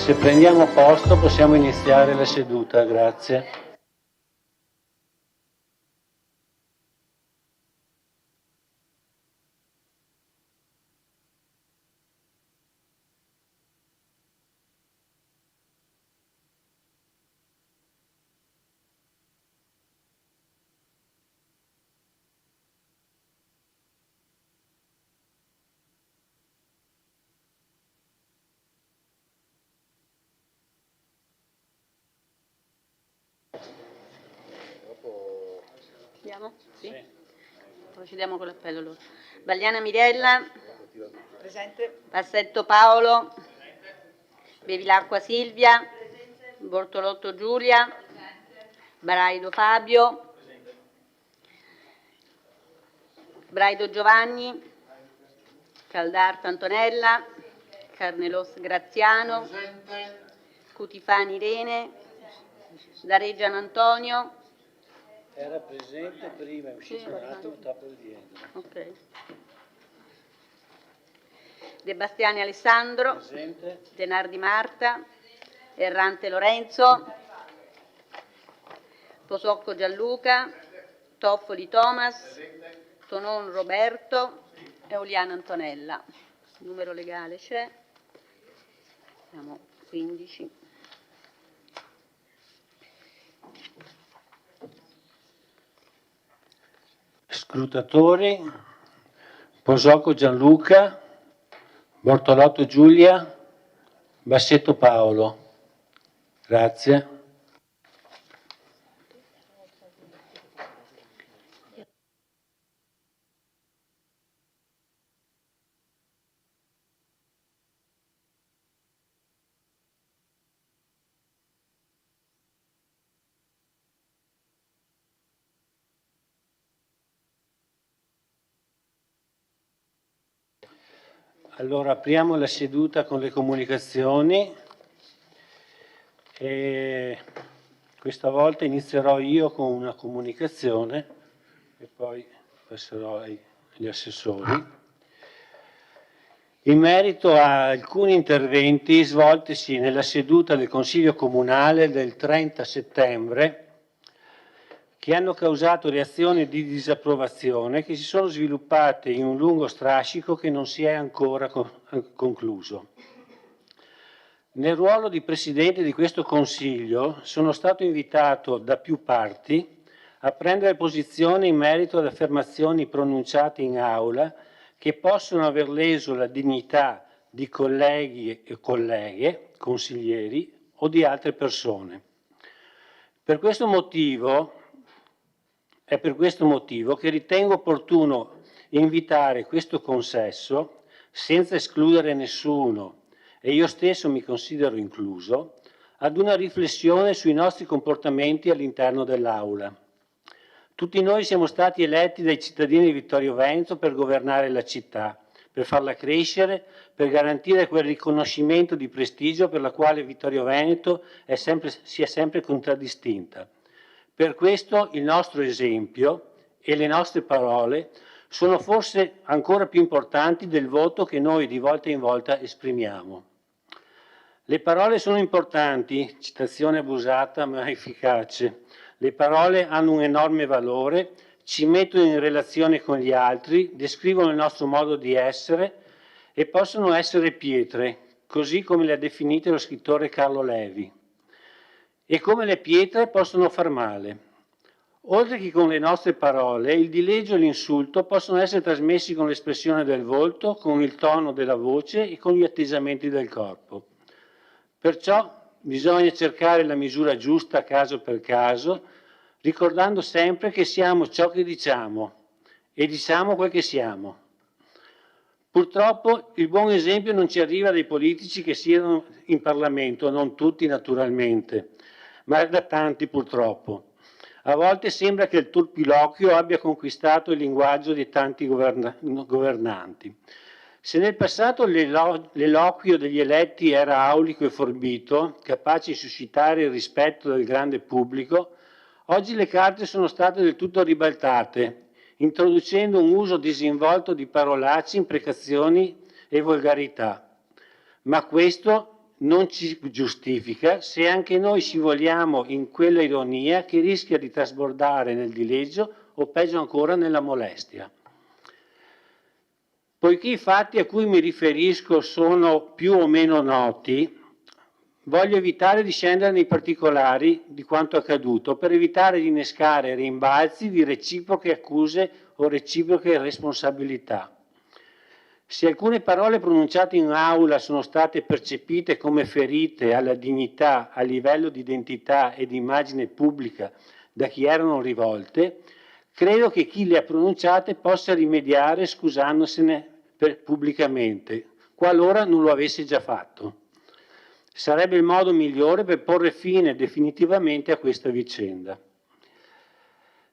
Se prendiamo posto possiamo iniziare la seduta, grazie. Andiamo? Sì? Procediamo con l'appello allora. Bagliana Mirella. Presente. Passetto Paolo. Bevilacqua Silvia. Bortolotto Giulia. Braido Fabio. Braido Giovanni. Caldarta Antonella. Carnelos Graziano. Cutifani Irene. Dareggian Antonio. Era presente prima, è uscito un attimo, sta applaudendo. Ok. De Bastiani Alessandro. Presente. Denardi Marta. Errante Lorenzo. Posocco Gianluca. Toffoli Thomas. Tonon Roberto. Euliana Antonella. Il numero legale c'è. Siamo 15. Scrutatori: Posocco Gianluca, Bortolotto Giulia, Bassetto Paolo. Grazie. Allora apriamo la seduta con le comunicazioni e questa volta inizierò io con una comunicazione e poi passerò agli assessori. In merito a alcuni interventi svoltisi nella seduta del Consiglio Comunale del 30 settembre che hanno causato reazioni di disapprovazione che si sono sviluppate in un lungo strascico che non si è ancora concluso. Nel ruolo di Presidente di questo Consiglio sono stato invitato da più parti a prendere posizione in merito ad affermazioni pronunciate in aula che possono aver leso la dignità di colleghi e colleghe, consiglieri o di altre persone. È per questo motivo che ritengo opportuno invitare questo consesso, senza escludere nessuno, e io stesso mi considero incluso, ad una riflessione sui nostri comportamenti all'interno dell'Aula. Tutti noi siamo stati eletti dai cittadini di Vittorio Veneto per governare la città, per farla crescere, per garantire quel riconoscimento di prestigio per la quale Vittorio Veneto si è sempre contraddistinta. Per questo il nostro esempio e le nostre parole sono forse ancora più importanti del voto che noi di volta in volta esprimiamo. Le parole sono importanti, citazione abusata ma efficace. Le parole hanno un enorme valore, ci mettono in relazione con gli altri, descrivono il nostro modo di essere e possono essere pietre, così come le ha definite lo scrittore Carlo Levi. E come le pietre possono far male. Oltre che con le nostre parole, il dileggio e l'insulto possono essere trasmessi con l'espressione del volto, con il tono della voce e con gli atteggiamenti del corpo. Perciò bisogna cercare la misura giusta caso per caso, ricordando sempre che siamo ciò che diciamo e diciamo quel che siamo. Purtroppo il buon esempio non ci arriva dai politici che siano in Parlamento, non tutti naturalmente, ma da tanti purtroppo. A volte sembra che il turpiloquio abbia conquistato il linguaggio di tanti governanti. Se nel passato l'eloquio degli eletti era aulico e forbito, capace di suscitare il rispetto del grande pubblico, oggi le carte sono state del tutto ribaltate, introducendo un uso disinvolto di parolacce, imprecazioni e volgarità. Ma questo non ci giustifica se anche noi scivoliamo in quella ironia che rischia di trasbordare nel dileggio o peggio ancora nella molestia. Poiché i fatti a cui mi riferisco sono più o meno noti, voglio evitare di scendere nei particolari di quanto accaduto per evitare di innescare rimbalzi di reciproche accuse o reciproche responsabilità. Se alcune parole pronunciate in aula sono state percepite come ferite alla dignità, a livello di identità e di immagine pubblica da chi erano rivolte, credo che chi le ha pronunciate possa rimediare scusandosene pubblicamente, qualora non lo avesse già fatto. Sarebbe il modo migliore per porre fine definitivamente a questa vicenda.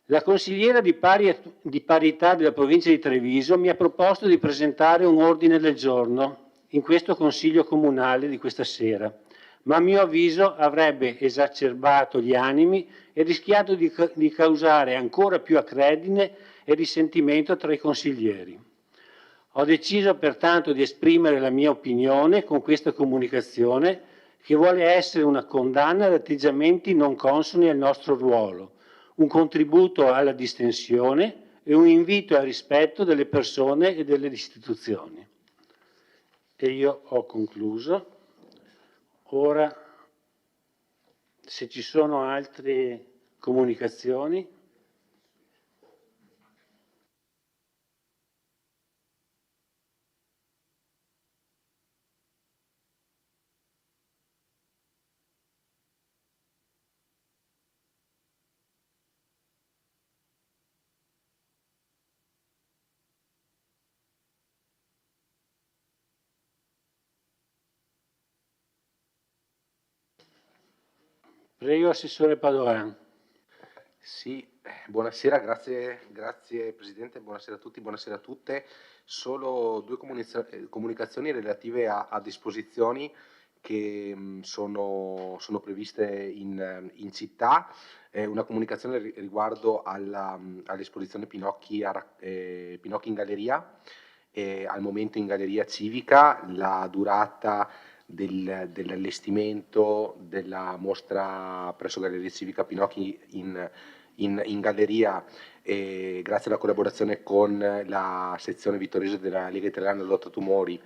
La consigliera di parità della provincia di Treviso mi ha proposto di presentare un ordine del giorno in questo consiglio comunale di questa sera, ma a mio avviso avrebbe esacerbato gli animi e rischiato di causare ancora più acredine e risentimento tra i consiglieri. Ho deciso pertanto di esprimere la mia opinione con questa comunicazione che vuole essere una condanna ad atteggiamenti non consoni al nostro ruolo, un contributo alla distensione e un invito al rispetto delle persone e delle istituzioni. E io ho concluso. Ora, se ci sono altre comunicazioni. Prego, Assessore Padoan. Sì, buonasera, grazie Presidente, buonasera a tutti, buonasera a tutte. Solo due comunicazioni relative a disposizioni che sono previste in città. Una comunicazione riguardo all'esposizione Pinocchi in galleria, al momento in galleria civica. La durata dell'allestimento della mostra presso Galleria Civica Pinocchi in galleria, grazie alla collaborazione con la sezione vittorese della Lega Italiana Lotta Tumori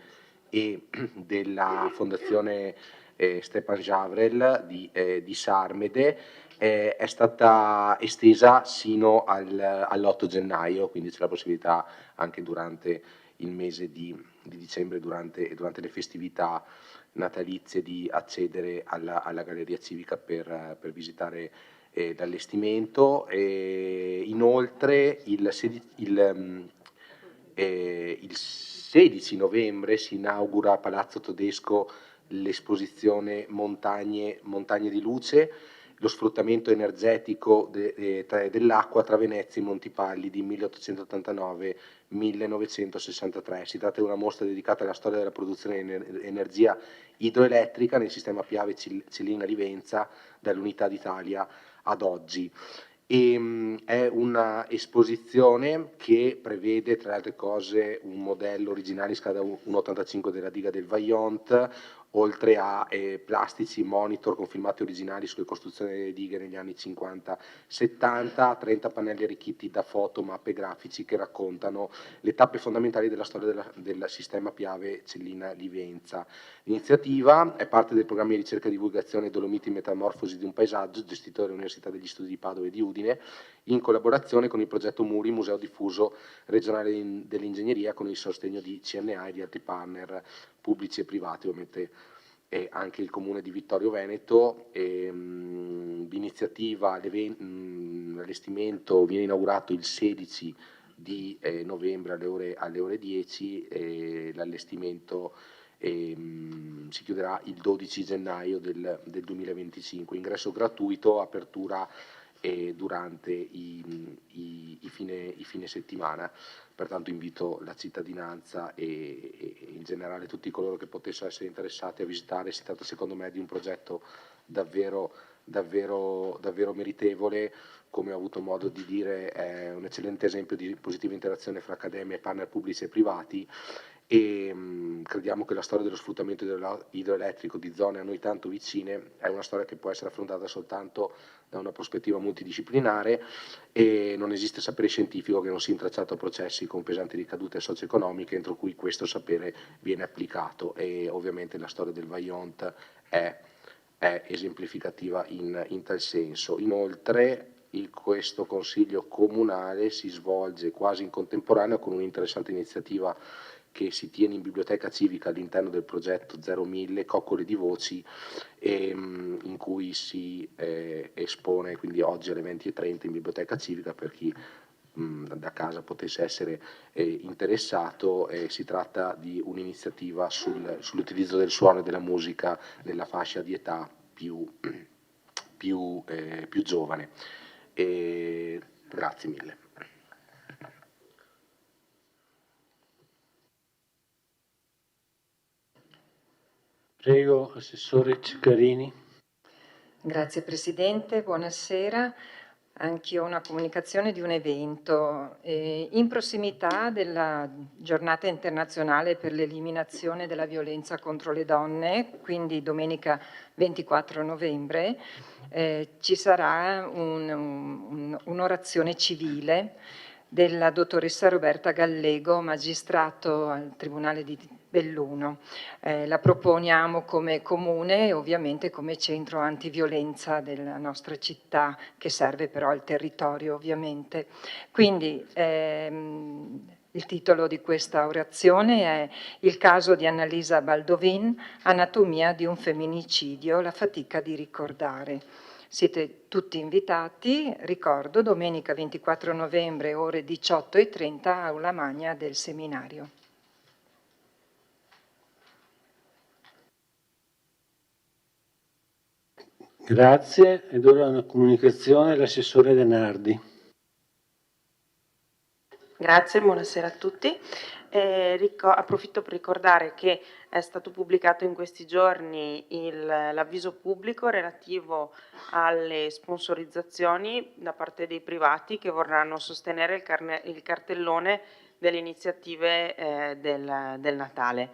e della Fondazione Stepan Javrel di Sarmede, è stata estesa sino all'8 gennaio, quindi c'è la possibilità anche durante il mese di dicembre, durante le festività natalizie, di accedere alla Galleria Civica per visitare l'allestimento. Inoltre il 16 novembre si inaugura a Palazzo Todesco l'esposizione Montagne di Luce, lo sfruttamento energetico dell'acqua tra Venezia e Montipalli di 1889-1963. Si tratta di una mostra dedicata alla storia della produzione di energia idroelettrica nel sistema Piave Cellina Livenza dall'Unità d'Italia ad oggi. È una esposizione che prevede, tra le altre cose, un modello originale in scala 1,85 della diga del Vaillant, oltre a plastici, monitor con filmati originali sulle costruzioni delle dighe negli anni 50-70, 30 pannelli arricchiti da foto, mappe grafici che raccontano le tappe fondamentali della storia del sistema Piave Cellina Livenza. L'iniziativa è parte del programma di ricerca e divulgazione Dolomiti Metamorfosi di un paesaggio, gestito dall'Università degli Studi di Padova e di Udine, in collaborazione con il progetto MURI, Museo Diffuso Regionale dell'Ingegneria, con il sostegno di CNA e di altri partner pubblici e privati, ovviamente anche il Comune di Vittorio Veneto. L'iniziativa, l'allestimento viene inaugurato il 16 di novembre alle ore 10, l'allestimento si chiuderà il 12 gennaio del 2025. Ingresso gratuito, apertura durante i fine settimana. Pertanto invito la cittadinanza e in generale tutti coloro che potessero essere interessati a visitare. Si tratta secondo me di un progetto davvero meritevole. Come ho avuto modo di dire, è un eccellente esempio di positiva interazione fra accademia e partner pubblici e privati, e crediamo che la storia dello sfruttamento idroelettrico di zone a noi tanto vicine è una storia che può essere affrontata soltanto da una prospettiva multidisciplinare e non esiste sapere scientifico che non sia intracciato a processi con pesanti ricadute socio-economiche entro cui questo sapere viene applicato, e ovviamente la storia del Vajont è esemplificativa in tal senso. Inoltre questo Consiglio Comunale si svolge quasi in contemporanea con un'interessante iniziativa che si tiene in biblioteca civica all'interno del progetto 01000 Coccole di Voci, in cui si espone quindi oggi alle 20:30 in biblioteca civica per chi da casa potesse essere interessato. Si tratta di un'iniziativa sull'utilizzo del suono e della musica nella fascia di età più giovane. Grazie mille. Prego, Assessore Ceccarini. Grazie Presidente, buonasera. Anch'io ho una comunicazione di un evento in prossimità della Giornata internazionale per l'eliminazione della violenza contro le donne, quindi domenica 24 novembre, ci sarà un'orazione civile della dottoressa Roberta Gallego, magistrato al Tribunale di Belluno. La proponiamo come comune e ovviamente come centro antiviolenza della nostra città, che serve però al territorio ovviamente. Quindi il titolo di questa orazione è Il caso di Annalisa Baldovin, anatomia di un femminicidio, la fatica di ricordare. Siete tutti invitati, ricordo, domenica 24 novembre ore 18:30 aula magna del seminario. Grazie, ed ora una comunicazione all'assessore De Nardi. Grazie, buonasera a tutti. Approfitto per ricordare che è stato pubblicato in questi giorni l'avviso pubblico relativo alle sponsorizzazioni da parte dei privati che vorranno sostenere il cartellone delle iniziative del Natale.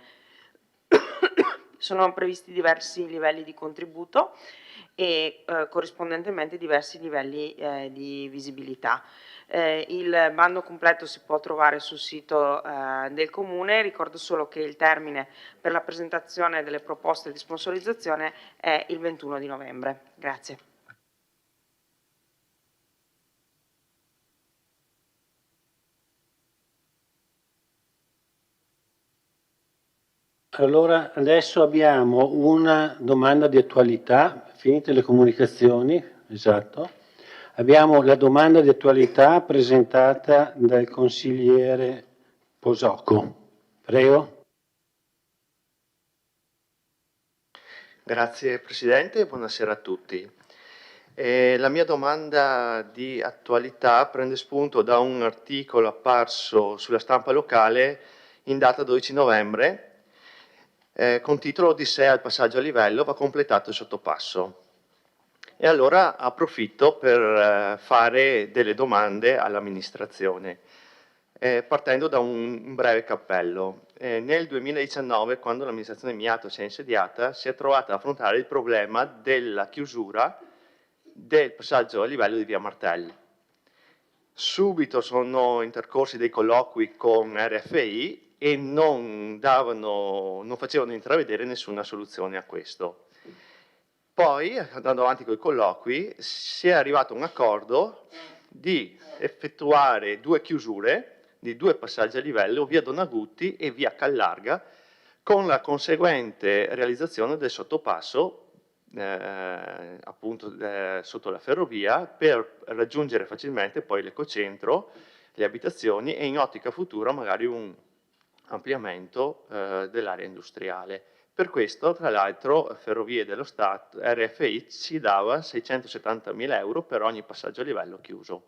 Sono previsti diversi livelli di contributo e corrispondentemente diversi livelli di visibilità. Il bando completo si può trovare sul sito del Comune. Ricordo solo che il termine per la presentazione delle proposte di sponsorizzazione è il 21 di novembre. Grazie. Allora, adesso abbiamo una domanda di attualità, finite le comunicazioni, esatto. Abbiamo la domanda di attualità presentata dal consigliere Posocco. Prego. Grazie Presidente, buonasera a tutti. La mia domanda di attualità prende spunto da un articolo apparso sulla stampa locale in data 12 novembre con titolo Odissea al passaggio a livello, va completato il sottopasso. E allora approfitto per fare delle domande all'amministrazione, partendo da un breve cappello. Nel 2019, quando l'amministrazione Miato si è insediata, si è trovata ad affrontare il problema della chiusura del passaggio a livello di via Martelli. Subito sono intercorsi dei colloqui con RFI e non facevano intravedere nessuna soluzione a questo. Poi, andando avanti con i colloqui, si è arrivato a un accordo di effettuare 2 chiusure di 2 passaggi a livello, via Donagutti e via Callarga, con la conseguente realizzazione del sottopasso appunto sotto la ferrovia, per raggiungere facilmente poi l'ecocentro, le abitazioni e in ottica futura magari un ampliamento dell'area industriale. Per questo, tra l'altro, Ferrovie dello Stato, RFI, ci dava 670.000 euro per ogni passaggio a livello chiuso.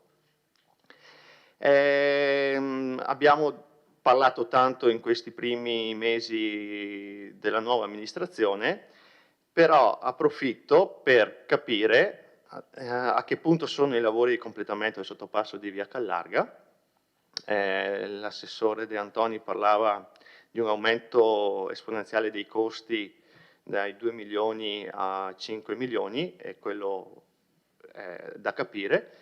Abbiamo parlato tanto in questi primi mesi della nuova amministrazione, però approfitto per capire a che punto sono i lavori di completamento del sottopasso di via Callarga. L'assessore De Antoni parlava di un aumento esponenziale dei costi dai 2 milioni a 5 milioni, è quello da capire.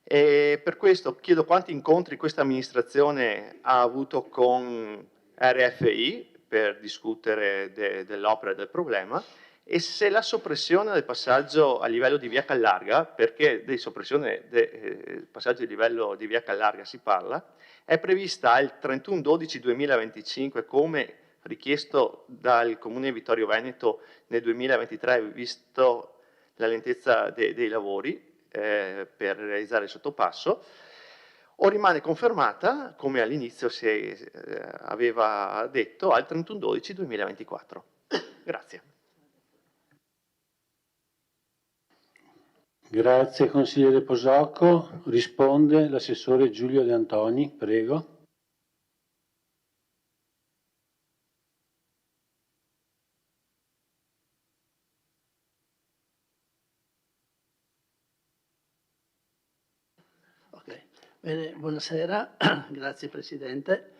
E per questo chiedo quanti incontri questa amministrazione ha avuto con RFI per discutere dell'opera e del problema, e se la soppressione del passaggio a livello di via Callarga, perché di soppressione del passaggio a livello di via Callarga si parla, è prevista il 31/12/2025 come richiesto dal Comune di Vittorio Veneto nel 2023, visto la lentezza dei lavori per realizzare il sottopasso, o rimane confermata, come all'inizio si aveva detto, al 31/12/2024. Grazie. Grazie consigliere Posocco. Risponde l'assessore Giulio De Antoni, prego. Bene, buonasera, grazie Presidente.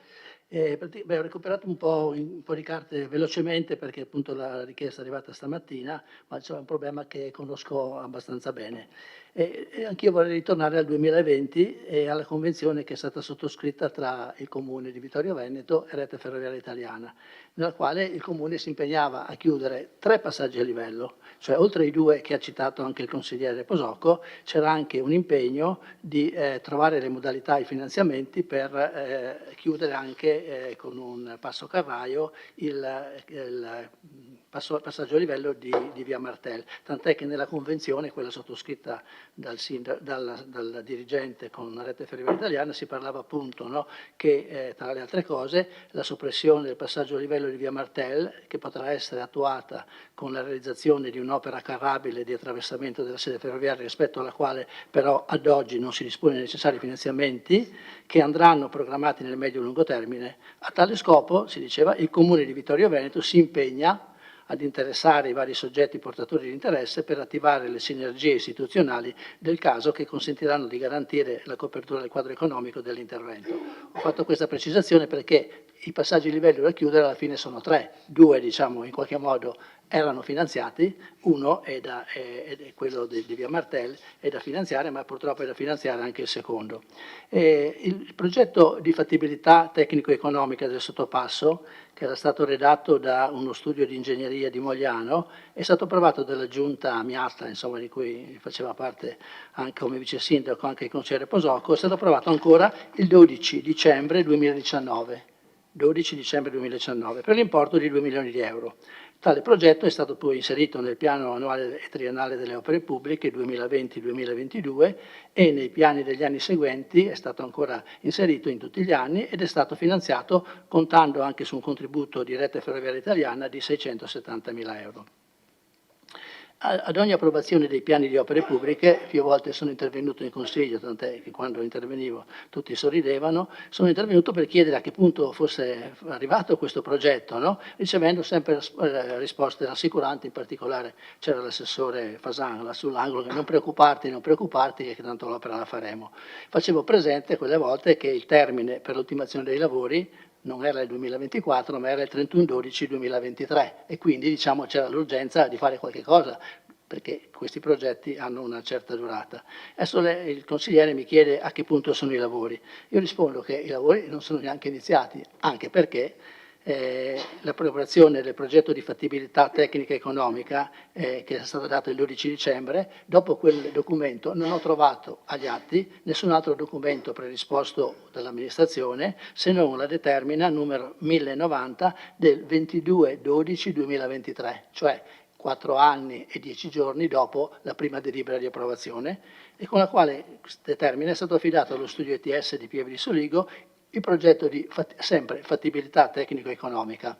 Ho recuperato un po' di carte velocemente perché appunto la richiesta è arrivata stamattina, ma c'è un problema che conosco abbastanza bene. Anch'io vorrei ritornare al 2020 e alla convenzione che è stata sottoscritta tra il Comune di Vittorio Veneto e Rete Ferroviaria Italiana, nella quale il Comune si impegnava a chiudere 3 passaggi a livello, cioè oltre ai 2 che ha citato anche il consigliere Posocco, c'era anche un impegno di trovare le modalità e i finanziamenti per chiudere anche con un passo carraio il passaggio a livello di via Martel, tant'è che nella convenzione, quella sottoscritta dal dirigente con Rete Ferroviaria Italiana, si parlava appunto, no, che tra le altre cose la soppressione del passaggio a livello di via Martel, che potrà essere attuata con la realizzazione di un'opera carrabile di attraversamento della sede ferroviaria, rispetto alla quale però ad oggi non si dispone dei necessari finanziamenti, che andranno programmati nel medio-lungo termine. A tale scopo, si diceva, il Comune di Vittorio Veneto si impegna ad interessare i vari soggetti portatori di interesse per attivare le sinergie istituzionali del caso, che consentiranno di garantire la copertura del quadro economico dell'intervento. Ho fatto questa precisazione perché i passaggi a livello da chiudere alla fine sono 3, 2 diciamo in qualche modo erano finanziati, uno è quello di via Martel, è da finanziare, ma purtroppo è da finanziare anche il secondo. Il progetto di fattibilità tecnico-economica del sottopasso, che era stato redatto da uno studio di ingegneria di Mogliano, è stato approvato dalla giunta Miatta, insomma, di cui faceva parte anche come vice sindaco anche il consigliere Posocco, è stato approvato ancora il 12 dicembre 2019. 12 dicembre 2019, per l'importo di 2 milioni di euro. Tale progetto è stato poi inserito nel piano annuale e triennale delle opere pubbliche 2020-2022 e nei piani degli anni seguenti è stato ancora inserito in tutti gli anni ed è stato finanziato contando anche su un contributo di Rete Ferroviaria Italiana di 670.000 euro. Ad ogni approvazione dei piani di opere pubbliche, più volte sono intervenuto in consiglio, tant'è che quando intervenivo tutti sorridevano, sono intervenuto per chiedere a che punto fosse arrivato questo progetto, no? Ricevendo sempre risposte rassicuranti, in particolare c'era l'assessore Fasan là sull'angolo che non preoccuparti, che tanto l'opera la faremo. Facevo presente quelle volte che il termine per l'ultimazione dei lavori non era il 2024, ma era il 31/12/2023 e quindi diciamo c'era l'urgenza di fare qualche cosa perché questi progetti hanno una certa durata. Adesso il consigliere mi chiede a che punto sono i lavori. Io rispondo che i lavori non sono neanche iniziati, anche perché l'approvazione del progetto di fattibilità tecnica e economica che è stato dato il 12 dicembre, dopo quel documento non ho trovato agli atti nessun altro documento predisposto dall'amministrazione se non la determina numero 1090 del 22/12/2023, cioè 4 anni e 10 giorni dopo la prima delibera di approvazione, e con la quale determina è stato affidato allo studio ETS di Pieve di Soligo il progetto di sempre fattibilità tecnico-economica.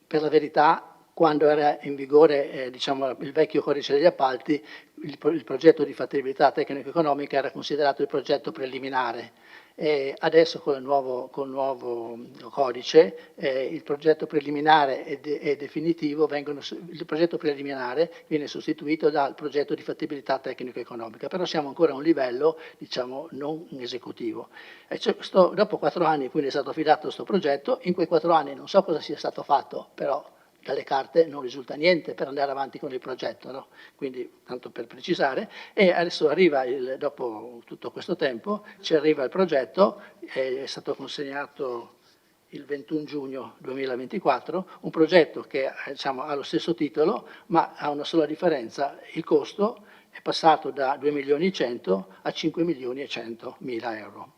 Per la verità, quando era in vigore diciamo, il vecchio codice degli appalti, il progetto di fattibilità tecnico-economica era considerato il progetto preliminare Adesso con il nuovo codice il progetto preliminare e definitivo il progetto preliminare viene sostituito dal progetto di fattibilità tecnico-economica, però siamo ancora a un livello, diciamo, non esecutivo. Dopo 4 anni quindi è stato affidato questo progetto, in quei 4 anni non so cosa sia stato fatto, però dalle carte non risulta niente per andare avanti con il progetto, no? Quindi, tanto per precisare, e adesso arriva, dopo tutto questo tempo, ci arriva il progetto, è stato consegnato il 21 giugno 2024, un progetto che diciamo, ha lo stesso titolo, ma ha una sola differenza: il costo è passato da 2 milioni e 100 a 5 milioni e 100 mila euro.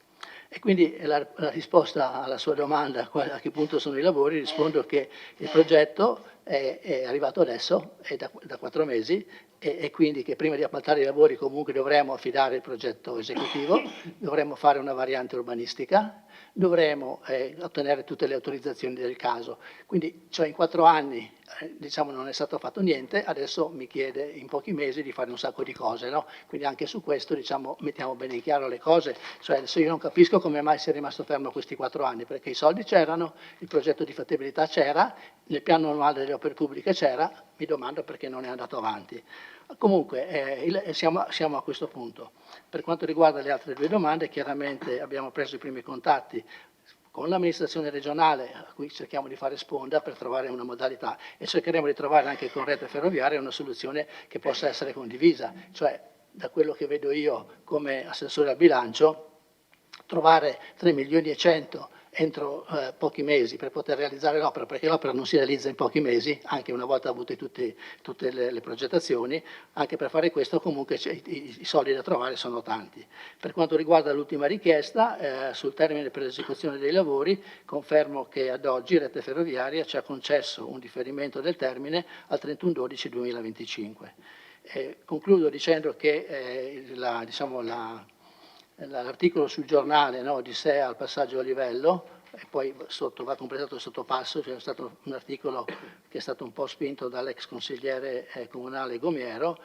E quindi la risposta alla sua domanda, a che punto sono i lavori, rispondo che il progetto è arrivato adesso, è da 4 mesi, e quindi che prima di appaltare i lavori comunque dovremo affidare il progetto esecutivo, dovremo fare una variante urbanistica, dovremo ottenere tutte le autorizzazioni del caso. Quindi cioè in 4 anni diciamo, non è stato fatto niente, adesso mi chiede in pochi mesi di fare un sacco di cose, no? Quindi anche su questo diciamo, mettiamo bene in chiaro le cose, cioè adesso io non capisco come mai sia rimasto fermo questi 4 anni, perché i soldi c'erano, il progetto di fattibilità c'era, nel piano annuale delle opere pubbliche c'era, mi domando perché non è andato avanti. Comunque siamo a questo punto. Per quanto riguarda le altre 2 domande, chiaramente abbiamo preso i primi contatti con l'amministrazione regionale, a cui cerchiamo di fare sponda per trovare una modalità, e cercheremo di trovare anche con Rete Ferroviaria una soluzione che possa essere condivisa, cioè da quello che vedo io come assessore al bilancio, trovare 3 milioni e 100 entro pochi mesi per poter realizzare l'opera, perché l'opera non si realizza in pochi mesi, anche una volta avute tutte le progettazioni, anche per fare questo comunque i soldi da trovare sono tanti. Per quanto riguarda l'ultima richiesta, sul termine per l'esecuzione dei lavori, confermo che ad oggi Rete Ferroviaria ci ha concesso un differimento del termine al 31/12/2025. Concludo dicendo che l'articolo sul giornale, no, di sé al passaggio a livello, e poi sotto va completato il sottopasso. C'è stato un articolo che è stato un po' spinto dall'ex consigliere comunale Gomiero,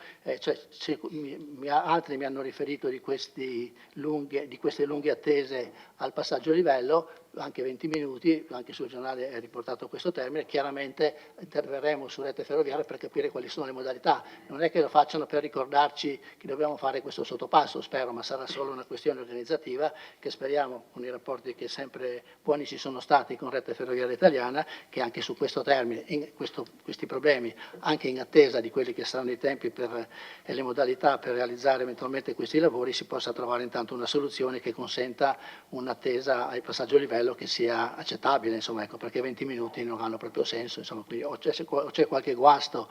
altri mi hanno riferito di queste lunghe attese al passaggio a livello, anche 20 minuti, anche sul giornale è riportato questo termine. Chiaramente interverremo su Rete Ferroviaria per capire quali sono le modalità. Non è che lo facciano per ricordarci che dobbiamo fare questo sottopasso, spero, ma sarà solo una questione organizzativa che speriamo, con i rapporti che sempre buoni ci sono stati con Rete Ferroviaria Italiana, che anche su questo termine, questi problemi, anche in attesa di quelli che saranno i tempi e le modalità per realizzare eventualmente questi lavori, si possa trovare intanto una soluzione che consenta un'attesa al passaggio a livello che sia accettabile, insomma, ecco, perché 20 minuti non hanno proprio senso, insomma, quindi o c'è qualche guasto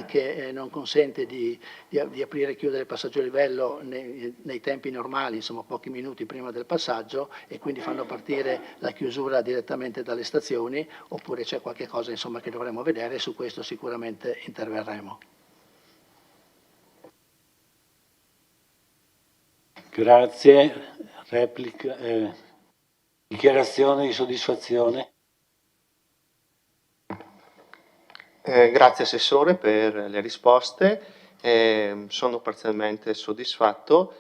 che non consente di aprire e chiudere il passaggio a livello nei tempi normali, insomma pochi minuti prima del passaggio, e quindi fanno partire la chiusura direttamente dalle stazioni, oppure c'è qualche cosa insomma che dovremo vedere, e su questo sicuramente interverremo. Grazie. Replica, dichiarazione di soddisfazione. Grazie Assessore per le risposte, sono parzialmente soddisfatto.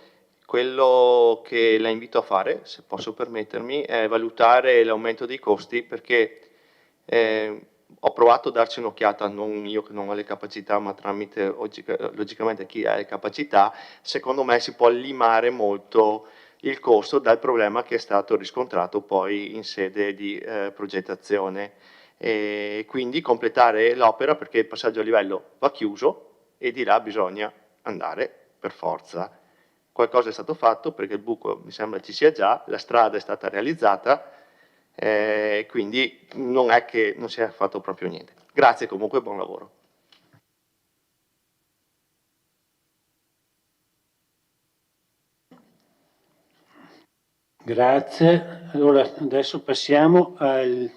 Quello che la invito a fare, se posso permettermi, è valutare l'aumento dei costi, perché ho provato a darci un'occhiata, non io che non ho le capacità, ma tramite logicamente chi ha le capacità. Secondo me si può limare molto il costo dal problema che è stato riscontrato poi in sede di progettazione. E quindi completare l'opera, perché il passaggio a livello va chiuso e di là bisogna andare per forza. Qualcosa è stato fatto, perché il buco mi sembra ci sia già, la strada è stata realizzata, quindi non è che non sia fatto proprio niente. Grazie comunque, buon lavoro. Grazie. Allora, adesso passiamo al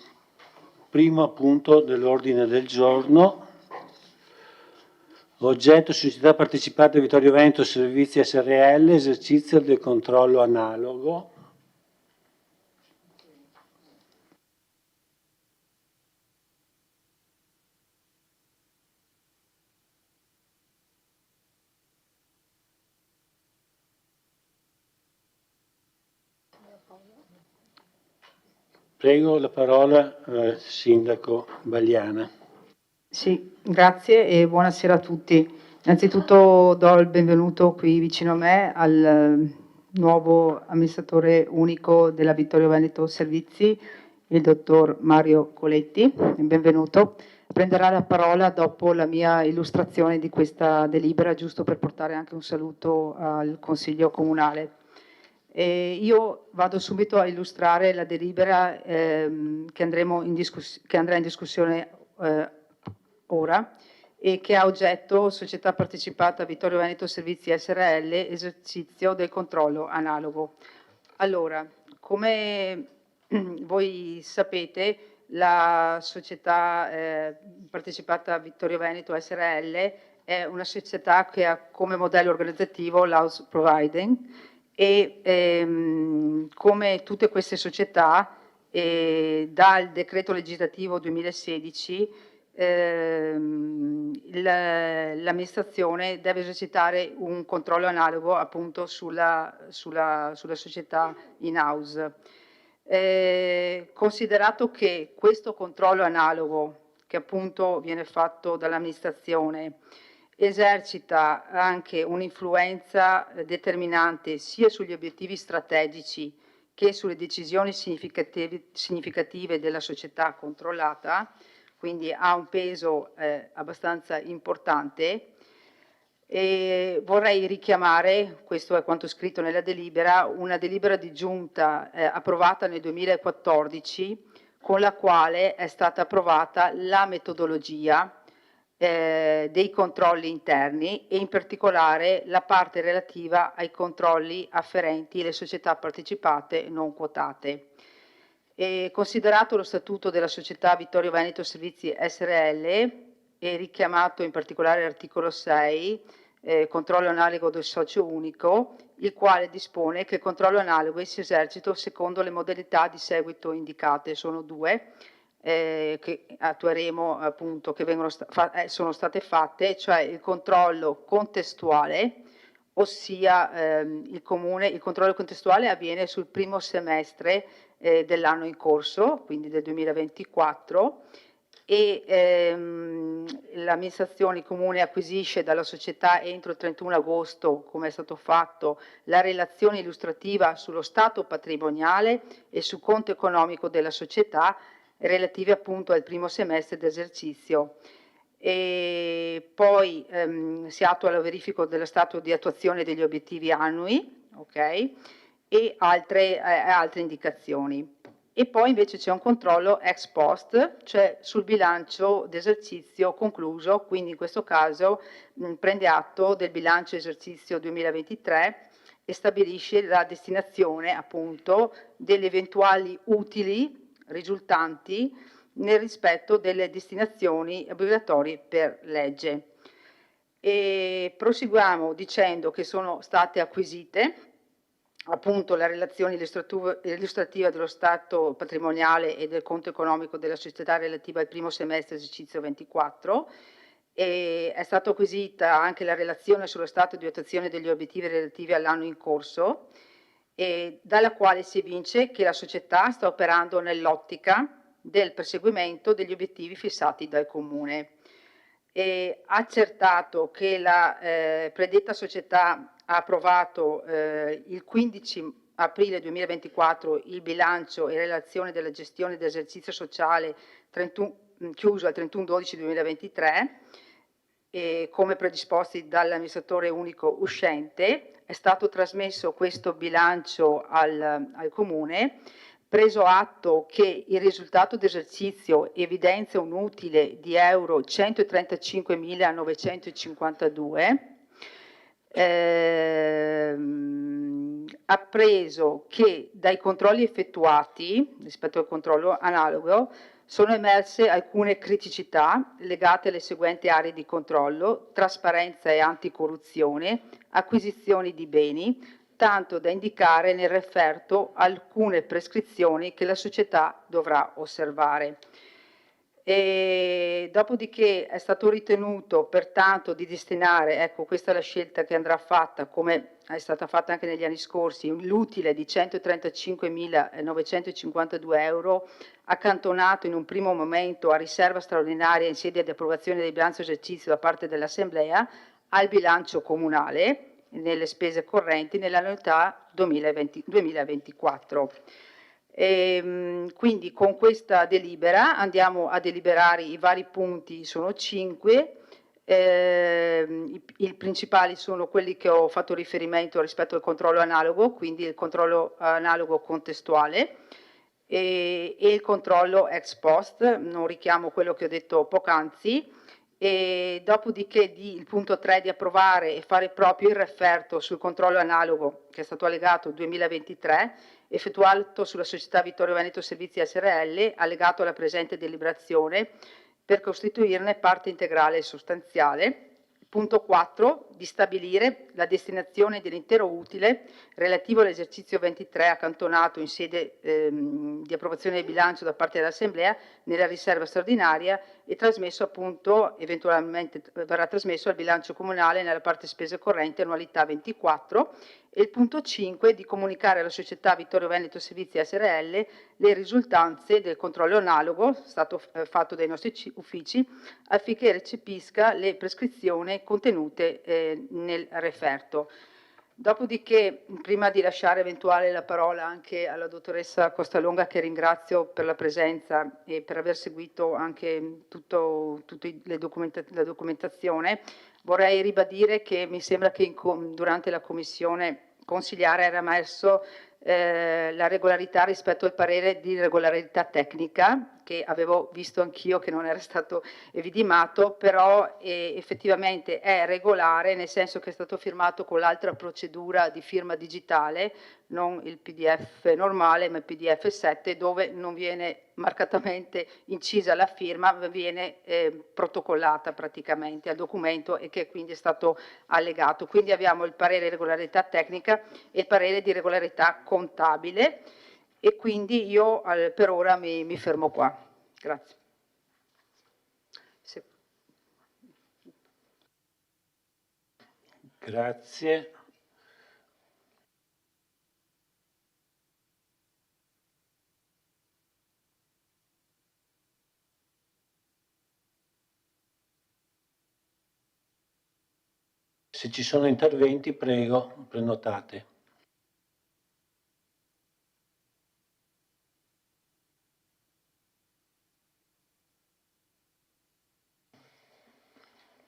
primo punto dell'ordine del giorno. Oggetto società partecipata Vittorio Veneto Servizi SRL, esercizio del controllo analogo. Prego la parola al Sindaco Bagliana. Sì, grazie e buonasera a tutti. Innanzitutto do il benvenuto qui vicino a me al nuovo amministratore unico della Vittorio Veneto Servizi, il dottor Mario Coletti. Benvenuto. Prenderà la parola dopo la mia illustrazione di questa delibera, giusto per portare anche un saluto al Consiglio Comunale. Io vado subito a illustrare la delibera che andrà in discussione ora e che ha oggetto Società Partecipata Vittorio Veneto Servizi SRL, esercizio del controllo analogo. Allora, come voi sapete, la Società Partecipata Vittorio Veneto SRL è una società che ha come modello organizzativo l'house providing e come tutte queste società dal decreto legislativo 2016 l'amministrazione deve esercitare un controllo analogo appunto sulla società in house. Considerato che questo controllo analogo che appunto viene fatto dall'amministrazione esercita anche un'influenza determinante sia sugli obiettivi strategici che sulle decisioni significative della società controllata, quindi ha un peso abbastanza importante. E vorrei richiamare, questo è quanto scritto nella delibera, una delibera di giunta approvata nel 2014 con la quale è stata approvata la metodologia dei controlli interni e in particolare la parte relativa ai controlli afferenti alle società partecipate non quotate. Considerato lo statuto della società Vittorio Veneto Servizi SRL e richiamato in particolare l'articolo 6, controllo analogo del socio unico, il quale dispone che il controllo analogo si esercita secondo le modalità di seguito indicate, sono due, che attueremo appunto, che sono state fatte, cioè il controllo contestuale, ossia il controllo contestuale avviene sul primo semestre dell'anno in corso, quindi del 2024, e l'amministrazione comune acquisisce dalla società entro il 31 agosto, come è stato fatto, la relazione illustrativa sullo stato patrimoniale e sul conto economico della società relative appunto al primo semestre d'esercizio. E poi si attua la verifica dello stato di attuazione degli obiettivi annui, ok? E altre indicazioni. E poi invece c'è un controllo ex post, cioè sul bilancio d'esercizio concluso, quindi in questo caso prende atto del bilancio esercizio 2023 e stabilisce la destinazione appunto degli eventuali utili risultanti nel rispetto delle destinazioni obbligatorie per legge. E proseguiamo dicendo che sono state acquisite appunto la relazione illustrativa dello stato patrimoniale e del conto economico della società relativa al primo semestre esercizio 24 e è stata acquisita anche la relazione sullo stato di attuazione degli obiettivi relativi all'anno in corso e dalla quale si evince che la società sta operando nell'ottica del perseguimento degli obiettivi fissati dal Comune. Accertato che la predetta società ha approvato il 15 aprile 2024 il bilancio in relazione della gestione dell'esercizio sociale chiuso al 31/12/2023 e come predisposti dall'amministratore unico uscente, è stato trasmesso questo bilancio al Comune, preso atto che il risultato d'esercizio evidenzia un utile di euro 135.952, appreso che dai controlli effettuati rispetto al controllo analogo sono emerse alcune criticità legate alle seguenti aree di controllo: trasparenza e anticorruzione, acquisizioni di beni, tanto da indicare nel referto alcune prescrizioni che la società dovrà osservare. E dopodiché è stato ritenuto pertanto di destinare, ecco questa è la scelta che andrà fatta, come è stata fatta anche negli anni scorsi, l'utile di 135.952 euro accantonato in un primo momento a riserva straordinaria in sede di approvazione del bilancio esercizio da parte dell'Assemblea al bilancio comunale nelle spese correnti nell'annualità 2024. Quindi con questa delibera andiamo a deliberare i vari punti, sono 5. I principali sono quelli che ho fatto riferimento rispetto al controllo analogo, quindi il controllo analogo contestuale e il controllo ex post, non richiamo quello che ho detto poc'anzi. E dopodiché il punto 3 di approvare e fare proprio il referto sul controllo analogo che è stato allegato 2023 effettuato sulla società Vittorio Veneto Servizi SRL allegato alla presente deliberazione per costituirne parte integrale e sostanziale. Punto 4 di stabilire la destinazione dell'intero utile relativo all'esercizio 23 accantonato in sede di approvazione del bilancio da parte dell'Assemblea nella riserva straordinaria e trasmesso appunto, eventualmente verrà trasmesso al bilancio comunale nella parte spese correnti annualità 24 e il punto 5 di comunicare alla società Vittorio Veneto Servizi SRL le risultanze del controllo analogo stato fatto dai nostri uffici affinché recepisca le prescrizioni contenute nel referto. Dopodiché, prima di lasciare eventuale la parola anche alla dottoressa Costalonga, che ringrazio per la presenza e per aver seguito anche tutta la documentazione, vorrei ribadire che mi sembra che durante la commissione consigliare era emerso la regolarità rispetto al parere di regolarità tecnica che avevo visto anch'io che non era stato vidimato, però effettivamente è regolare nel senso che è stato firmato con l'altra procedura di firma digitale, non il PDF normale ma il PDF 7 dove non viene marcatamente incisa la firma, ma viene protocollata praticamente al documento e che quindi è stato allegato. Quindi abbiamo il parere di regolarità tecnica e il parere di regolarità contabile e quindi io per ora mi fermo qua. Grazie. Grazie. Se ci sono interventi, prego, prenotate.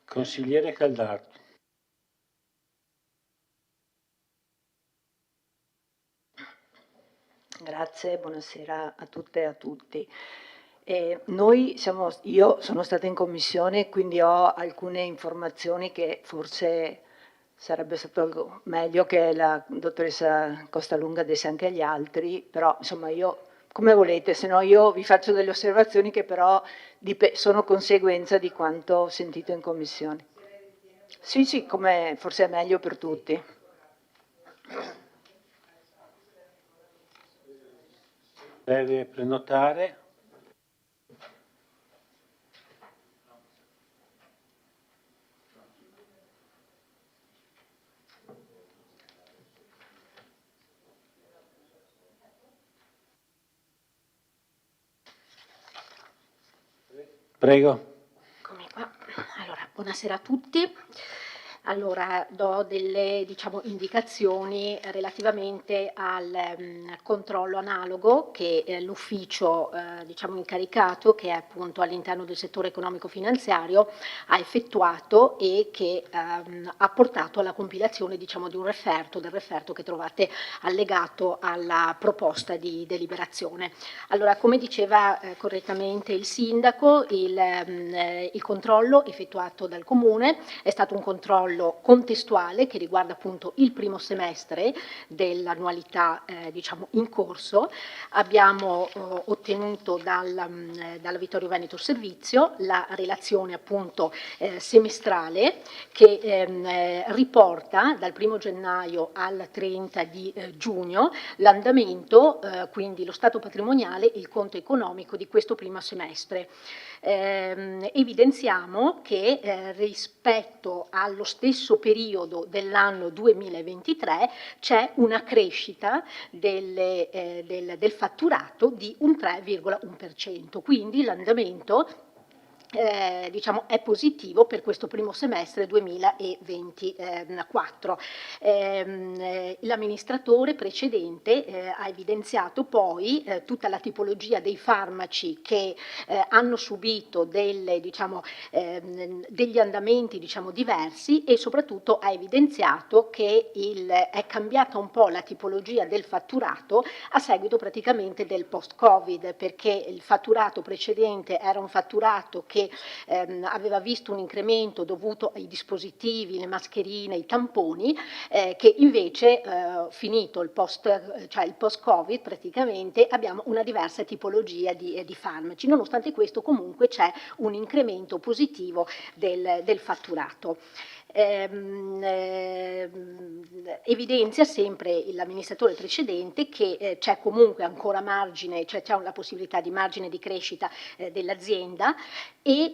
Consigliere Caldardo. Grazie, buonasera a tutte e a tutti. Io sono stata in commissione, quindi ho alcune informazioni che forse sarebbe stato meglio che la dottoressa Costalunga desse anche agli altri, però insomma io, come volete, se no io vi faccio delle osservazioni che però sono conseguenza di quanto ho sentito in commissione. Sì, come forse è meglio per tutti. Deve prenotare. Prego. Eccomi qua. Allora, buonasera a tutti. Allora, do delle indicazioni relativamente al controllo analogo che l'ufficio incaricato, che è appunto all'interno del settore economico-finanziario, ha effettuato e che ha portato alla compilazione di un referto, del referto che trovate allegato alla proposta di deliberazione. Allora, come diceva correttamente il sindaco, il controllo effettuato dal Comune è stato un controllo controllo contestuale che riguarda appunto il primo semestre dell'annualità diciamo in corso. Abbiamo ottenuto dalla Vittorio Veneto Servizio la relazione appunto semestrale che riporta dal 1° gennaio al 30 di giugno l'andamento, quindi lo stato patrimoniale e il conto economico di questo primo semestre. Evidenziamo che rispetto allo stesso periodo dell'anno 2023 c'è una crescita del fatturato di un 3,1%, quindi l'andamento diciamo, è positivo per questo primo semestre 2024. L'amministratore precedente ha evidenziato poi tutta la tipologia dei farmaci che hanno subito degli andamenti diciamo, diversi, e soprattutto ha evidenziato che è cambiata un po' la tipologia del fatturato a seguito praticamente del post-Covid, perché il fatturato precedente era un fatturato che aveva visto un incremento dovuto ai dispositivi, le mascherine, i tamponi, che invece finito il post-Covid praticamente abbiamo una diversa tipologia di farmaci. Nonostante questo comunque c'è un incremento positivo del fatturato. Evidenzia sempre l'amministratore precedente che c'è comunque ancora margine, cioè c'è la possibilità di margine di crescita dell'azienda, e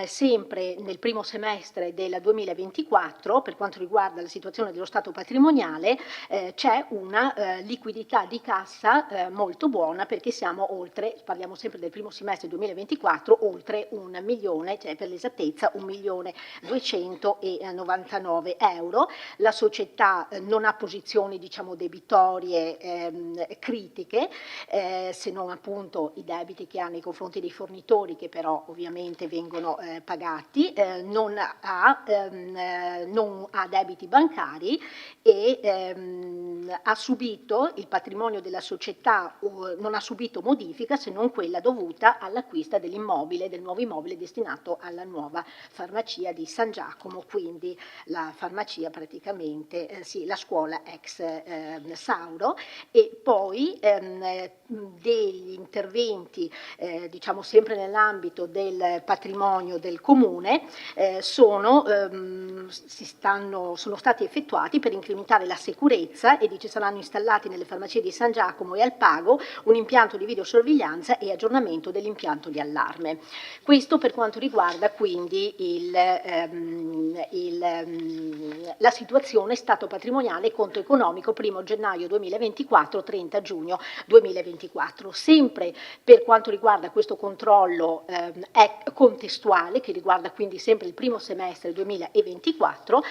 sempre nel primo semestre del 2024, per quanto riguarda la situazione dello stato patrimoniale, c'è una liquidità di cassa molto buona, perché siamo oltre, parliamo sempre del primo semestre 2024, oltre 1 milione, cioè per l'esattezza 1.299.000 euro. La società non ha posizioni diciamo debitorie critiche, se non appunto i debiti che ha nei confronti dei fornitori, che però ovviamente vengono pagati, non ha debiti bancari, e ha subito il patrimonio della società, non ha subito modifica se non quella dovuta all'acquisto dell'immobile, del nuovo immobile destinato alla nuova farmacia di San Giacomo, quindi la farmacia praticamente, sì, la scuola ex Sauro. E poi degli interventi diciamo sempre nell'ambito del patrimonio del comune sono stati effettuati per incrementare la sicurezza, e ci saranno installati nelle farmacie di San Giacomo e Alpago un impianto di videosorveglianza e aggiornamento dell'impianto di allarme. Questo per quanto riguarda quindi la situazione stato patrimoniale e conto economico 1° gennaio 2024, 30 giugno 2024. Sempre per quanto riguarda questo controllo è contestuale, che riguarda quindi sempre il primo semestre 2024,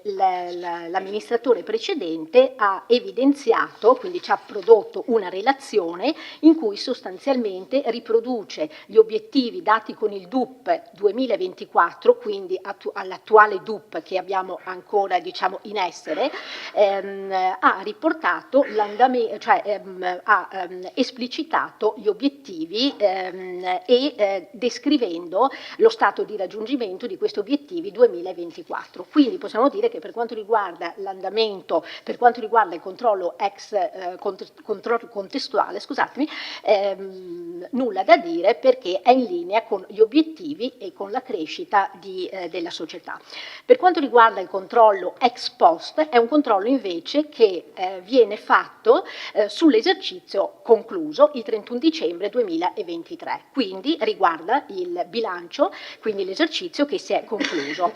l'amministratore precedente ha evidenziato, quindi ci ha prodotto una relazione in cui sostanzialmente riproduce gli obiettivi dati con il DUP 2024, quindi all'attuale DUP che abbiamo ancora diciamo in essere, ha riportato l'andamento, cioè ha esplicitato gli obiettivi e descrivendo lo stato di raggiungimento di questi obiettivi 2024. Quindi possiamo dire che per quanto riguarda l'andamento, per quanto riguarda il controllo controllo contestuale, scusatemi, nulla da dire, perché è in linea con gli obiettivi e con la crescita della società. Per quanto riguarda il controllo ex post, è un controllo invece che viene fatto sull'esercizio concluso il 31 dicembre 2023, quindi riguarda il bilancio, quindi l'esercizio che si è concluso.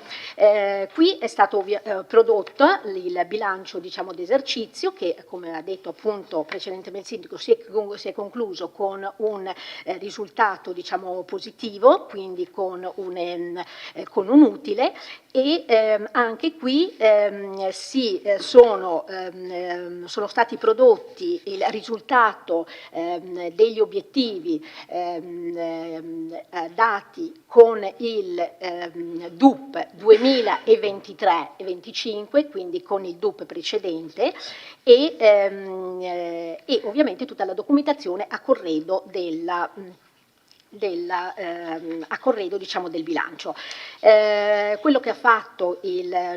Qui è stato prodotto il bilancio diciamo d'esercizio che, come ha detto appunto precedentemente il sindaco, si è concluso con un risultato diciamo positivo, quindi con un utile, e anche qui sono stati prodotti il risultato degli obiettivi dati con il DUP 2023-25, quindi con il DUP precedente, e ovviamente tutta la documentazione a corredo a corredo, diciamo, del bilancio. Quello che ha fatto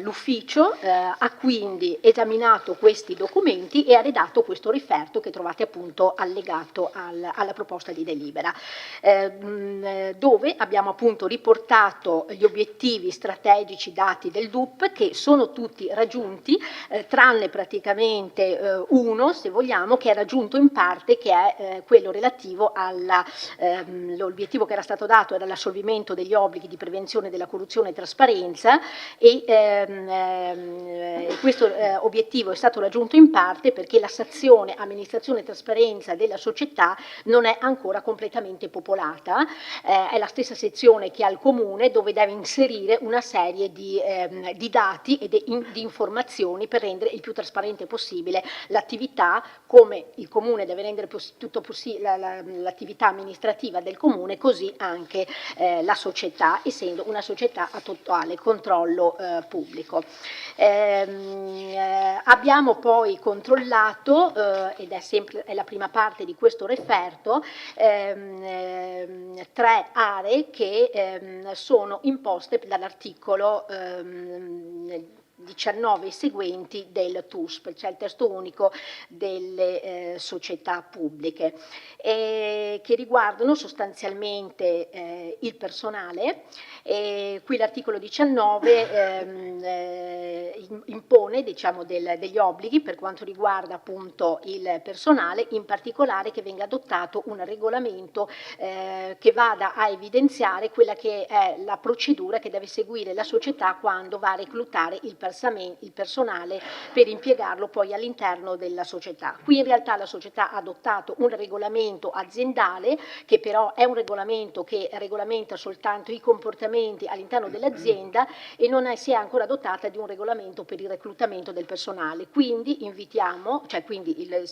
l'ufficio ha quindi esaminato questi documenti e ha redatto questo referto che trovate appunto allegato alla proposta di delibera, dove abbiamo appunto riportato gli obiettivi strategici dati del DUP, che sono tutti raggiunti, tranne praticamente uno, se vogliamo, che è raggiunto in parte, che è quello relativo l'obiettivo che era stato dato era l'assolvimento degli obblighi di prevenzione della corruzione e trasparenza, e questo obiettivo è stato raggiunto in parte perché la sezione amministrazione e trasparenza della società non è ancora completamente popolata, è la stessa sezione che ha il comune, dove deve inserire una serie di dati e di informazioni per rendere il più trasparente possibile l'attività, come il comune deve rendere tutto l'attività amministrativa del comune, così anche la società, essendo una società a totale controllo pubblico. Abbiamo poi controllato, ed è la prima parte di questo referto, 3 aree che sono imposte dall'articolo 19 e seguenti del TUSP, cioè il testo unico delle società pubbliche, che riguardano sostanzialmente il personale. Qui l'articolo 19 impone, diciamo, degli obblighi per quanto riguarda appunto il personale, in particolare che venga adottato un regolamento che vada a evidenziare quella che è la procedura che deve seguire la società quando va a reclutare il personale per impiegarlo poi all'interno della società. Qui in realtà la società ha adottato un regolamento aziendale, che però è un regolamento che regolamenta soltanto i comportamenti all'interno dell'azienda, e non si è ancora dotata di un regolamento per il reclutamento del personale. Quindi invitiamo,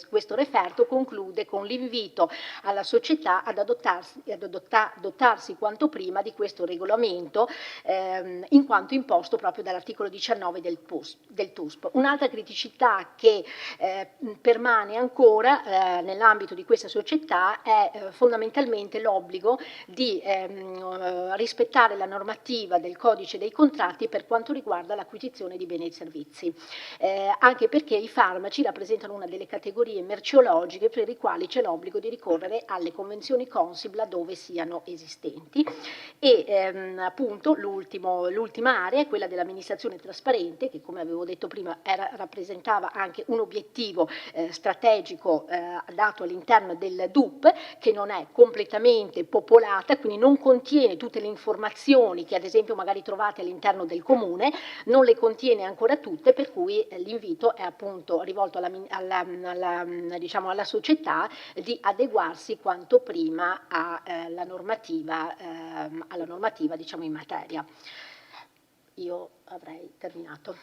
questo referto conclude con l'invito alla società ad dotarsi quanto prima di questo regolamento, in quanto imposto proprio dall'articolo 19 del TUSP. Un'altra criticità che permane ancora nell'ambito di questa società è fondamentalmente l'obbligo di rispettare la normativa del codice dei contratti per quanto riguarda l'acquisizione di beni e servizi, anche perché i farmaci rappresentano una delle categorie merceologiche per i quali c'è l'obbligo di ricorrere alle convenzioni Consip laddove siano esistenti. E appunto l'ultima area è quella dell'amministrazione trasparente, che come avevo detto prima rappresentava anche un obiettivo strategico dato all'interno del DUP, che non è completamente popolata, quindi non contiene tutte le informazioni che ad esempio magari trovate all'interno del comune, non le contiene ancora tutte, per cui l'invito è appunto rivolto alla società di adeguarsi quanto prima alla normativa diciamo, in materia. Io avrei terminato.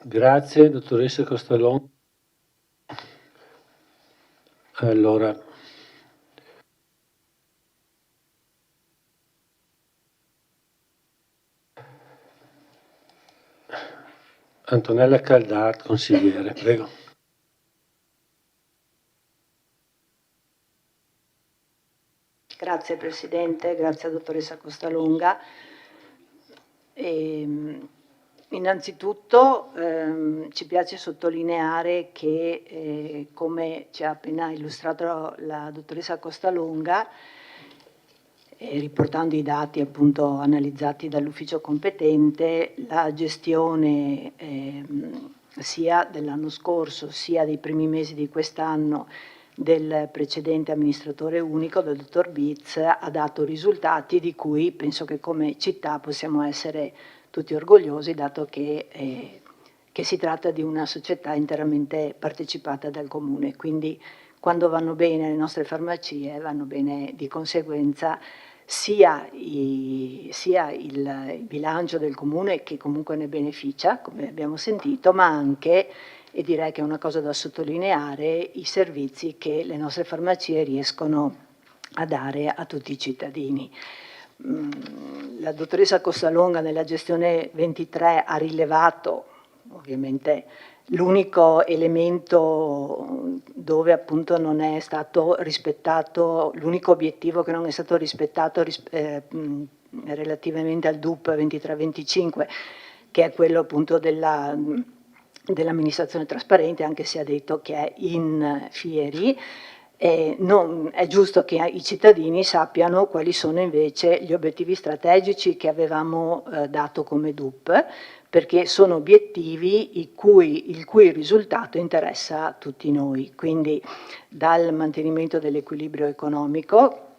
Grazie, dottoressa Costalon. Allora, Antonella Caldart, consigliere, prego. Grazie Presidente, grazie dottoressa Costalunga. Innanzitutto ci piace sottolineare che, come ci ha appena illustrato la dottoressa Costalunga, riportando i dati appunto analizzati dall'ufficio competente, la gestione sia dell'anno scorso sia dei primi mesi di quest'anno del precedente amministratore unico, del dottor Bitz, ha dato risultati di cui penso che come città possiamo essere tutti orgogliosi, dato che si tratta di una società interamente partecipata dal Comune. Quindi quando vanno bene le nostre farmacie, vanno bene di conseguenza sia il bilancio del Comune, che comunque ne beneficia, come abbiamo sentito, ma anche, e direi che è una cosa da sottolineare, i servizi che le nostre farmacie riescono a dare a tutti i cittadini. La dottoressa Costalonga nella gestione 23 ha rilevato ovviamente l'unico elemento dove appunto non è stato rispettato, l'unico obiettivo che non è stato rispettato relativamente al DUP 23-25, che è quello appunto dell'amministrazione trasparente, anche se ha detto che è in fieri. È giusto che i cittadini sappiano quali sono invece gli obiettivi strategici che avevamo dato come DUP, perché sono obiettivi il cui risultato interessa a tutti noi, quindi dal mantenimento dell'equilibrio economico,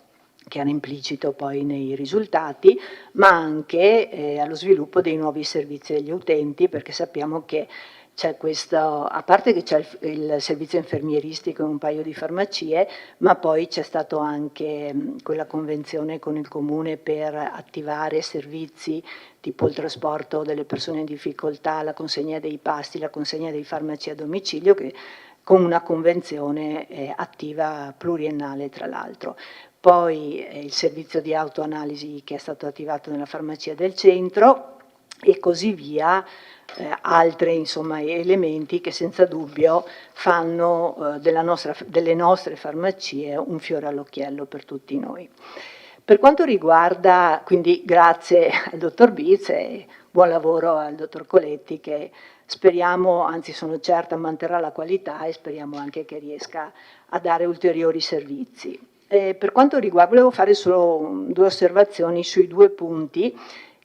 che era implicito poi nei risultati, ma anche allo sviluppo dei nuovi servizi agli utenti, perché sappiamo che c'è questo, a parte che c'è il servizio infermieristico in un paio di farmacie, ma poi c'è stato anche quella convenzione con il comune per attivare servizi tipo il trasporto delle persone in difficoltà, la consegna dei pasti, la consegna dei farmaci a domicilio, che con una convenzione attiva pluriennale tra l'altro. Poi il servizio di autoanalisi che è stato attivato nella farmacia del centro e così via, altri insomma, elementi che senza dubbio fanno delle nostre farmacie un fiore all'occhiello per tutti noi. Per quanto riguarda, quindi grazie al dottor Biz e buon lavoro al dottor Coletti che speriamo, anzi sono certa, manterrà la qualità e speriamo anche che riesca a dare ulteriori servizi. Per quanto riguarda, volevo fare solo 2 osservazioni sui 2 punti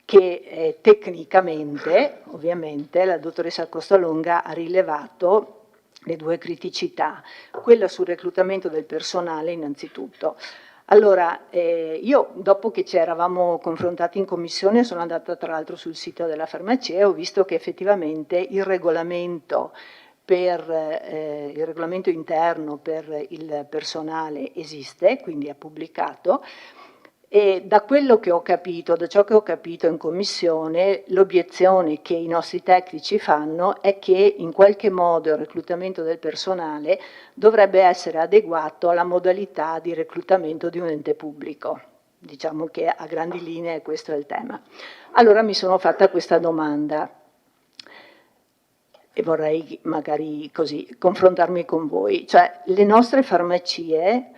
che tecnicamente, ovviamente, la dottoressa Costalunga ha rilevato le 2 criticità, quella sul reclutamento del personale innanzitutto. Allora, io dopo che ci eravamo confrontati in commissione sono andata tra l'altro sul sito della farmacia e ho visto che effettivamente il regolamento interno per il personale esiste, quindi è pubblicato, e da quello che ho capito, da ciò che ho capito in commissione, l'obiezione che i nostri tecnici fanno è che in qualche modo il reclutamento del personale dovrebbe essere adeguato alla modalità di reclutamento di un ente pubblico. Diciamo che a grandi linee questo è il tema. Allora mi sono fatta questa domanda e vorrei magari così confrontarmi con voi. Cioè, le nostre farmacie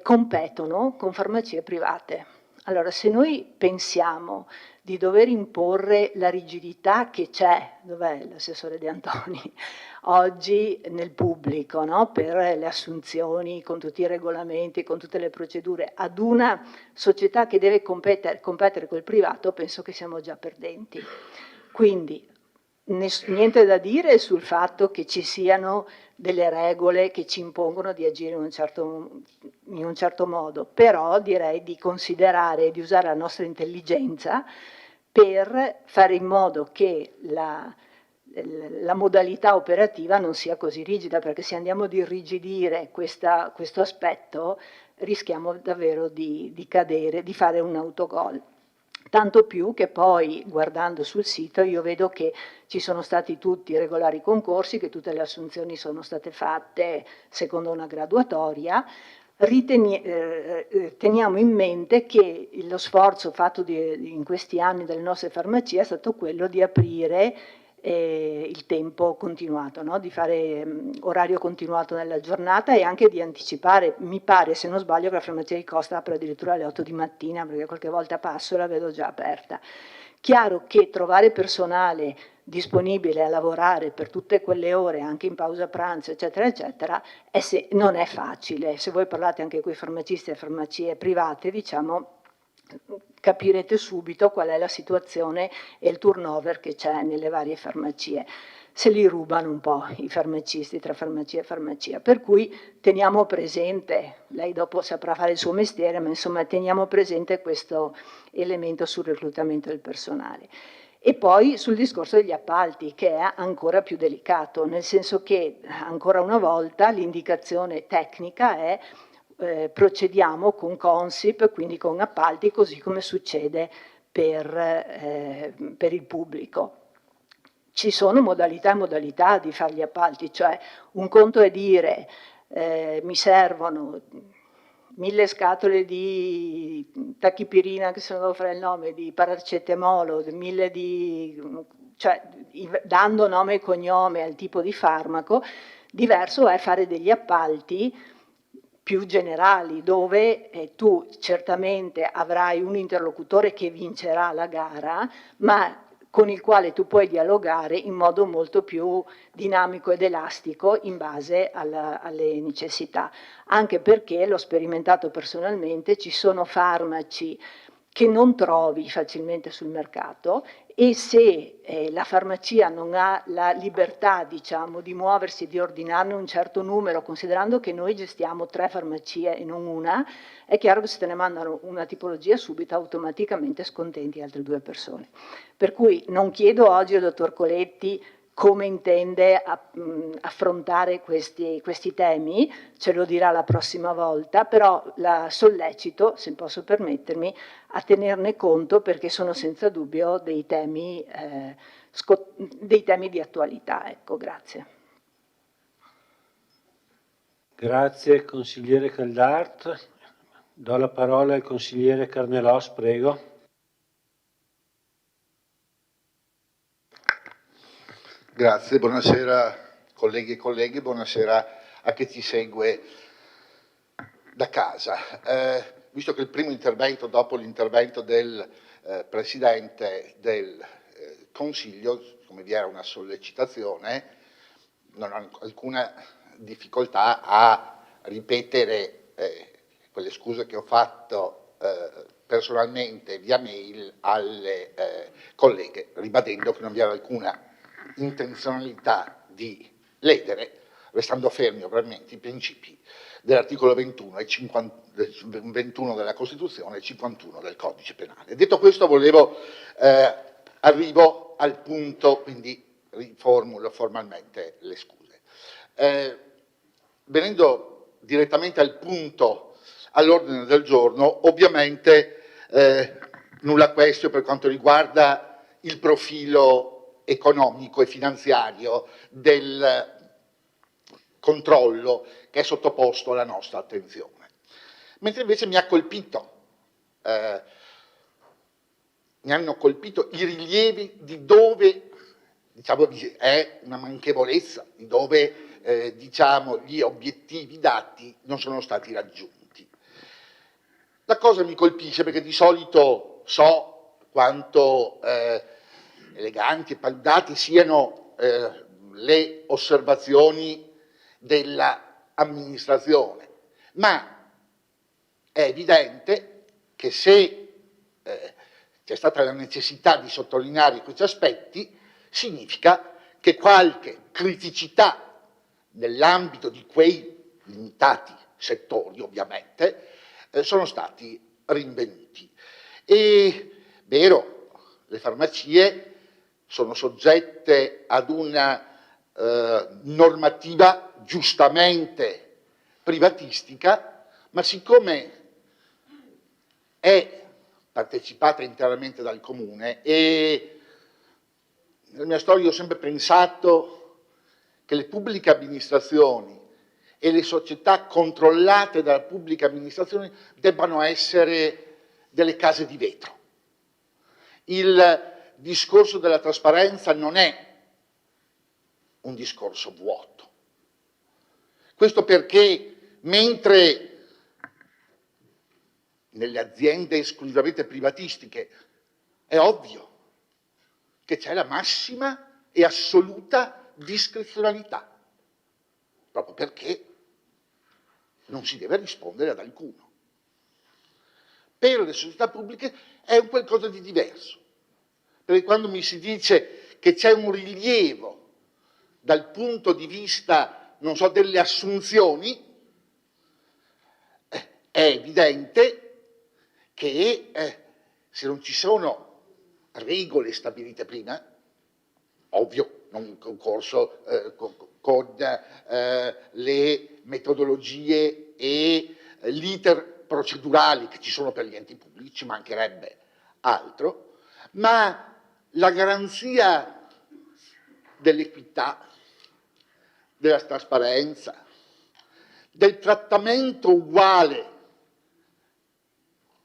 competono con farmacie private. Allora, se noi pensiamo di dover imporre la rigidità che c'è, dov'è l'assessore De Antoni, oggi nel pubblico, no? Per le assunzioni, con tutti i regolamenti, con tutte le procedure, ad una società che deve competere col privato, penso che siamo già perdenti. Quindi, niente da dire sul fatto che ci siano delle regole che ci impongono di agire in un certo modo, però direi di considerare, di usare la nostra intelligenza per fare in modo che la modalità operativa non sia così rigida, perché se andiamo ad irrigidire questo aspetto rischiamo davvero di cadere, di fare un autogol. Tanto più che poi, guardando sul sito, io vedo che ci sono stati tutti i regolari concorsi, che tutte le assunzioni sono state fatte secondo una graduatoria. Teniamo in mente che lo sforzo fatto in questi anni dalle nostre farmacie è stato quello di aprire il tempo continuato, no? Di fare orario continuato nella giornata e anche di anticipare. Mi pare, se non sbaglio, che la farmacia di Costa apre addirittura alle 8 di mattina, perché qualche volta passo e la vedo già aperta. Chiaro che trovare personale disponibile a lavorare per tutte quelle ore, anche in pausa pranzo, eccetera, eccetera, non è facile. Se voi parlate anche con i farmacisti e farmacie private, diciamo, capirete subito qual è la situazione e il turnover che c'è nelle varie farmacie. Se li rubano un po' i farmacisti tra farmacia e farmacia, per cui teniamo presente, lei dopo saprà fare il suo mestiere, ma insomma teniamo presente questo elemento sul reclutamento del personale. E poi sul discorso degli appalti, che è ancora più delicato, nel senso che ancora una volta l'indicazione tecnica è procediamo con Consip, quindi con appalti, così come succede per il pubblico. Ci sono modalità e modalità di fare gli appalti, cioè un conto è dire mi servono 1000 scatole di tachipirina, che se non devo fare il nome, di paracetamolo, 1000 cioè dando nome e cognome al tipo di farmaco. Diverso è fare degli appalti più generali, dove tu certamente avrai un interlocutore che vincerà la gara, ma con il quale tu puoi dialogare in modo molto più dinamico ed elastico in base alle necessità. Anche perché, l'ho sperimentato personalmente, ci sono farmaci che non trovi facilmente sul mercato, e se la farmacia non ha la libertà, diciamo, di muoversi e di ordinarne un certo numero, considerando che noi gestiamo 3 farmacie e non una, è chiaro che se te ne mandano una tipologia subito automaticamente scontenti altre 2 persone. Per cui non chiedo oggi al dottor Coletti come intende affrontare questi temi, ce lo dirà la prossima volta, però la sollecito, se posso permettermi, a tenerne conto, perché sono senza dubbio dei temi di attualità. Ecco, grazie. Grazie consigliere Caldart. Do la parola al consigliere Carnelós, prego. Grazie, buonasera colleghi e colleghi, buonasera a chi ci segue da casa. Visto che il primo intervento, dopo l'intervento del Presidente del Consiglio, come vi era una sollecitazione, non ho alcuna difficoltà a ripetere quelle scuse che ho fatto personalmente via mail alle colleghe, ribadendo che non vi era alcuna intenzionalità di ledere, restando fermi ovviamente i principi dell'articolo 21 della Costituzione e 51 del Codice Penale. Detto questo, arrivo al punto, quindi riformulo formalmente le scuse. Venendo direttamente al punto all'ordine del giorno, ovviamente nulla questio per quanto riguarda il profilo economico e finanziario del controllo che è sottoposto alla nostra attenzione. Mentre invece mi hanno colpito i rilievi di dove, diciamo, è una manchevolezza, di dove, diciamo, gli obiettivi dati non sono stati raggiunti. La cosa mi colpisce perché di solito so quanto eleganti e paludati siano le osservazioni dell'amministrazione, ma è evidente che se c'è stata la necessità di sottolineare questi aspetti, significa che qualche criticità nell'ambito di quei limitati settori, ovviamente, sono stati rinvenuti. È vero, le farmacie sono soggette ad una normativa giustamente privatistica, ma siccome è partecipata interamente dal Comune, e nella mia storia ho sempre pensato che le pubbliche amministrazioni e le società controllate dalla pubblica amministrazione debbano essere delle case di vetro. Il discorso della trasparenza non è un discorso vuoto. Questo perché mentre nelle aziende esclusivamente privatistiche è ovvio che c'è la massima e assoluta discrezionalità, proprio perché non si deve rispondere ad alcuno. Per le società pubbliche è un qualcosa di diverso, perché quando mi si dice che c'è un rilievo dal punto di vista, non so, delle assunzioni, è evidente che se non ci sono regole stabilite prima, ovvio, non concorso con le metodologie e l'iter procedurali che ci sono per gli enti pubblici, ci mancherebbe altro, ma la garanzia dell'equità, della trasparenza, del trattamento uguale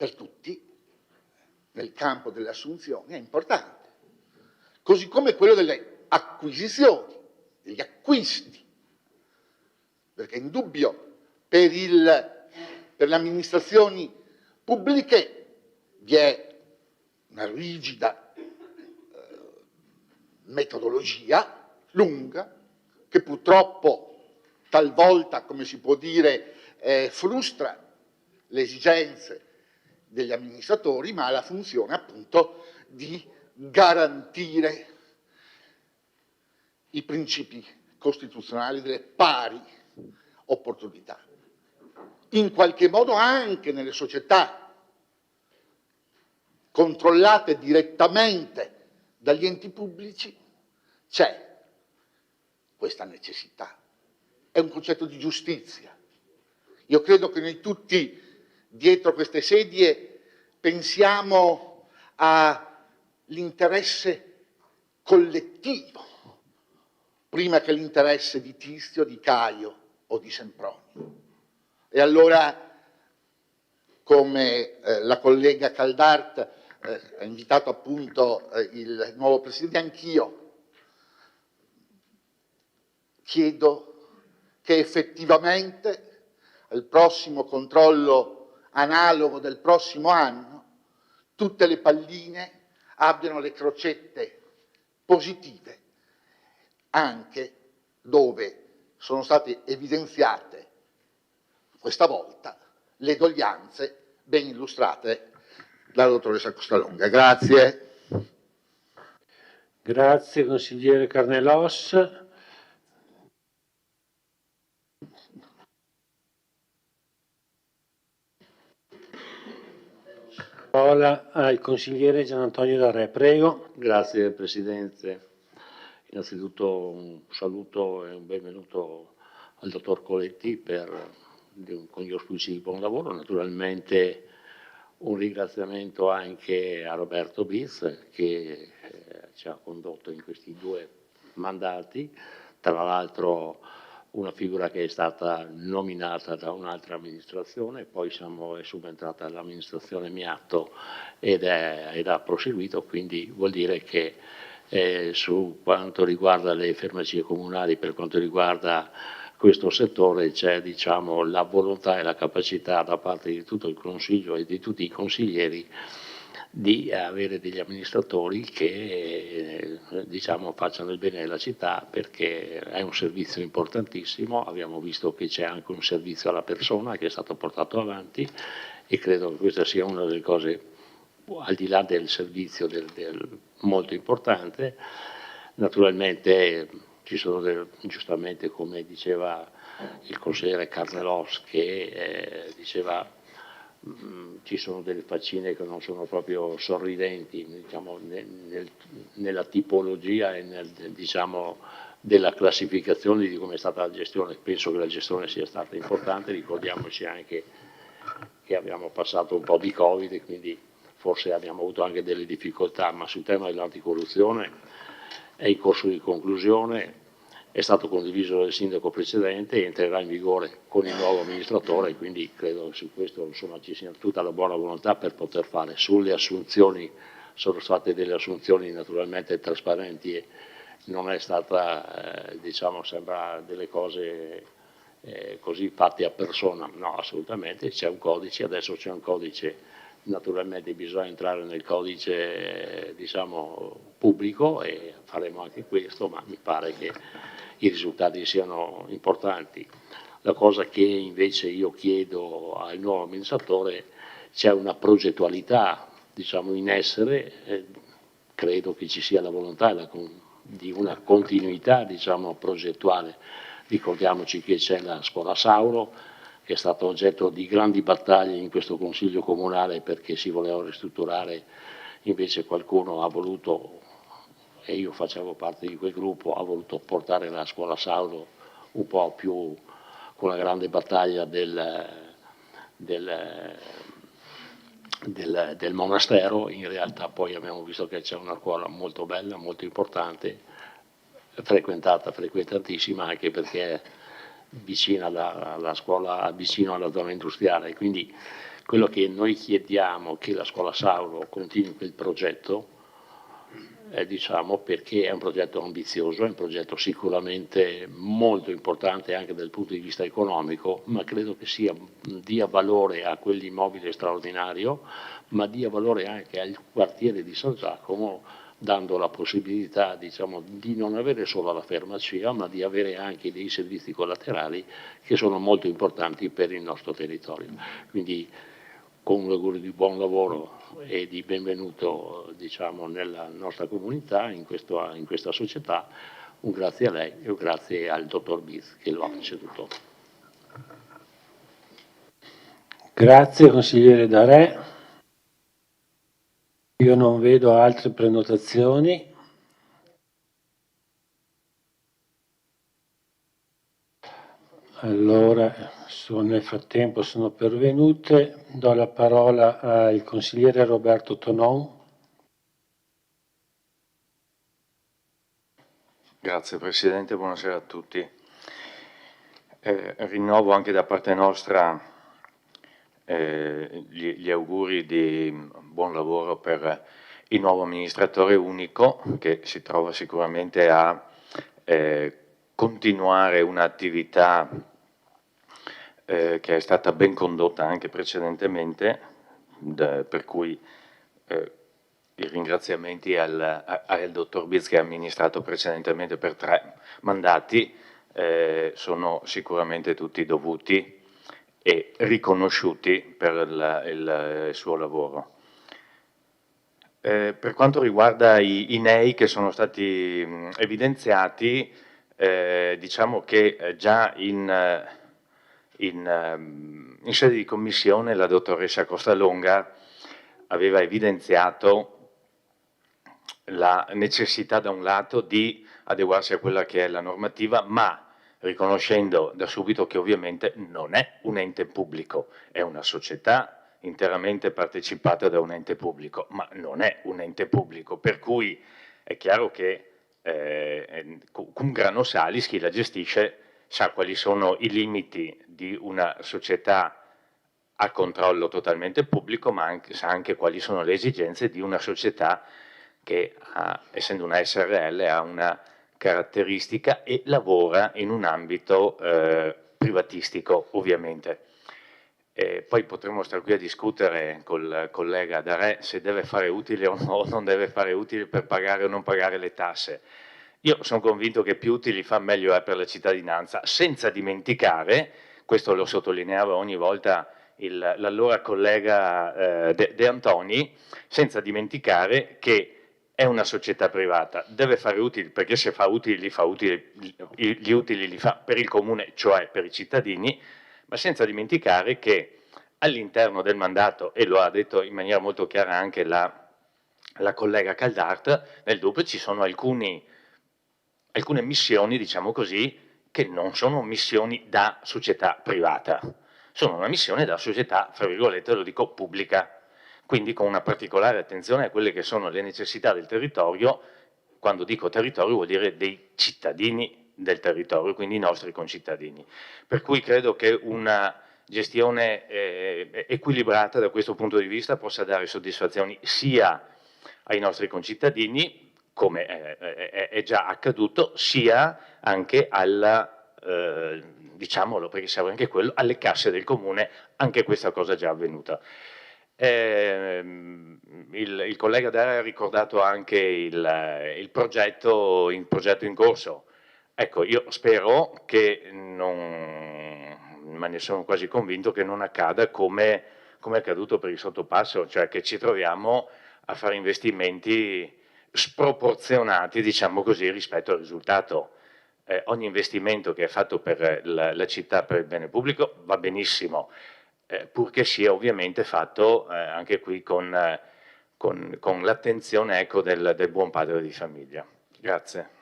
per tutti nel campo delle assunzioni è importante, così come quello delle acquisizioni, degli acquisti, perché è indubbio per le amministrazioni pubbliche vi è una rigida metodologia lunga che purtroppo talvolta, come si può dire, frustra le esigenze degli amministratori, ma ha la funzione appunto di garantire i principi costituzionali delle pari opportunità. In qualche modo anche nelle società controllate direttamente dagli enti pubblici c'è questa necessità. È un concetto di giustizia. Io credo che noi tutti dietro queste sedie pensiamo all'interesse collettivo prima che l'interesse di Tizio, di Caio o di Sempronio. E allora, come la collega Caldart ha invitato appunto il nuovo Presidente, anch'io chiedo che effettivamente al prossimo controllo analogo del prossimo anno tutte le palline abbiano le crocette positive, anche dove sono state evidenziate questa volta le doglianze ben illustrate dalla dottoressa Costalunga. Grazie. Grazie consigliere Carnelos. Parola al consigliere Gian Antonio Darè, prego. Grazie Presidente. Innanzitutto un saluto e un benvenuto al dottor Coletti con gli auspici di buon lavoro. Naturalmente un ringraziamento anche a Roberto Biz che ci ha condotto in questi 2 mandati, tra l'altro una figura che è stata nominata da un'altra amministrazione, poi è subentrata l'amministrazione Miatto ed ha proseguito, quindi vuol dire che su quanto riguarda le farmacie comunali, per quanto riguarda questo settore, c'è la volontà e la capacità da parte di tutto il Consiglio e di tutti i consiglieri di avere degli amministratori che facciano il bene della città, perché è un servizio importantissimo. Abbiamo visto che c'è anche un servizio alla persona che è stato portato avanti e credo che questa sia una delle cose, al di là del servizio molto importante. Naturalmente ci sono giustamente, come diceva il consigliere Carnelos, che diceva ci sono delle faccine che non sono proprio sorridenti, nella tipologia e della classificazione di come è stata la gestione. Penso che la gestione sia stata importante, ricordiamoci anche che abbiamo passato un po' di Covid e quindi forse abbiamo avuto anche delle difficoltà, ma sul tema dell'anticorruzione è in corso di conclusione, è stato condiviso dal sindaco precedente e entrerà in vigore con il nuovo amministratore, quindi credo che su questo ci sia tutta la buona volontà per poter fare. Sulle assunzioni sono state delle assunzioni naturalmente trasparenti e non è stata, sembra delle cose così fatte a persona, no, assolutamente, c'è un codice, adesso c'è un codice, naturalmente bisogna entrare nel codice pubblico e faremo anche questo, ma mi pare che i risultati siano importanti. La cosa che invece io chiedo al nuovo amministratore, c'è una progettualità in essere, credo che ci sia la volontà di una continuità progettuale. Ricordiamoci che c'è la scuola Sauro, che è stata oggetto di grandi battaglie in questo Consiglio Comunale perché si voleva ristrutturare, invece qualcuno ha voluto, e io facevo parte di quel gruppo, ha voluto portare la scuola Sauro un po' più con la grande battaglia del monastero. In realtà poi abbiamo visto che c'è una scuola molto bella, molto importante, frequentatissima anche perché vicina alla scuola, vicino alla zona industriale, quindi Quello che noi chiediamo che la Scuola Sauro continui quel progetto, diciamo, perché è un progetto ambizioso, è un progetto sicuramente molto importante anche dal punto di vista economico, ma credo che dia valore a quell'immobile straordinario, ma dia valore anche al quartiere di San Giacomo, dando la possibilità, diciamo, di non avere solo la farmacia, ma di avere anche dei servizi collaterali che sono molto importanti per il nostro territorio. Quindi con un augurio di buon lavoro e di benvenuto, diciamo, nella nostra comunità, in questa società, un grazie a lei e un grazie al dottor Biz che lo ha preceduto. Grazie consigliere Darè. Io non vedo altre prenotazioni. Allora, nel frattempo sono pervenute. Do la parola al consigliere Roberto Tonon. Grazie Presidente, buonasera a tutti. Rinnovo anche da parte nostra gli auguri di buon lavoro per il nuovo amministratore unico che si trova sicuramente a continuare un'attività che è stata ben condotta anche precedentemente, per cui i ringraziamenti al dottor Biz che ha amministrato precedentemente per 3 mandati sono sicuramente tutti dovuti e riconosciuti per il suo lavoro. Per quanto riguarda i NEI che sono stati evidenziati, diciamo che già in sede di commissione la dottoressa Costalonga aveva evidenziato la necessità da un lato di adeguarsi a quella che è la normativa, ma riconoscendo da subito che ovviamente non è un ente pubblico, è una società interamente partecipata da un ente pubblico, ma non è un ente pubblico, per cui è chiaro che cum grano salis chi la gestisce sa quali sono i limiti di una società a controllo totalmente pubblico, ma sa anche quali sono le esigenze di una società che, essendo una SRL, ha una caratteristica e lavora in un ambito privatistico, ovviamente. Poi potremmo stare qui a discutere col collega Darè se deve fare utile o no, non deve fare utile per pagare o non pagare le tasse. Io sono convinto che più utili fa meglio è per la cittadinanza, senza dimenticare, questo lo sottolineava ogni volta l'allora collega De Antoni, senza dimenticare che è una società privata, deve fare utili perché se fa utili gli utili li fa per il comune, cioè per i cittadini, ma senza dimenticare che all'interno del mandato, e lo ha detto in maniera molto chiara anche la collega Caldart, nel DUP ci sono alcune missioni, diciamo così, che non sono missioni da società privata, sono una missione da società, fra virgolette, lo dico, pubblica, quindi con una particolare attenzione a quelle che sono le necessità del territorio. Quando dico territorio vuol dire dei cittadini del territorio, quindi i nostri concittadini. Per cui credo che una gestione equilibrata da questo punto di vista possa dare soddisfazioni sia ai nostri concittadini, come è già accaduto, sia anche diciamolo perché serve anche quello, alle casse del comune, anche questa cosa è già avvenuta. Il collega Dara ha ricordato anche il progetto in corso. Ecco, io spero che ma ne sono quasi convinto che non accada come è accaduto per il sottopasso, cioè che ci troviamo a fare investimenti sproporzionati, diciamo così, rispetto al risultato. Ogni investimento che è fatto per la città, per il bene pubblico, va benissimo, purché sia ovviamente fatto anche qui con l'attenzione, ecco, del buon padre di famiglia. Grazie.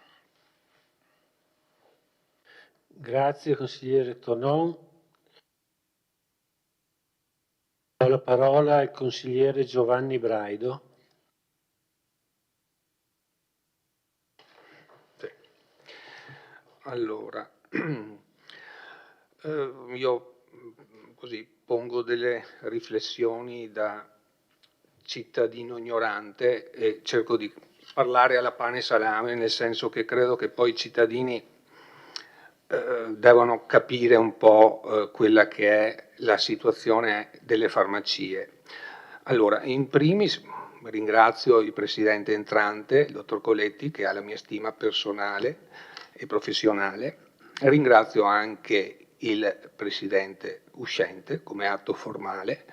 Grazie consigliere Tonon. Do la parola al consigliere Giovanni Braido. Allora, io così pongo delle riflessioni da cittadino ignorante e cerco di parlare alla pane e salame, nel senso che credo che poi i cittadini devono capire un po' quella che è la situazione delle farmacie. Allora, in primis ringrazio il presidente entrante, il dottor Coletti, che ha la mia stima personale e professionale. Ringrazio anche il presidente uscente come atto formale,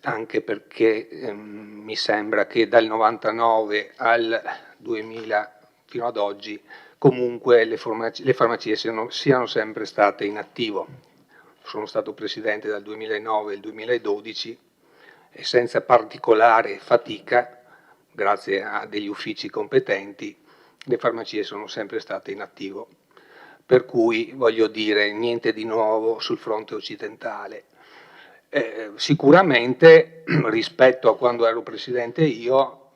anche perché mi sembra che dal 99 al 2000 fino ad oggi comunque le farmacie siano sempre state in attivo. Sono stato presidente dal 2009 al 2012 e senza particolare fatica, grazie a degli uffici competenti, le farmacie sono sempre state in attivo. Per cui, voglio dire, niente di nuovo sul fronte occidentale. Sicuramente, rispetto a quando ero presidente io,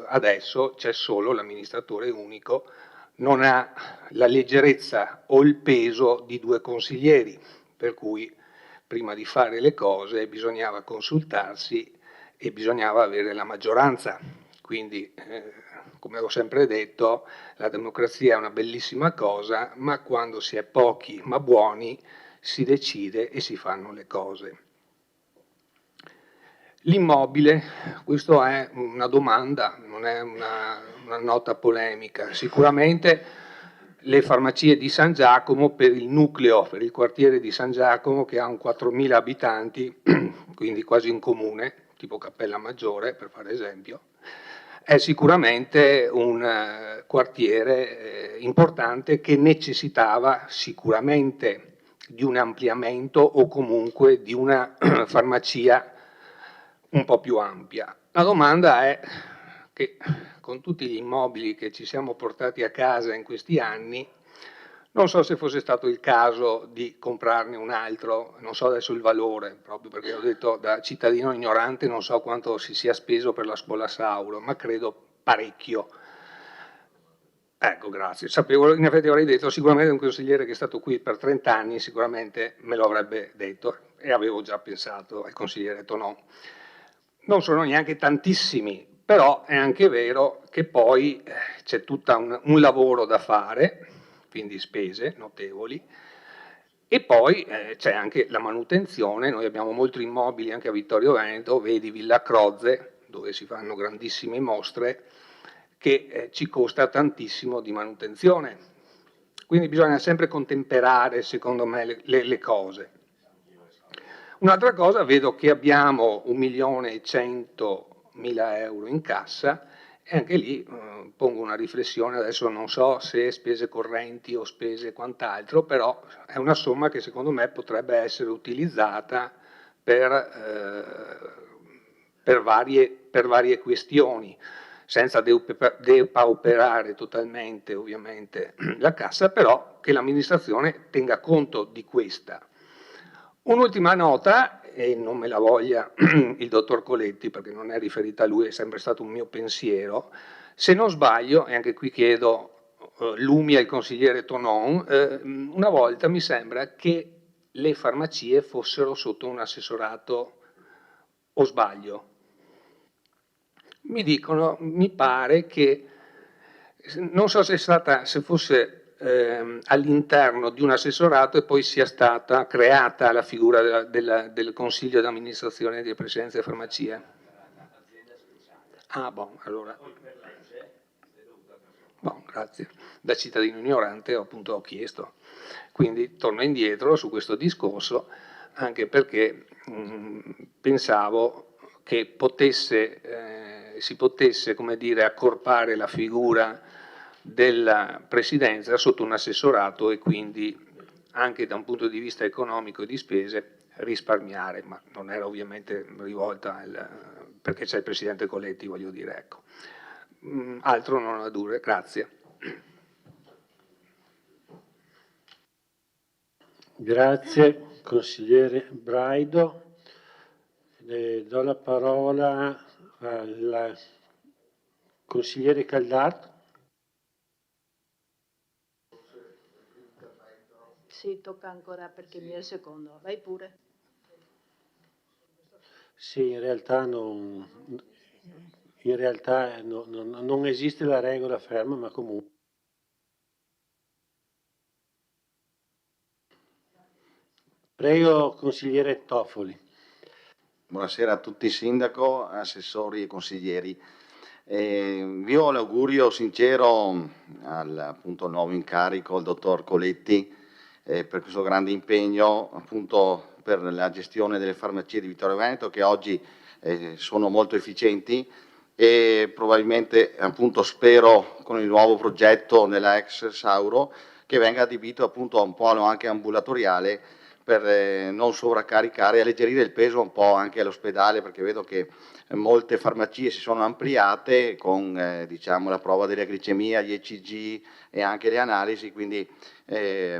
adesso c'è solo l'amministratore unico, non ha la leggerezza o il peso di 2 consiglieri, per cui prima di fare le cose bisognava consultarsi e bisognava avere la maggioranza. Quindi, come ho sempre detto, la democrazia è una bellissima cosa, ma quando si è pochi ma buoni si decide e si fanno le cose. L'immobile, questa è una domanda, non è una nota polemica. Sicuramente le farmacie di San Giacomo per il nucleo, per il quartiere di San Giacomo che ha un 4.000 abitanti, quindi quasi un comune, tipo Cappella Maggiore per fare esempio, è sicuramente un quartiere importante che necessitava sicuramente di un ampliamento o comunque di una farmacia un po' più ampia. La domanda è che con tutti gli immobili che ci siamo portati a casa in questi anni, non so se fosse stato il caso di comprarne un altro, non so adesso il valore, proprio perché ho detto da cittadino ignorante non so quanto si sia speso per la scuola Sauro, ma credo parecchio. Ecco, grazie. Sapevo, in effetti avrei detto, sicuramente un consigliere che è stato qui per 30 anni sicuramente me lo avrebbe detto e avevo già pensato al consigliere Tonò. Non sono neanche tantissimi, però è anche vero che poi c'è tutto un lavoro da fare, quindi spese notevoli, e poi c'è anche la manutenzione. Noi abbiamo molti immobili anche a Vittorio Veneto, vedi Villa Croze, dove si fanno grandissime mostre, che ci costa tantissimo di manutenzione. Quindi bisogna sempre contemperare, secondo me, le cose. Un'altra cosa, vedo che abbiamo 1.100.000 euro in cassa e anche lì pongo una riflessione, adesso non so se spese correnti o spese quant'altro, però è una somma che secondo me potrebbe essere utilizzata per varie questioni, senza depauperare totalmente ovviamente la cassa, però che l'amministrazione tenga conto di questa. Un'ultima nota, e non me la voglia il dottor Coletti perché non è riferita a lui, è sempre stato un mio pensiero, se non sbaglio, e anche qui chiedo lumi al consigliere Tonon, una volta mi sembra che le farmacie fossero sotto un assessorato, o sbaglio? Mi dicono, mi pare che, non so se fosse all'interno di un assessorato e poi sia stata creata la figura del consiglio di amministrazione di presidenza delle farmacie. Ah, boh, allora. Boh, grazie. Da cittadino ignorante appunto ho chiesto. Quindi torno indietro su questo discorso, anche perché pensavo che si potesse, come dire, accorpare la figura della presidenza sotto un assessorato e quindi anche da un punto di vista economico e di spese risparmiare, ma non era ovviamente rivolta perché c'è il presidente Coletti, voglio dire, ecco. Altro non ha dure, grazie. Grazie consigliere Braido. Do la parola al consigliere Caldart. Sì, tocca ancora perché mi è il secondo. Vai pure. Sì, in realtà non esiste la regola ferma, ma comunque. Prego, consigliere Toffoli. Buonasera a tutti, sindaco, assessori e consiglieri. Vi ho l'augurio sincero al appunto, nuovo incarico, il dottor Coletti, per questo grande impegno appunto, per la gestione delle farmacie di Vittorio Veneto, che oggi sono molto efficienti e probabilmente appunto, spero con il nuovo progetto nella ex Sauro che venga adibito appunto, a un polo anche ambulatoriale per non sovraccaricare e alleggerire il peso un po' anche all'ospedale, perché vedo che molte farmacie si sono ampliate con diciamo, la prova della glicemia, gli ECG e anche le analisi, quindi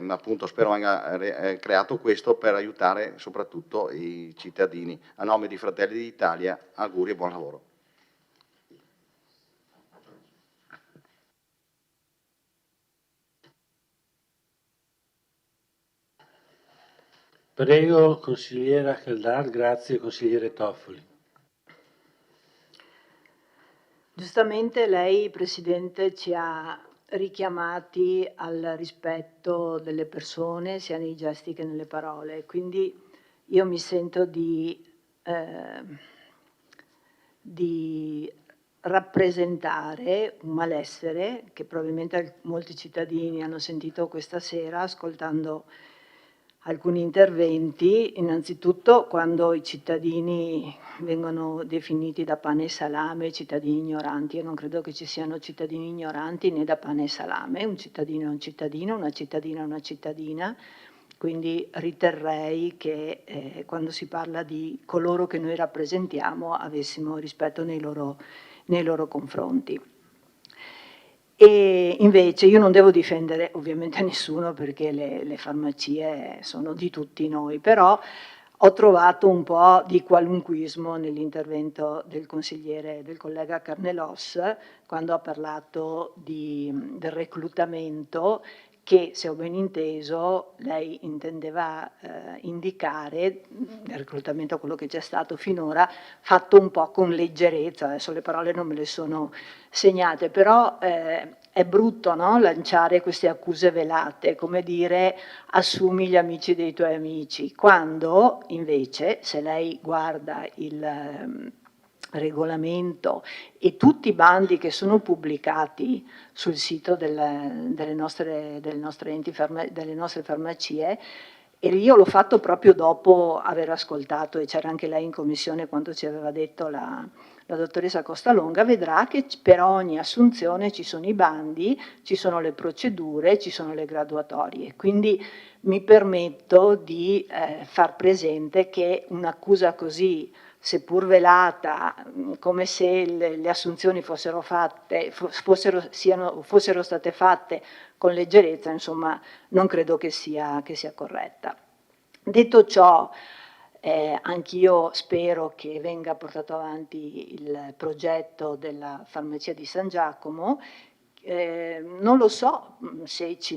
appunto spero venga creato questo per aiutare soprattutto i cittadini. A nome di Fratelli d'Italia, auguri e buon lavoro. Prego, consigliera Caldar, grazie, consigliere Toffoli. Giustamente lei, Presidente, ci ha richiamati al rispetto delle persone, sia nei gesti che nelle parole. Quindi io mi sento di rappresentare un malessere che probabilmente molti cittadini hanno sentito questa sera ascoltando alcuni interventi. Innanzitutto quando i cittadini vengono definiti da pane e salame cittadini ignoranti. Io non credo che ci siano cittadini ignoranti né da pane e salame. Un cittadino è un cittadino, una cittadina è una cittadina. Quindi riterrei che quando si parla di coloro che noi rappresentiamo avessimo rispetto nei loro confronti. E invece io non devo difendere ovviamente nessuno perché le farmacie sono di tutti noi, però ho trovato un po' di qualunquismo nell'intervento del collega Carnelos, quando ha parlato del reclutamento che, se ho ben inteso, lei intendeva indicare, il reclutamento, quello che c'è stato finora, fatto un po' con leggerezza. Adesso le parole non me le sono segnate, però è brutto, no? Lanciare queste accuse velate, come dire assumi gli amici dei tuoi amici, quando invece, se lei guarda il regolamento e tutti i bandi che sono pubblicati sul sito delle nostre farmacie, e io l'ho fatto proprio dopo aver ascoltato, e c'era anche lei in commissione quando ci aveva detto la dottoressa Costalonga, vedrà che per ogni assunzione ci sono i bandi, ci sono le procedure, ci sono le graduatorie. Quindi mi permetto di far presente che un'accusa così, seppur velata, come se le assunzioni fossero state fatte con leggerezza, insomma, non credo che sia corretta. Detto ciò, anch'io spero che venga portato avanti il progetto della farmacia di San Giacomo. Non lo so se ci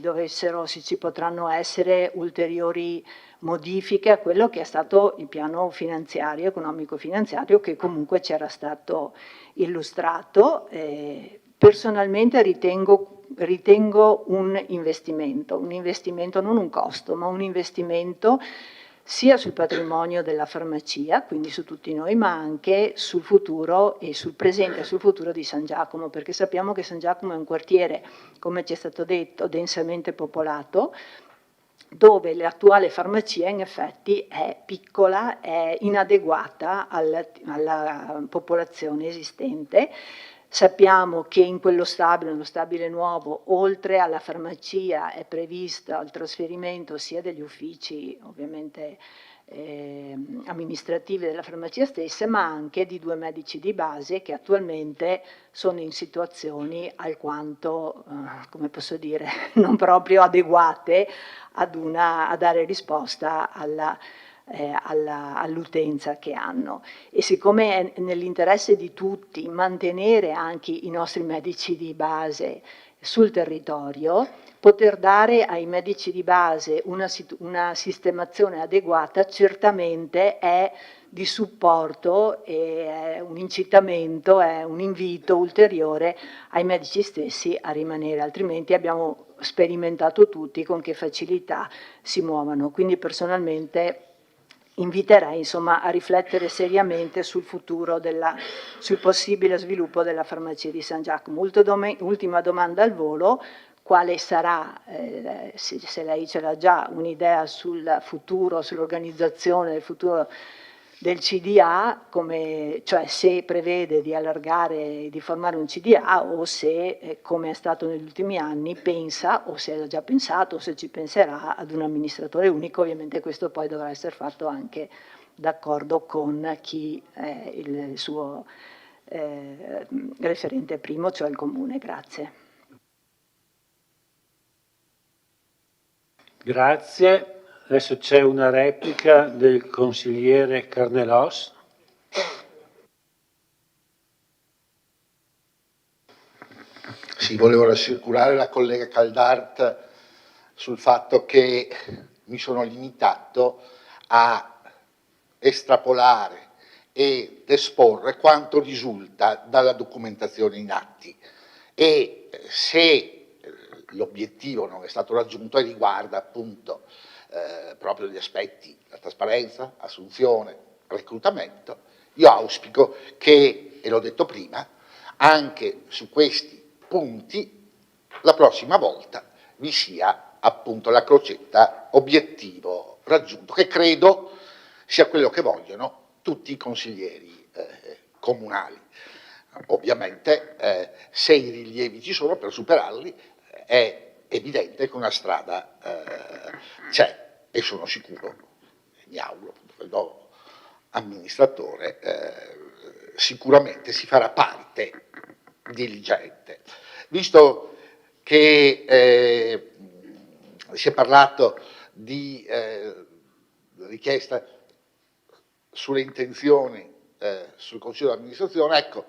potranno essere ulteriori modifiche a quello che è stato il piano finanziario, economico-finanziario, che comunque c'era stato illustrato. Personalmente ritengo un investimento, non un costo, ma un investimento sia sul patrimonio della farmacia, quindi su tutti noi, ma anche sul futuro e sul presente e sul futuro di San Giacomo, perché sappiamo che San Giacomo è un quartiere, come ci è stato detto, densamente popolato, dove l'attuale farmacia in effetti è piccola, è inadeguata alla popolazione esistente. Sappiamo che in quello stabile, nello stabile nuovo, oltre alla farmacia è previsto il trasferimento sia degli uffici ovviamente amministrativi della farmacia stessa, ma anche di 2 medici di base che attualmente sono in situazioni alquanto, come posso dire, non proprio adeguate a dare risposta all'utenza che hanno. E siccome è nell'interesse di tutti mantenere anche i nostri medici di base sul territorio, poter dare ai medici di base una sistemazione adeguata certamente è di supporto e è un incitamento, è un invito ulteriore ai medici stessi a rimanere, altrimenti abbiamo sperimentato tutti con che facilità si muovono. Quindi personalmente inviterei insomma a riflettere seriamente sul futuro, sul possibile sviluppo della farmacia di San Giacomo. Ultima domanda al volo: quale sarà, se lei ce l'ha già, un'idea sul futuro, sull'organizzazione del futuro del CDA, cioè se prevede di allargare, di formare un CDA, o se, come è stato negli ultimi anni, pensa, o se ha già pensato, o se ci penserà, ad un amministratore unico. Ovviamente questo poi dovrà essere fatto anche d'accordo con chi è il suo referente primo, cioè il Comune. Grazie. Grazie. Adesso c'è una replica del consigliere Carnelos. Sì, volevo rassicurare la collega Caldart sul fatto che mi sono limitato a estrapolare ed esporre quanto risulta dalla documentazione in atti, e se l'obiettivo non è stato raggiunto e riguarda appunto proprio gli aspetti, la trasparenza, assunzione, reclutamento, io auspico che, e l'ho detto prima, anche su questi punti la prossima volta vi sia appunto la crocetta obiettivo raggiunto, che credo sia quello che vogliono tutti i consiglieri comunali. Ovviamente se i rilievi ci sono, per superarli è evidente che una strada c'è, e sono sicuro, mi auguro, il nuovo amministratore sicuramente si farà parte diligente. Visto che si è parlato di richiesta sulle intenzioni sul Consiglio di amministrazione, ecco,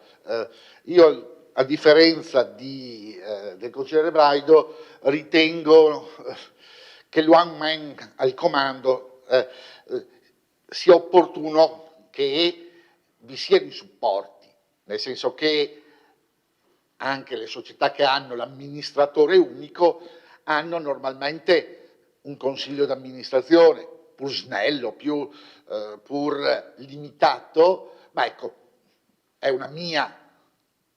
io a differenza del consigliere Braido ritengo che l'one man al comando sia opportuno che vi siano i supporti, nel senso che anche le società che hanno l'amministratore unico hanno normalmente un consiglio di amministrazione pur snello, pur limitato, ma ecco, è una mia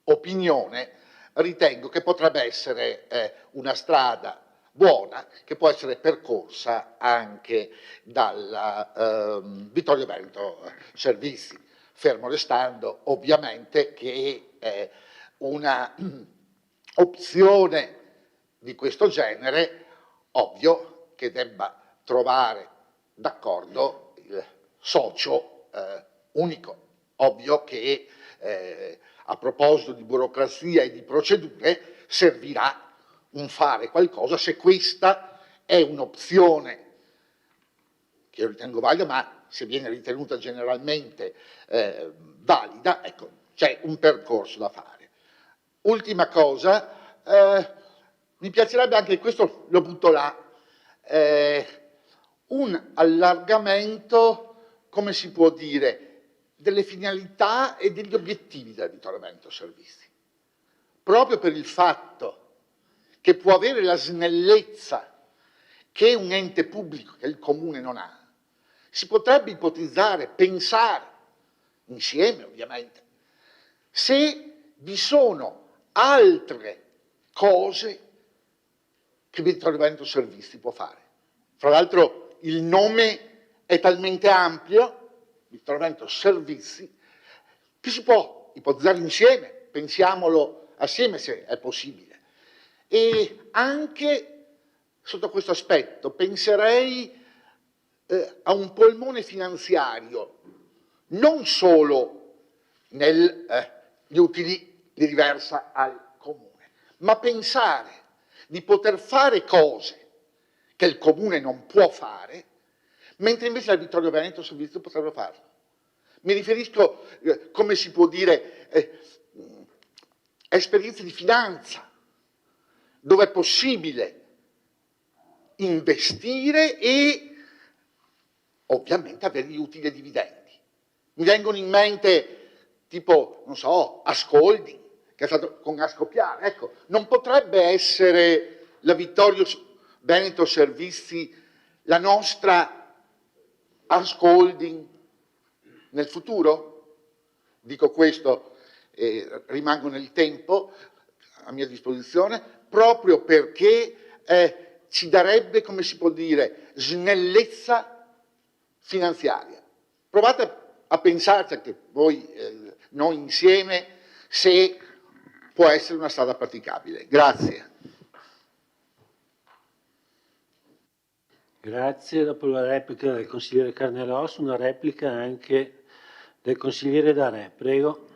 opinione, ritengo che potrebbe essere una strada buona che può essere percorsa anche dalla Vittorio Veneto Servizi, fermo restando ovviamente che una opzione di questo genere, ovvio che debba trovare d'accordo il socio unico. Ovvio che a proposito di burocrazia e di procedure servirà un fare qualcosa, se questa è un'opzione che io ritengo valida, ma se viene ritenuta generalmente valida, ecco, c'è un percorso da fare. Ultima cosa, mi piacerebbe anche, questo lo butto là, un allargamento, come si può dire, delle finalità e degli obiettivi della Vittorio Veneto Servizi, proprio per il fatto che può avere la snellezza che un ente pubblico, che il Comune, non ha. Si potrebbe ipotizzare, pensare, insieme ovviamente, se vi sono altre cose che Vittorio Veneto Servizi può fare. Fra l'altro il nome è talmente ampio, Vittorio Veneto Servizi, che si può ipotizzare insieme, pensiamolo assieme se è possibile. E anche sotto questo aspetto penserei a un polmone finanziario, non solo negli utili di riversa al Comune, ma pensare di poter fare cose che il Comune non può fare, mentre invece la Vittorio Veneto Servizi potrebbe farlo. Mi riferisco, come si può dire, a esperienze di finanza, dove è possibile investire e ovviamente avere gli utili e dividendi. Mi vengono in mente tipo, non so, Ascoldi, che è stato con Ascopiano. Ecco, non potrebbe essere la Vittorio Veneto Servizi la nostra Ascolding nel futuro? Dico questo, rimango nel tempo a mia disposizione, proprio perché ci darebbe, come si può dire, snellezza finanziaria. Provate a pensarci anche voi, noi insieme, se può essere una strada praticabile. Grazie. Grazie. Dopo la replica del consigliere Carneros, una replica anche del consigliere Darè. Prego.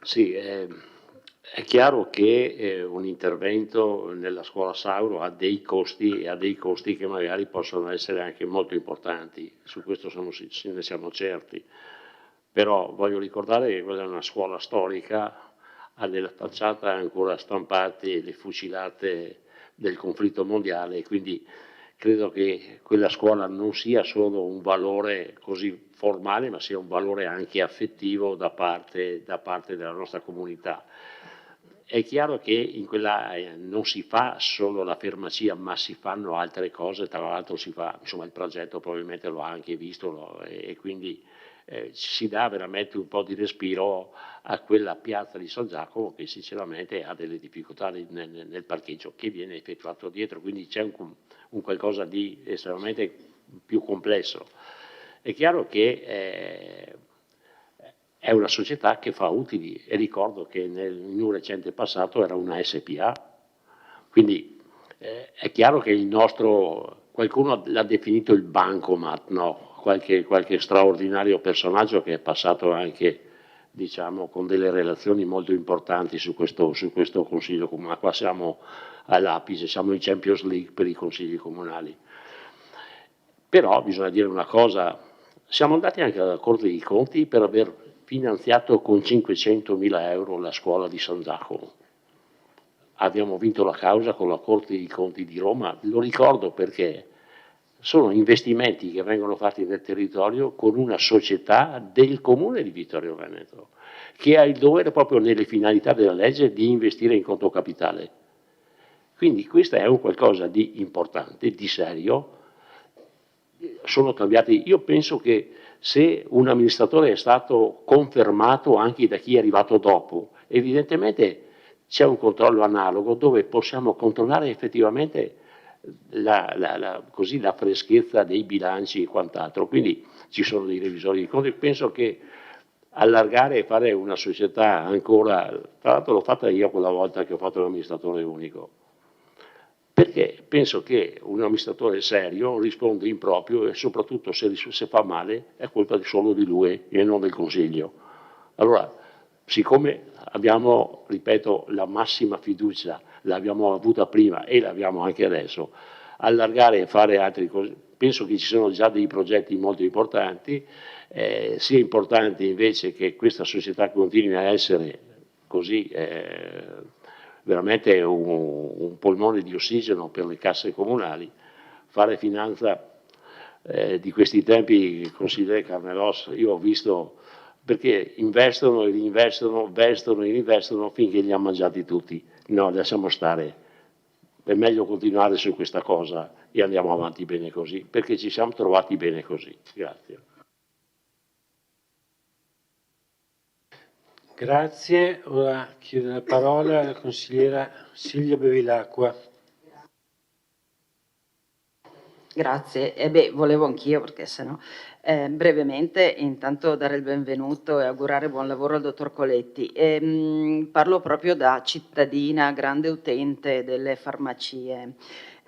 Sì, è chiaro che un intervento nella scuola Sauro ha dei costi e ha dei costi che magari possono essere anche molto importanti, su questo ne siamo certi, però voglio ricordare che quella è una scuola storica, ha nella facciata ancora stampate le fucilate del conflitto mondiale, quindi credo che quella scuola non sia solo un valore così formale, ma sia un valore anche affettivo da parte della nostra comunità. È chiaro che in quella non si fa solo la farmacia, ma si fanno altre cose, tra l'altro si fa, insomma il progetto probabilmente lo ha anche visto e quindi si dà veramente un po' di respiro a quella piazza di San Giacomo che sinceramente ha delle difficoltà nel parcheggio che viene effettuato dietro, quindi c'è un qualcosa di estremamente più complesso. È chiaro che è una società che fa utili e ricordo che in un recente passato era una SPA, quindi è chiaro che il nostro, qualcuno l'ha definito il bancomat, no? Qualche straordinario personaggio che è passato anche diciamo, con delle relazioni molto importanti su questo Consiglio Comunale. Qua siamo all'apice, siamo in Champions League per i Consigli Comunali. Però bisogna dire una cosa, siamo andati anche alla Corte dei Conti per aver finanziato con 500.000 euro la scuola di San Giacomo. Abbiamo vinto la causa con la Corte dei Conti di Roma, lo ricordo perché sono investimenti che vengono fatti nel territorio con una società del Comune di Vittorio Veneto, che ha il dovere proprio nelle finalità della legge di investire in conto capitale. Quindi questo è un qualcosa di importante, di serio. Sono cambiati, io penso che se un amministratore è stato confermato anche da chi è arrivato dopo, evidentemente c'è un controllo analogo dove possiamo controllare effettivamente la freschezza dei bilanci e quant'altro, quindi ci sono dei revisori di conti. Penso che allargare e fare una società ancora, tra l'altro l'ho fatta io quella volta che ho fatto l'amministratore unico, perché penso che un amministratore serio risponde in proprio e soprattutto se fa male è colpa solo di lui e non del Consiglio. Allora, siccome abbiamo, ripeto, la massima fiducia, l'abbiamo avuta prima e l'abbiamo anche adesso, allargare e fare altre cose, penso che ci sono già dei progetti molto importanti, sia importante invece che questa società continui a essere così veramente un polmone di ossigeno per le casse comunali, fare finanza di questi tempi, consigliere Carneros, io ho visto perché investono e reinvestono, vestono e reinvestono finché li hanno mangiati tutti. No, lasciamo stare, è meglio continuare su questa cosa e andiamo avanti bene così, perché ci siamo trovati bene così. Grazie. Grazie, ora chiedo la parola alla consigliera Silvia Bevilacqua. Grazie, volevo anch'io perché sennò brevemente intanto dare il benvenuto e augurare buon lavoro al dottor Coletti. Parlo proprio da cittadina, grande utente delle farmacie,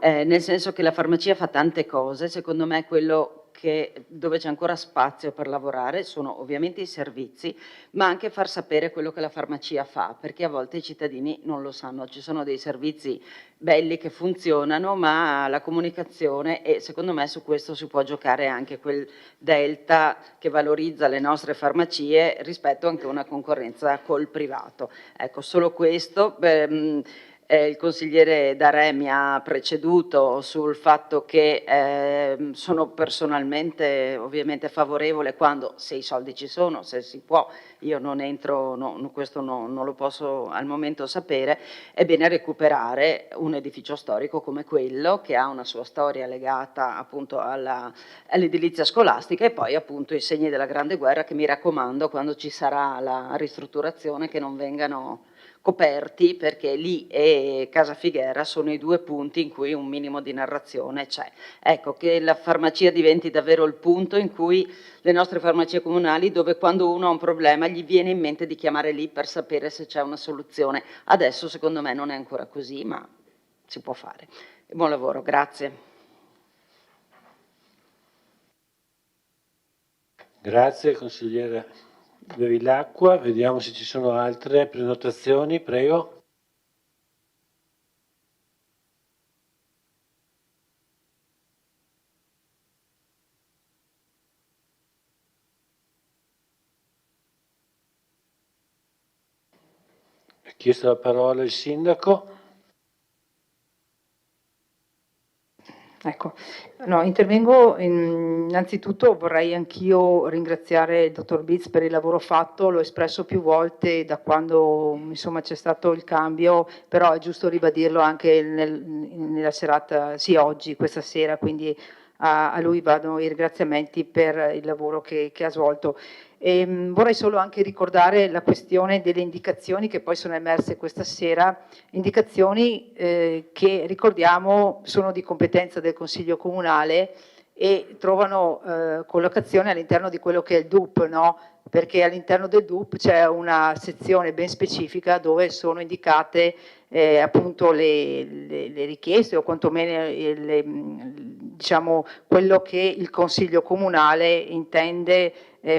nel senso che la farmacia fa tante cose, secondo me quello dove c'è ancora spazio per lavorare sono ovviamente i servizi, ma anche far sapere quello che la farmacia fa, perché a volte i cittadini non lo sanno. Ci sono dei servizi belli che funzionano, ma la comunicazione, e secondo me su questo si può giocare anche quel delta che valorizza le nostre farmacie rispetto anche a una concorrenza col privato. Ecco, solo questo. Il consigliere Darè mi ha preceduto sul fatto che sono personalmente ovviamente favorevole quando, se i soldi ci sono, se si può, io non entro, questo non lo posso al momento sapere, è bene recuperare un edificio storico come quello, che ha una sua storia legata appunto all'edilizia scolastica, e poi appunto i segni della Grande Guerra, che mi raccomando quando ci sarà la ristrutturazione che non vengano coperti, perché lì e Casa Figuera sono i due punti in cui un minimo di narrazione c'è. Ecco, che la farmacia diventi davvero il punto in cui le nostre farmacie comunali, dove quando uno ha un problema gli viene in mente di chiamare lì per sapere se c'è una soluzione. Adesso secondo me non è ancora così, ma si può fare. Buon lavoro, grazie. Grazie consigliere Bevilacqua. Vediamo se ci sono altre prenotazioni, prego. Ha chiesto la parola il sindaco. Ecco, no, intervengo, innanzitutto vorrei anch'io ringraziare il dottor Bitz per il lavoro fatto, l'ho espresso più volte da quando insomma c'è stato il cambio, però è giusto ribadirlo anche nella serata, sì oggi, questa sera, quindi a lui vanno i ringraziamenti per il lavoro che ha svolto. Vorrei solo anche ricordare la questione delle indicazioni che poi sono emerse questa sera, indicazioni che ricordiamo sono di competenza del Consiglio Comunale e trovano collocazione all'interno di quello che è il DUP, no? Perché all'interno del DUP c'è una sezione ben specifica dove sono indicate appunto le richieste o quantomeno diciamo, quello che il Consiglio Comunale intende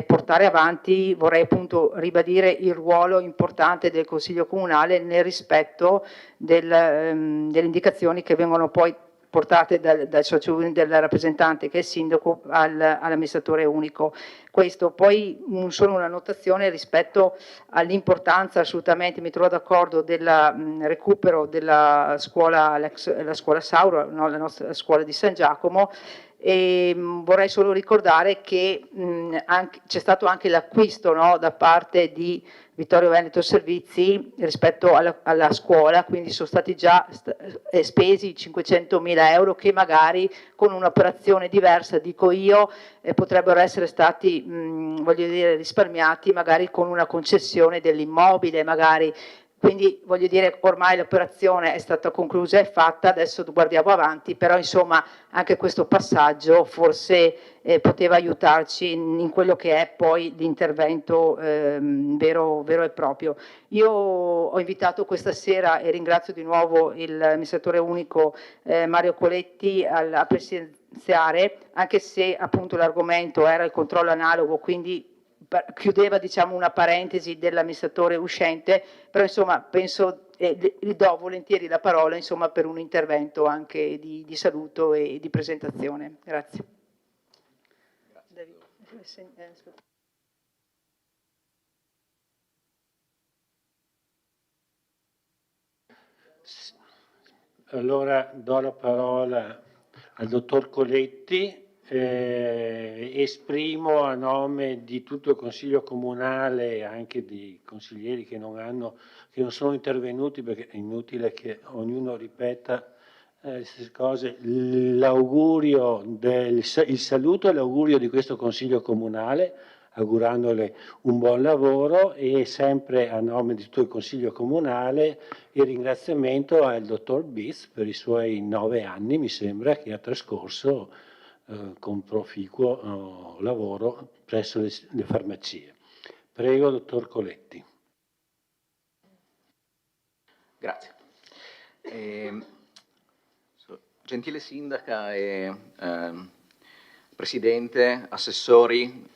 portare avanti. Vorrei appunto ribadire il ruolo importante del Consiglio Comunale nel rispetto delle indicazioni che vengono poi portate del rappresentante che è il sindaco all'amministratore unico. Questo poi solo una notazione rispetto all'importanza, assolutamente mi trovo d'accordo, del recupero della scuola, la scuola Sauro, no, la nostra scuola di San Giacomo. E vorrei solo ricordare che c'è stato anche l'acquisto, no, da parte di Vittorio Veneto Servizi rispetto alla scuola, quindi sono stati già spesi 500.000 euro che magari con un'operazione diversa, dico io, potrebbero essere stati voglio dire, risparmiati magari con una concessione dell'immobile magari. Quindi voglio dire, ormai l'operazione è stata conclusa e fatta, adesso guardiamo avanti, però insomma anche questo passaggio forse poteva aiutarci in quello che è poi l'intervento vero e proprio. Io ho invitato questa sera, e ringrazio di nuovo l'amministratore unico Mario Coletti a presidenziare, anche se appunto l'argomento era il controllo analogo, quindi chiudeva diciamo una parentesi dell'amministratore uscente, però insomma penso gli do volentieri la parola insomma per un intervento anche di saluto e di presentazione. Grazie. Allora do la parola al dottor Coletti. Esprimo a nome di tutto il Consiglio Comunale e anche di consiglieri che non sono intervenuti, perché è inutile che ognuno ripeta le stesse cose, l'augurio il saluto e l'augurio di questo Consiglio Comunale, augurandole un buon lavoro, e sempre a nome di tutto il Consiglio Comunale il ringraziamento al dottor Bitz per i suoi 9 anni, mi sembra, che ha trascorso con proficuo lavoro presso le farmacie. Prego, dottor Coletti. Grazie. Gentile sindaca e presidente, assessori,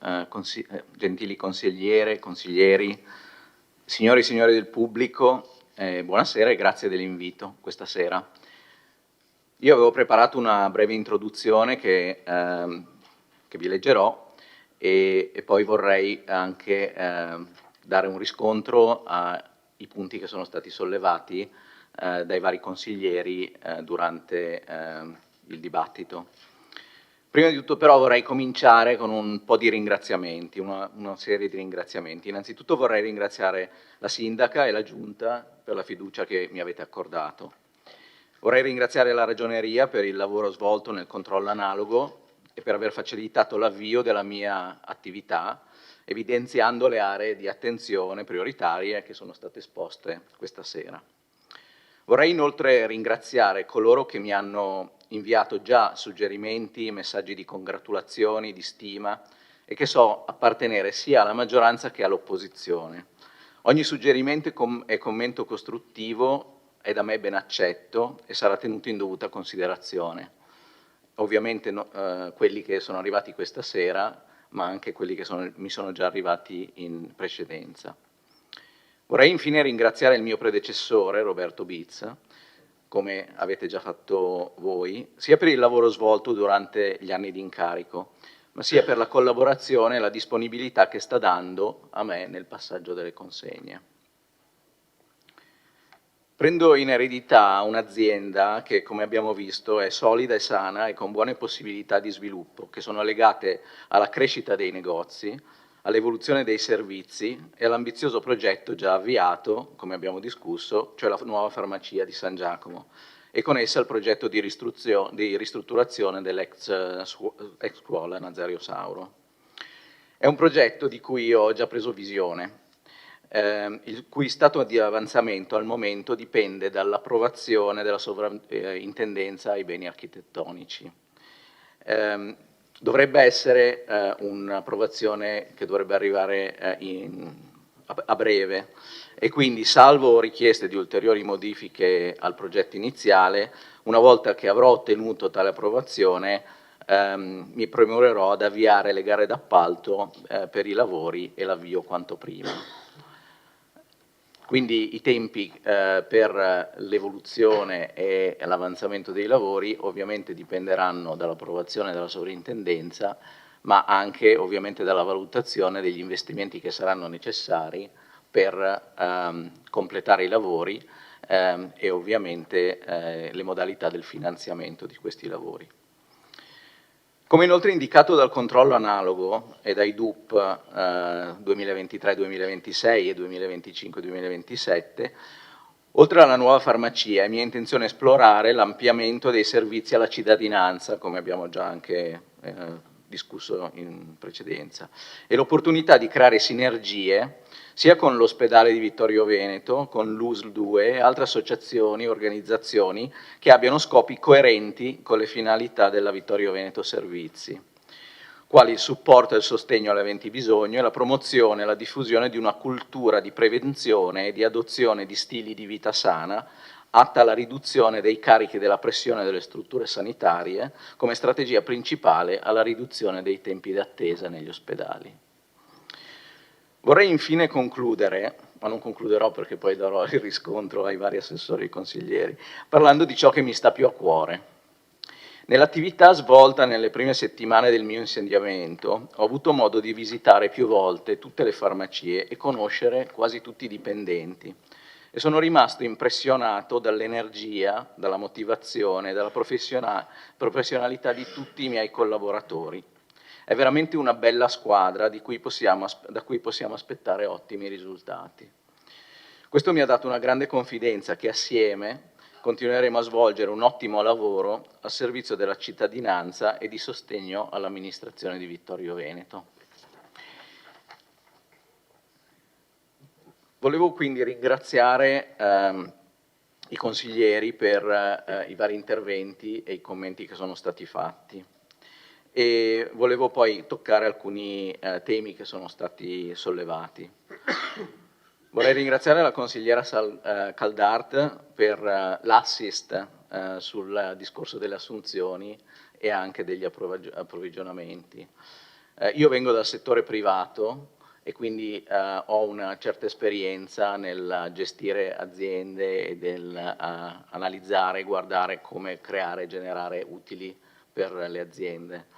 gentili consiglieri, signori e signore del pubblico, buonasera e grazie dell'invito questa sera. Io avevo preparato una breve introduzione che vi leggerò e poi vorrei anche dare un riscontro i punti che sono stati sollevati dai vari consiglieri durante il dibattito. Prima di tutto però vorrei cominciare con un po' di ringraziamenti, una serie di ringraziamenti. Innanzitutto vorrei ringraziare la Sindaca e la Giunta per la fiducia che mi avete accordato. Vorrei ringraziare la Ragioneria per il lavoro svolto nel controllo analogo e per aver facilitato l'avvio della mia attività, evidenziando le aree di attenzione prioritarie che sono state esposte questa sera. Vorrei inoltre ringraziare coloro che mi hanno inviato già suggerimenti, messaggi di congratulazioni, di stima e che so appartenere sia alla maggioranza che all'opposizione. Ogni suggerimento e commento costruttivo è da me ben accetto e sarà tenuto in dovuta considerazione. Ovviamente quelli che sono arrivati questa sera, ma anche quelli che mi sono già arrivati in precedenza. Vorrei infine ringraziare il mio predecessore, Roberto Bitz, come avete già fatto voi, sia per il lavoro svolto durante gli anni di incarico, ma sia per la collaborazione e la disponibilità che sta dando a me nel passaggio delle consegne. Prendo in eredità un'azienda che, come abbiamo visto, è solida e sana e con buone possibilità di sviluppo, che sono legate alla crescita dei negozi, all'evoluzione dei servizi e all'ambizioso progetto già avviato, come abbiamo discusso, cioè la nuova farmacia di San Giacomo, e con essa il progetto di ristrutturazione dell'ex scuola Nazario Sauro. È un progetto di cui ho già preso visione, il cui stato di avanzamento al momento dipende dall'approvazione della sovrintendenza ai beni architettonici. Dovrebbe essere un'approvazione che dovrebbe arrivare a breve e quindi, salvo richieste di ulteriori modifiche al progetto iniziale, una volta che avrò ottenuto tale approvazione mi premurerò ad avviare le gare d'appalto per i lavori e l'avvio quanto prima. Quindi i tempi per l'evoluzione e l'avanzamento dei lavori ovviamente dipenderanno dall'approvazione della sovrintendenza, ma anche ovviamente dalla valutazione degli investimenti che saranno necessari per completare i lavori e ovviamente le modalità del finanziamento di questi lavori. Come inoltre indicato dal controllo analogo e dai DUP 2023-2026 e 2025-2027, oltre alla nuova farmacia è mia intenzione esplorare l'ampliamento dei servizi alla cittadinanza, come abbiamo già anche discusso in precedenza, e l'opportunità di creare sinergie sia con l'ospedale di Vittorio Veneto, con l'USL 2 e altre associazioni e organizzazioni che abbiano scopi coerenti con le finalità della Vittorio Veneto Servizi, quali il supporto e il sostegno agli aventi bisogno e la promozione e la diffusione di una cultura di prevenzione e di adozione di stili di vita sana atta alla riduzione dei carichi della pressione delle strutture sanitarie come strategia principale alla riduzione dei tempi d'attesa negli ospedali. Vorrei infine concludere, ma non concluderò perché poi darò il riscontro ai vari assessori e consiglieri, parlando di ciò che mi sta più a cuore. Nell'attività svolta nelle prime settimane del mio insediamento ho avuto modo di visitare più volte tutte le farmacie e conoscere quasi tutti i dipendenti e sono rimasto impressionato dall'energia, dalla motivazione, dalla professionalità di tutti i miei collaboratori. È veramente una bella squadra da cui possiamo aspettare ottimi risultati. Questo mi ha dato una grande confidenza che assieme continueremo a svolgere un ottimo lavoro al servizio della cittadinanza e di sostegno all'amministrazione di Vittorio Veneto. Volevo quindi ringraziare i consiglieri per i vari interventi e i commenti che sono stati fatti. E volevo poi toccare alcuni temi che sono stati sollevati. Vorrei ringraziare la consigliera Caldart per l'assist sul discorso delle assunzioni e anche degli approvvigionamenti. Io vengo dal settore privato e quindi ho una certa esperienza nel gestire aziende e nel analizzare e guardare come creare e generare utili per le aziende.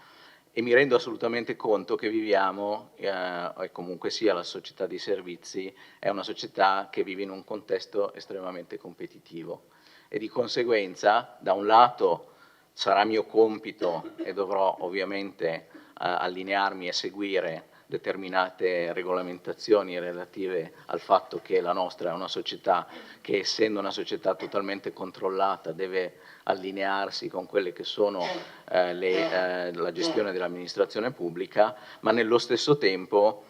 e mi rendo assolutamente conto che viviamo, e comunque sia la società di servizi, è una società che vive in un contesto estremamente competitivo e di conseguenza, da un lato, sarà mio compito e dovrò ovviamente allinearmi e seguire determinate regolamentazioni relative al fatto che la nostra è una società che, essendo una società totalmente controllata, deve allinearsi con quelle che sono la gestione dell'amministrazione pubblica, ma nello stesso tempo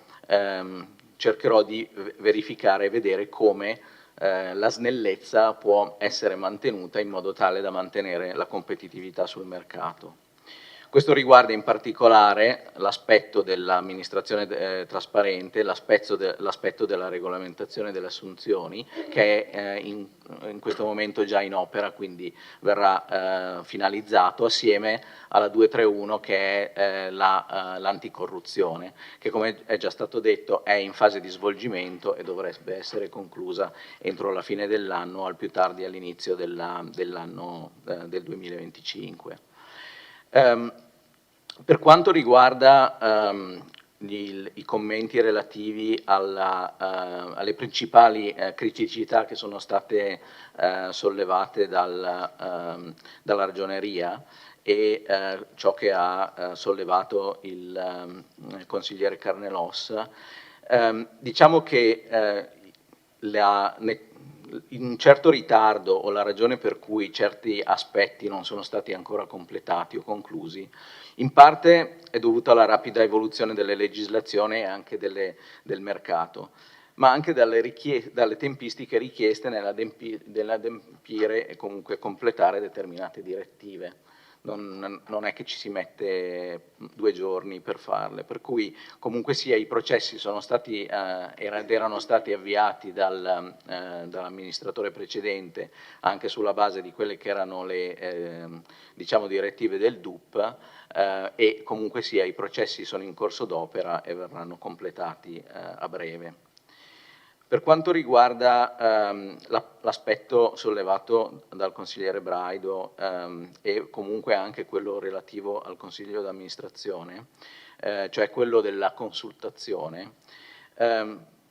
cercherò di verificare e vedere come la snellezza può essere mantenuta in modo tale da mantenere la competitività sul mercato. Questo riguarda in particolare l'aspetto dell'amministrazione trasparente, l'aspetto della regolamentazione delle assunzioni, che è in questo momento già in opera, quindi verrà finalizzato assieme alla 231 che è l'anticorruzione, che come è già stato detto è in fase di svolgimento e dovrebbe essere conclusa entro la fine dell'anno, al più tardi all'inizio dell'anno del 2025. Per quanto riguarda i commenti relativi alle principali criticità che sono state sollevate dalla Ragioneria e ciò che ha sollevato il consigliere Carnelos, diciamo che un certo ritardo o la ragione per cui certi aspetti non sono stati ancora completati o conclusi, in parte è dovuta alla rapida evoluzione delle legislazioni e anche del mercato, ma anche dalle tempistiche richieste nell'adempiere e comunque completare determinate direttive. Non è che ci si mette 2 giorni per farle, per cui comunque sia i processi sono stati, erano stati avviati dall'amministratore precedente anche sulla base di quelle che erano le diciamo direttive del DUP, e comunque sia i processi sono in corso d'opera e verranno completati a breve. Per quanto riguarda l'aspetto sollevato dal consigliere Braido e comunque anche quello relativo al consiglio d'amministrazione, cioè quello della consultazione,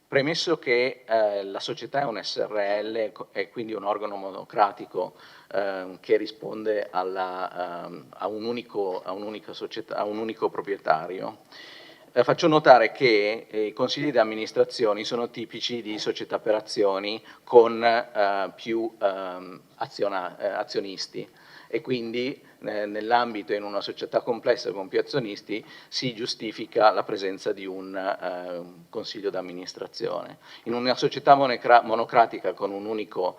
premesso che la società è un SRL e quindi un organo monocratico che risponde a un unico proprietario, faccio notare che i consigli di amministrazione sono tipici di società per azioni con più azionisti e quindi nell'ambito in una società complessa con più azionisti si giustifica la presenza di un consiglio di amministrazione. In una società monocratica con un unico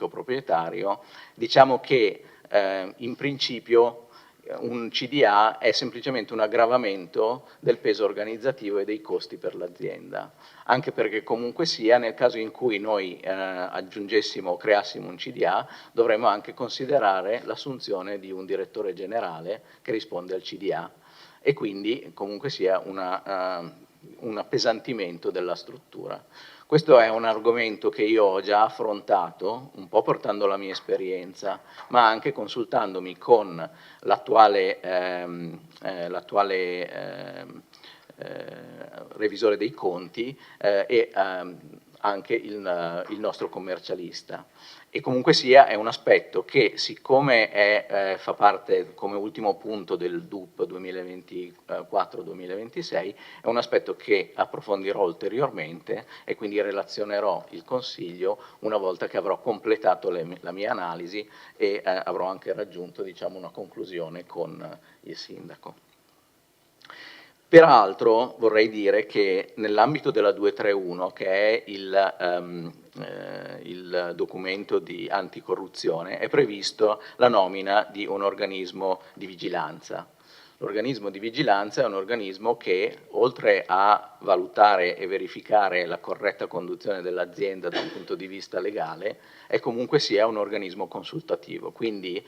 proprietario, diciamo che in principio un CDA è semplicemente un aggravamento del peso organizzativo e dei costi per l'azienda, anche perché comunque sia nel caso in cui noi aggiungessimo o creassimo un CDA dovremmo anche considerare l'assunzione di un direttore generale che risponde al CDA e quindi comunque sia un appesantimento della struttura. Questo è un argomento che io ho già affrontato, un po' portando la mia esperienza, ma anche consultandomi con l'attuale revisore dei conti e anche il nostro commercialista. E comunque sia è un aspetto che, siccome fa parte come ultimo punto del DUP 2024-2026, è un aspetto che approfondirò ulteriormente e quindi relazionerò il Consiglio una volta che avrò completato la mia analisi e avrò anche raggiunto, diciamo, una conclusione con il Sindaco. Peraltro vorrei dire che nell'ambito della 231, che è il documento di anticorruzione, è previsto la nomina di un organismo di vigilanza. L'organismo di vigilanza è un organismo che, oltre a valutare e verificare la corretta conduzione dell'azienda da un punto di vista legale, è comunque sia un organismo consultativo. Quindi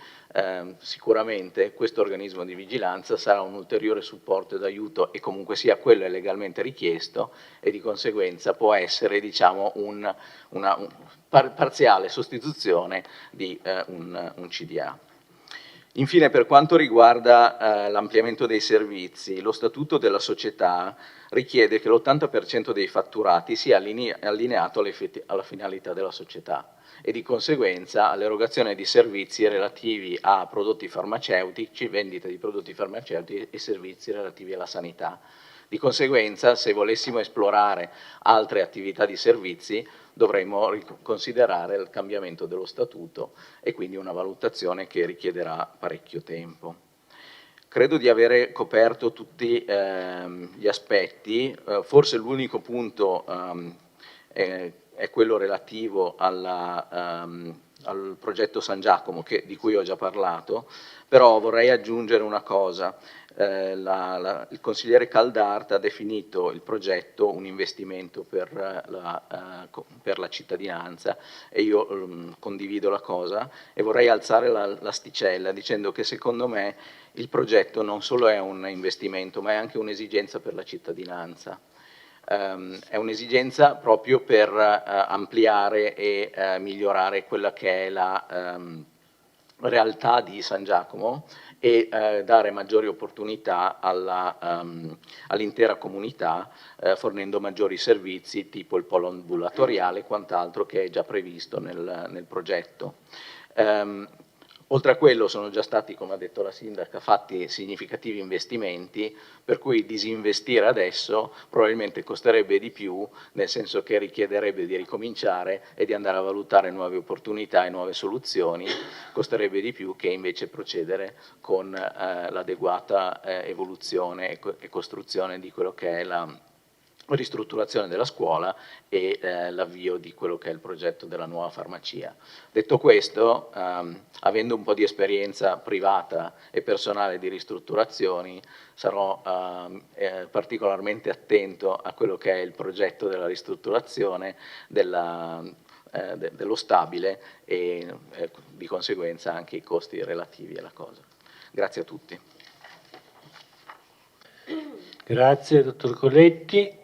sicuramente questo organismo di vigilanza sarà un ulteriore supporto ed aiuto e comunque sia quello è legalmente richiesto e di conseguenza può essere, diciamo, una parziale sostituzione di un CDA. Infine, per quanto riguarda l'ampliamento dei servizi, lo statuto della società richiede che l'80% dei fatturati sia allineato alla finalità della società e di conseguenza all'erogazione di servizi relativi a prodotti farmaceutici, vendita di prodotti farmaceutici e servizi relativi alla sanità. Di conseguenza, se volessimo esplorare altre attività di servizi, dovremmo considerare il cambiamento dello statuto e quindi una valutazione che richiederà parecchio tempo. Credo di avere coperto tutti gli aspetti, forse l'unico punto è quello relativo al progetto San Giacomo, di cui ho già parlato, però vorrei aggiungere una cosa. Il consigliere Caldart ha definito il progetto un investimento per la cittadinanza e io condivido la cosa e vorrei alzare l'asticella dicendo che secondo me il progetto non solo è un investimento ma è anche un'esigenza per la cittadinanza. È un'esigenza proprio per ampliare e migliorare quella che è la realtà di San Giacomo e dare maggiori opportunità all'intera comunità fornendo maggiori servizi tipo il polo ambulatoriale e quant'altro che è già previsto nel progetto. Oltre a quello sono già stati, come ha detto la sindaca, fatti significativi investimenti, per cui disinvestire adesso probabilmente costerebbe di più, nel senso che richiederebbe di ricominciare e di andare a valutare nuove opportunità e nuove soluzioni, costerebbe di più che invece procedere con l'adeguata evoluzione e costruzione di quello che è la ristrutturazione della scuola e l'avvio di quello che è il progetto della nuova farmacia. Detto questo, avendo un po' di esperienza privata e personale di ristrutturazioni, sarò particolarmente attento a quello che è il progetto della ristrutturazione dello stabile e di conseguenza anche i costi relativi alla cosa. Grazie a tutti. Grazie, dottor Coletti.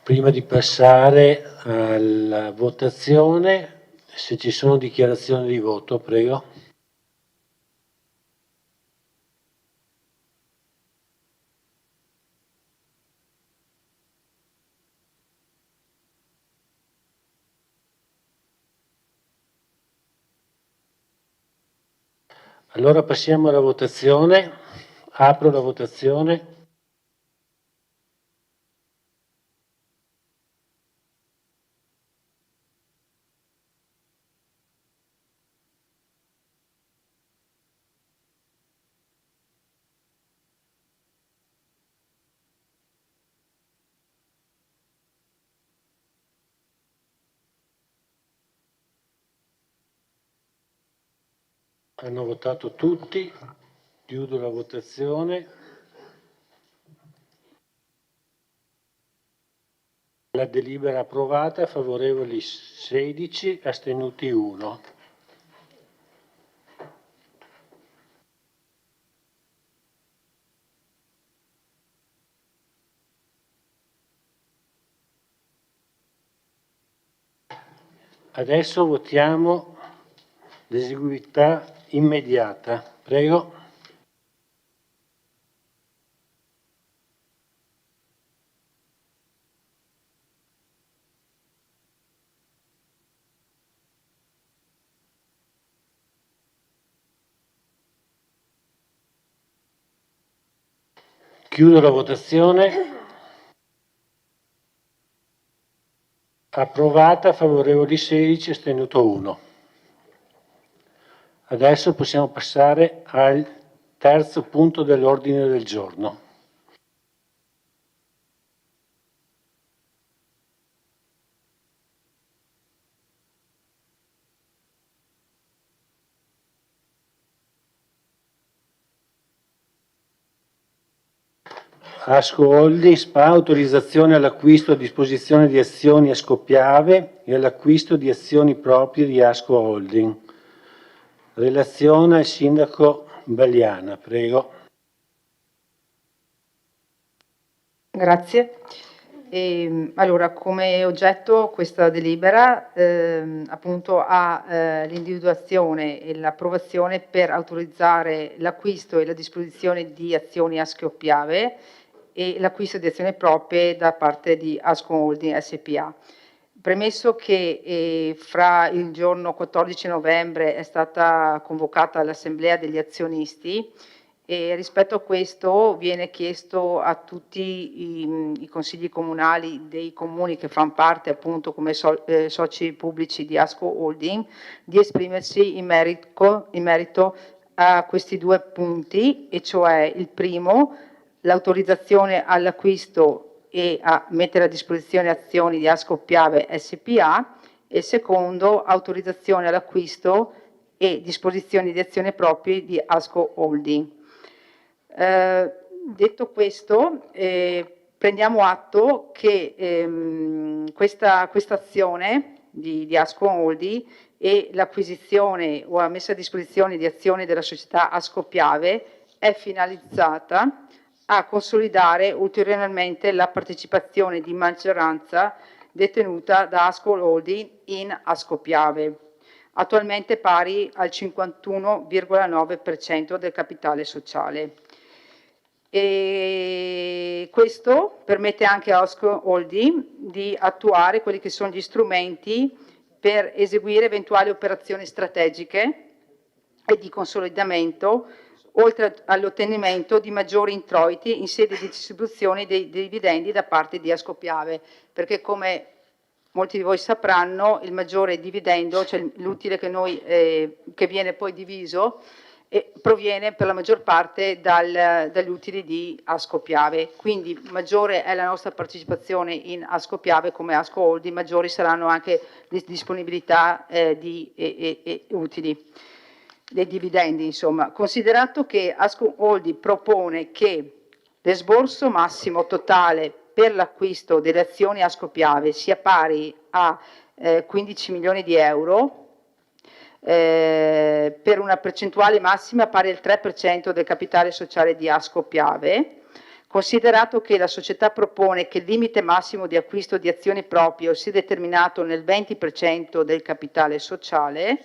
Prima di passare alla votazione, se ci sono dichiarazioni di voto, prego. Allora passiamo alla votazione. Apro la votazione. Hanno votato tutti, chiudo la votazione. La delibera approvata, favorevoli 16, astenuti 1. Adesso votiamo l'eseguibilità immediata. Prego. Chiudo la votazione. Approvata, favorevoli 16, astenuto 1. Adesso possiamo passare al terzo punto dell'ordine del giorno. Asco Holding SpA, autorizzazione all'acquisto a disposizione di azioni a Scoppiave e all'acquisto di azioni proprie di Asco Holding. Relazione al sindaco Bagliana, prego. Grazie. Allora, come oggetto questa delibera appunto ha l'individuazione e l'approvazione per autorizzare l'acquisto e la disposizione di azioni Asco Piave e l'acquisto di azioni proprie da parte di Ascom Holding SPA. Premesso che fra il giorno 14 novembre è stata convocata l'assemblea degli azionisti, e rispetto a questo viene chiesto a tutti i consigli comunali dei comuni che fanno parte appunto come soci pubblici di Asco Holding di esprimersi in merito a questi due punti, e cioè il primo, l'autorizzazione all'acquisto e a mettere a disposizione azioni di Asco Piave SPA, e il secondo, autorizzazione all'acquisto e disposizioni di azioni proprie di Asco Holding. Detto questo, prendiamo atto che questa azione di Asco Holding e l'acquisizione o la messa a disposizione di azioni della società Asco Piave è finalizzata a consolidare ulteriormente la partecipazione di maggioranza detenuta da Asco Holding in Asco Piave, attualmente pari al 51,9% del capitale sociale. E questo permette anche a Asco Holding di attuare quelli che sono gli strumenti per eseguire eventuali operazioni strategiche e di consolidamento, oltre all'ottenimento di maggiori introiti in sede di distribuzione dei dividendi da parte di Asco Piave, perché come molti di voi sapranno il maggiore dividendo, cioè l'utile che viene poi diviso, proviene per la maggior parte dagli utili di Asco Piave, quindi maggiore è la nostra partecipazione in Asco Piave come Asco Holding, maggiori saranno anche le disponibilità di utili, dei dividendi insomma. Considerato che Asco Holding propone che l'esborso massimo totale per l'acquisto delle azioni Asco Piave sia pari a 15 milioni di euro, per una percentuale massima pari al 3% del capitale sociale di Asco Piave, considerato che la società propone che il limite massimo di acquisto di azioni proprie sia determinato nel 20% del capitale sociale,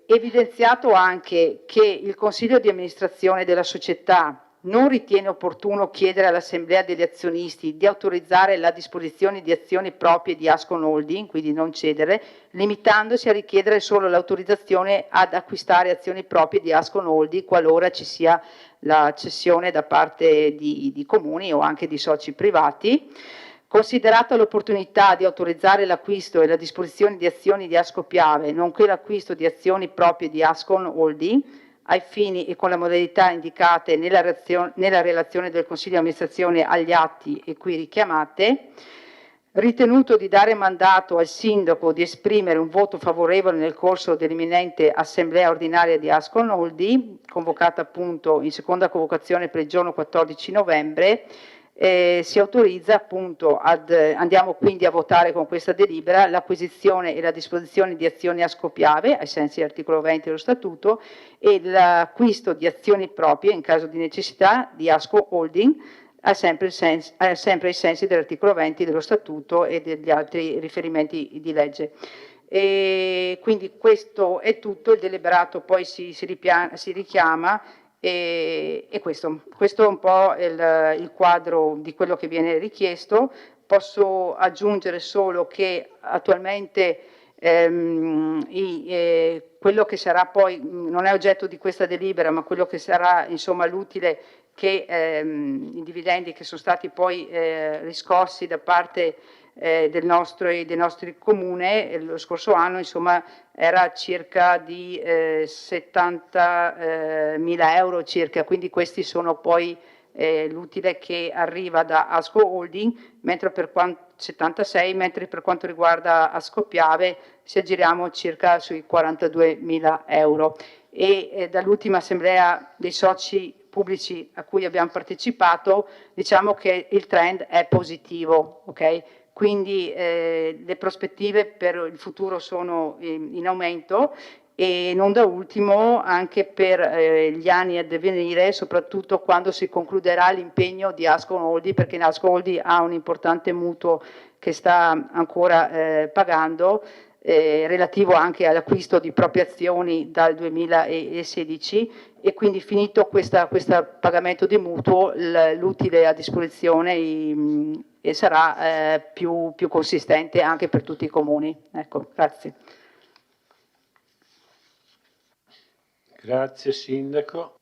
evidenziato anche che il consiglio di amministrazione della società non ritiene opportuno chiedere all'assemblea degli azionisti di autorizzare la disposizione di azioni proprie di Ascom Holding, quindi non cedere, limitandosi a richiedere solo l'autorizzazione ad acquistare azioni proprie di Ascom Holding qualora ci sia la cessione da parte di comuni o anche di soci privati. Considerata l'opportunità di autorizzare l'acquisto e la disposizione di azioni di Asco Piave, nonché l'acquisto di azioni proprie di Ascom Holding, ai fini e con la modalità indicate nella relazione del Consiglio di amministrazione agli atti e qui richiamate, ritenuto di dare mandato al sindaco di esprimere un voto favorevole nel corso dell'imminente assemblea ordinaria di Ascom Holding, convocata appunto in seconda convocazione per il giorno 14 novembre, si autorizza appunto andiamo quindi a votare con questa delibera l'acquisizione e la disposizione di azioni Asco Piave ai sensi dell'articolo 20 dello statuto e l'acquisto di azioni proprie in caso di necessità di Asco Holding sempre ai sensi dell'articolo 20 dello statuto e degli altri riferimenti di legge. E quindi questo è tutto, il deliberato poi si richiama. E questo è un po' il quadro di quello che viene richiesto. Posso aggiungere solo che attualmente quello che sarà poi, non è oggetto di questa delibera, ma quello che sarà insomma l'utile che i dividendi che sono stati poi riscossi da parte del nostro comune lo scorso anno insomma era circa di 70.000 euro circa, quindi questi sono poi l'utile che arriva da Asco Holding, mentre per quanto 76, mentre per quanto riguarda Asco Piave ci aggiriamo circa sui 42.000 euro e dall'ultima assemblea dei soci pubblici a cui abbiamo partecipato diciamo che il trend è positivo, ok? Quindi le prospettive per il futuro sono in aumento e non da ultimo anche per gli anni a divenire, soprattutto quando si concluderà l'impegno di Ascon Holding, perché Ascon Holding ha un importante mutuo che sta ancora pagando, relativo anche all'acquisto di proprie azioni dal 2016, e quindi finito questo pagamento di mutuo l'utile a disposizione e sarà più consistente anche per tutti i comuni. Ecco, grazie. Grazie Sindaco.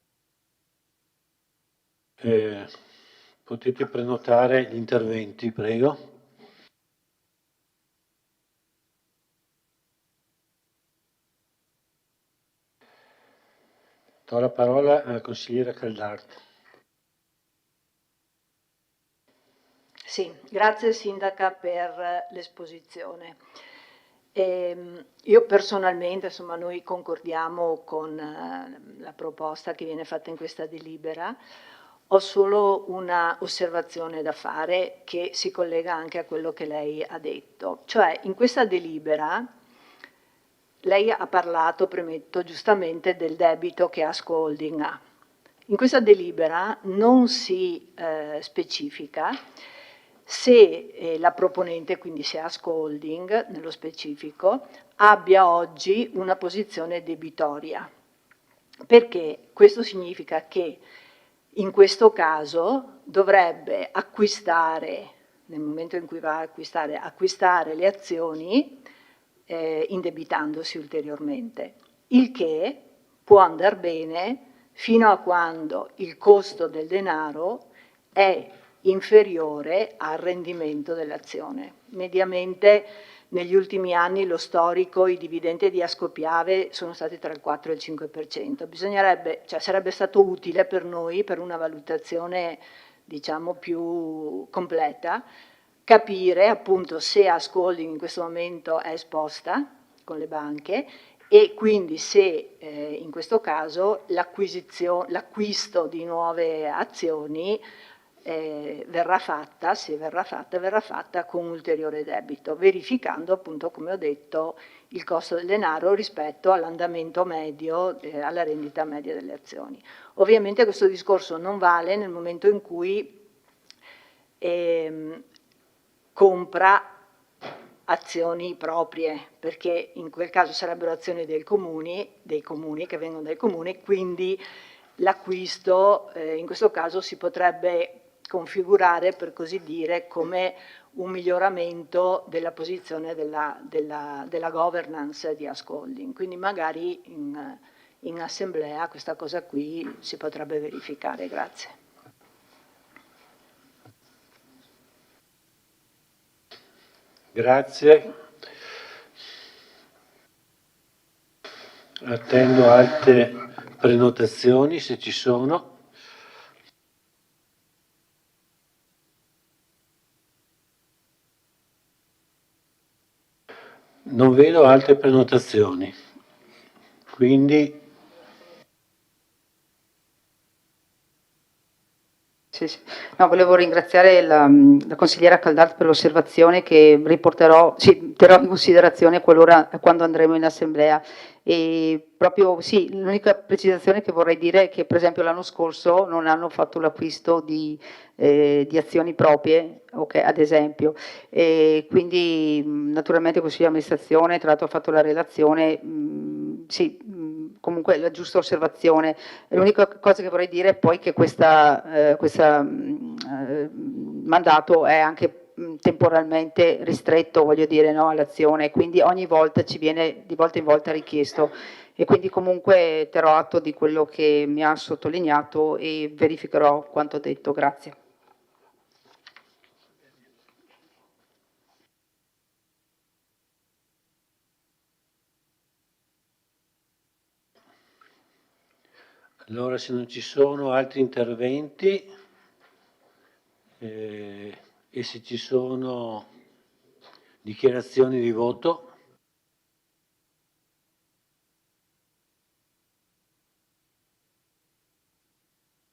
Potete prenotare gli interventi, prego. Do la parola alla consigliera Caldart. Sì, grazie Sindaca per l'esposizione. Io personalmente, insomma, noi concordiamo con la proposta che viene fatta in questa delibera. Ho solo una osservazione da fare che si collega anche a quello che lei ha detto. Cioè, in questa delibera lei ha parlato, premetto, giustamente del debito che Asco Holding ha. In questa delibera non si specifica se la proponente, quindi se Asco Holding nello specifico, abbia oggi una posizione debitoria, perché questo significa che in questo caso dovrebbe acquistare, nel momento in cui va a acquistare le azioni indebitandosi ulteriormente, il che può andare bene fino a quando il costo del denaro è inferiore al rendimento dell'azione. Mediamente negli ultimi anni lo storico, i dividendi di Ascopiave sono stati tra il 4 e il 5%. Bisognerebbe, cioè sarebbe stato utile per noi, per una valutazione diciamo più completa, capire appunto se Asco Holding in questo momento è esposta con le banche e quindi se in questo caso l'acquisto di nuove azioni verrà fatta, se verrà fatta con ulteriore debito, verificando appunto, come ho detto, il costo del denaro rispetto all'andamento medio, alla rendita media delle azioni. Ovviamente questo discorso non vale nel momento in cui compra azioni proprie, perché in quel caso sarebbero azioni dei comuni che vengono dai comuni, quindi l'acquisto in questo caso si potrebbe configurare, per così dire, come un miglioramento della posizione della governance di Asco Holding. Quindi magari in assemblea questa cosa qui si potrebbe verificare. Grazie. Grazie. Attendo altre prenotazioni se ci sono. Non vedo altre prenotazioni, quindi Sì. No, volevo ringraziare la consigliera Caldart per l'osservazione che terrò in considerazione quando andremo in assemblea. E proprio sì, l'unica precisazione che vorrei dire è che per esempio l'anno scorso non hanno fatto l'acquisto di azioni proprie, okay, ad esempio, e quindi naturalmente il Consiglio di amministrazione, tra l'altro ha fatto la relazione, comunque la giusta osservazione. L'unica cosa che vorrei dire è poi che questo mandato è anche temporalmente ristretto, voglio dire, no, all'azione, quindi ogni volta ci viene di volta in volta richiesto, e quindi comunque terrò atto di quello che mi ha sottolineato e verificherò quanto detto. Grazie. allora se non ci sono altri interventi e se ci sono dichiarazioni di voto.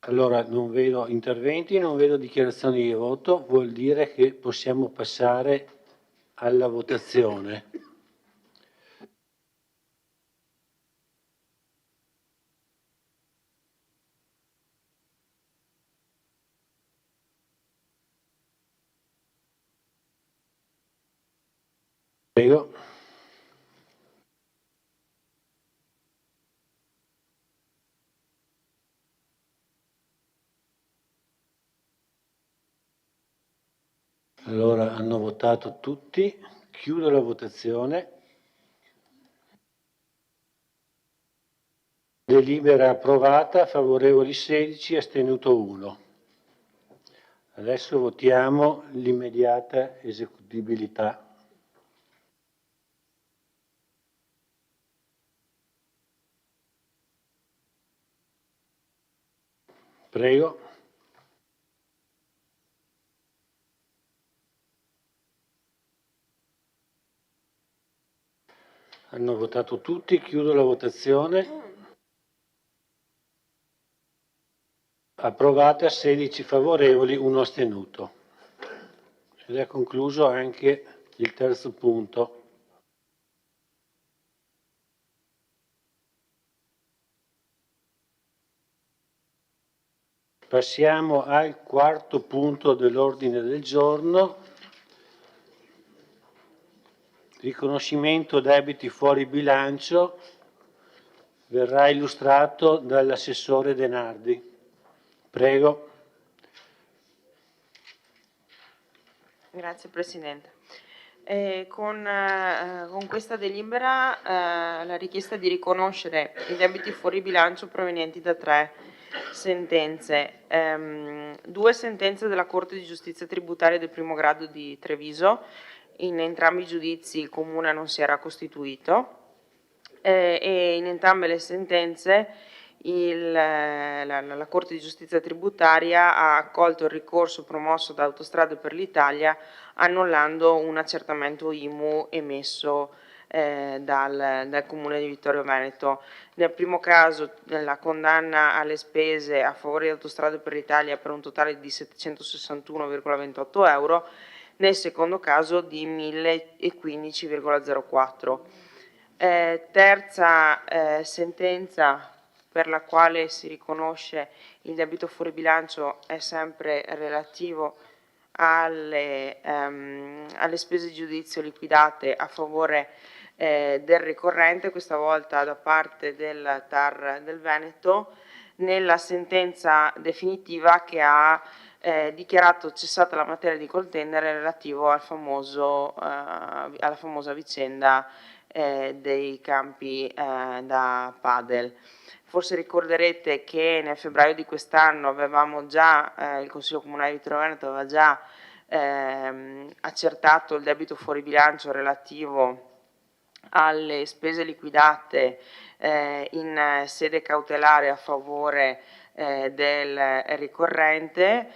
Allora non vedo interventi, non vedo dichiarazioni di voto, vuol dire che possiamo passare alla votazione. Prego. Allora hanno votato tutti, chiudo la votazione. Delibera approvata, favorevoli 16, astenuto 1. Adesso votiamo l'immediata esecutibilità. Prego. Hanno votato tutti, chiudo la votazione. Approvata, 16 favorevoli, 1 astenuto. Ed è concluso anche il terzo punto. Passiamo al quarto punto dell'ordine del giorno. Riconoscimento debiti fuori bilancio. Verrà illustrato dall'assessore Denardi. Prego. Grazie Presidente. Con questa delibera la richiesta di riconoscere i debiti fuori bilancio provenienti da 3 sentenze, 2 sentenze della Corte di Giustizia Tributaria del primo grado di Treviso. In entrambi i giudizi il Comune non si era costituito e in entrambe le sentenze la Corte di Giustizia Tributaria ha accolto il ricorso promosso da Autostrade per l'Italia annullando un accertamento IMU emesso dal Comune di Vittorio Veneto. Nel primo caso la condanna alle spese a favore di Autostrade per l'Italia per un totale di 761,28 euro, nel secondo caso di 1015,04. Terza sentenza per la quale si riconosce il debito fuori bilancio è sempre relativo alle spese di giudizio liquidate a favore del ricorrente, questa volta da parte del TAR del Veneto, nella sentenza definitiva che ha dichiarato cessata la materia di contendere relativo al alla famosa vicenda dei campi da padel. Forse ricorderete che nel febbraio di quest'anno avevamo già, il Consiglio Comunale di Vittorio Veneto aveva già accertato il debito fuori bilancio relativo alle spese liquidate in sede cautelare a favore del ricorrente.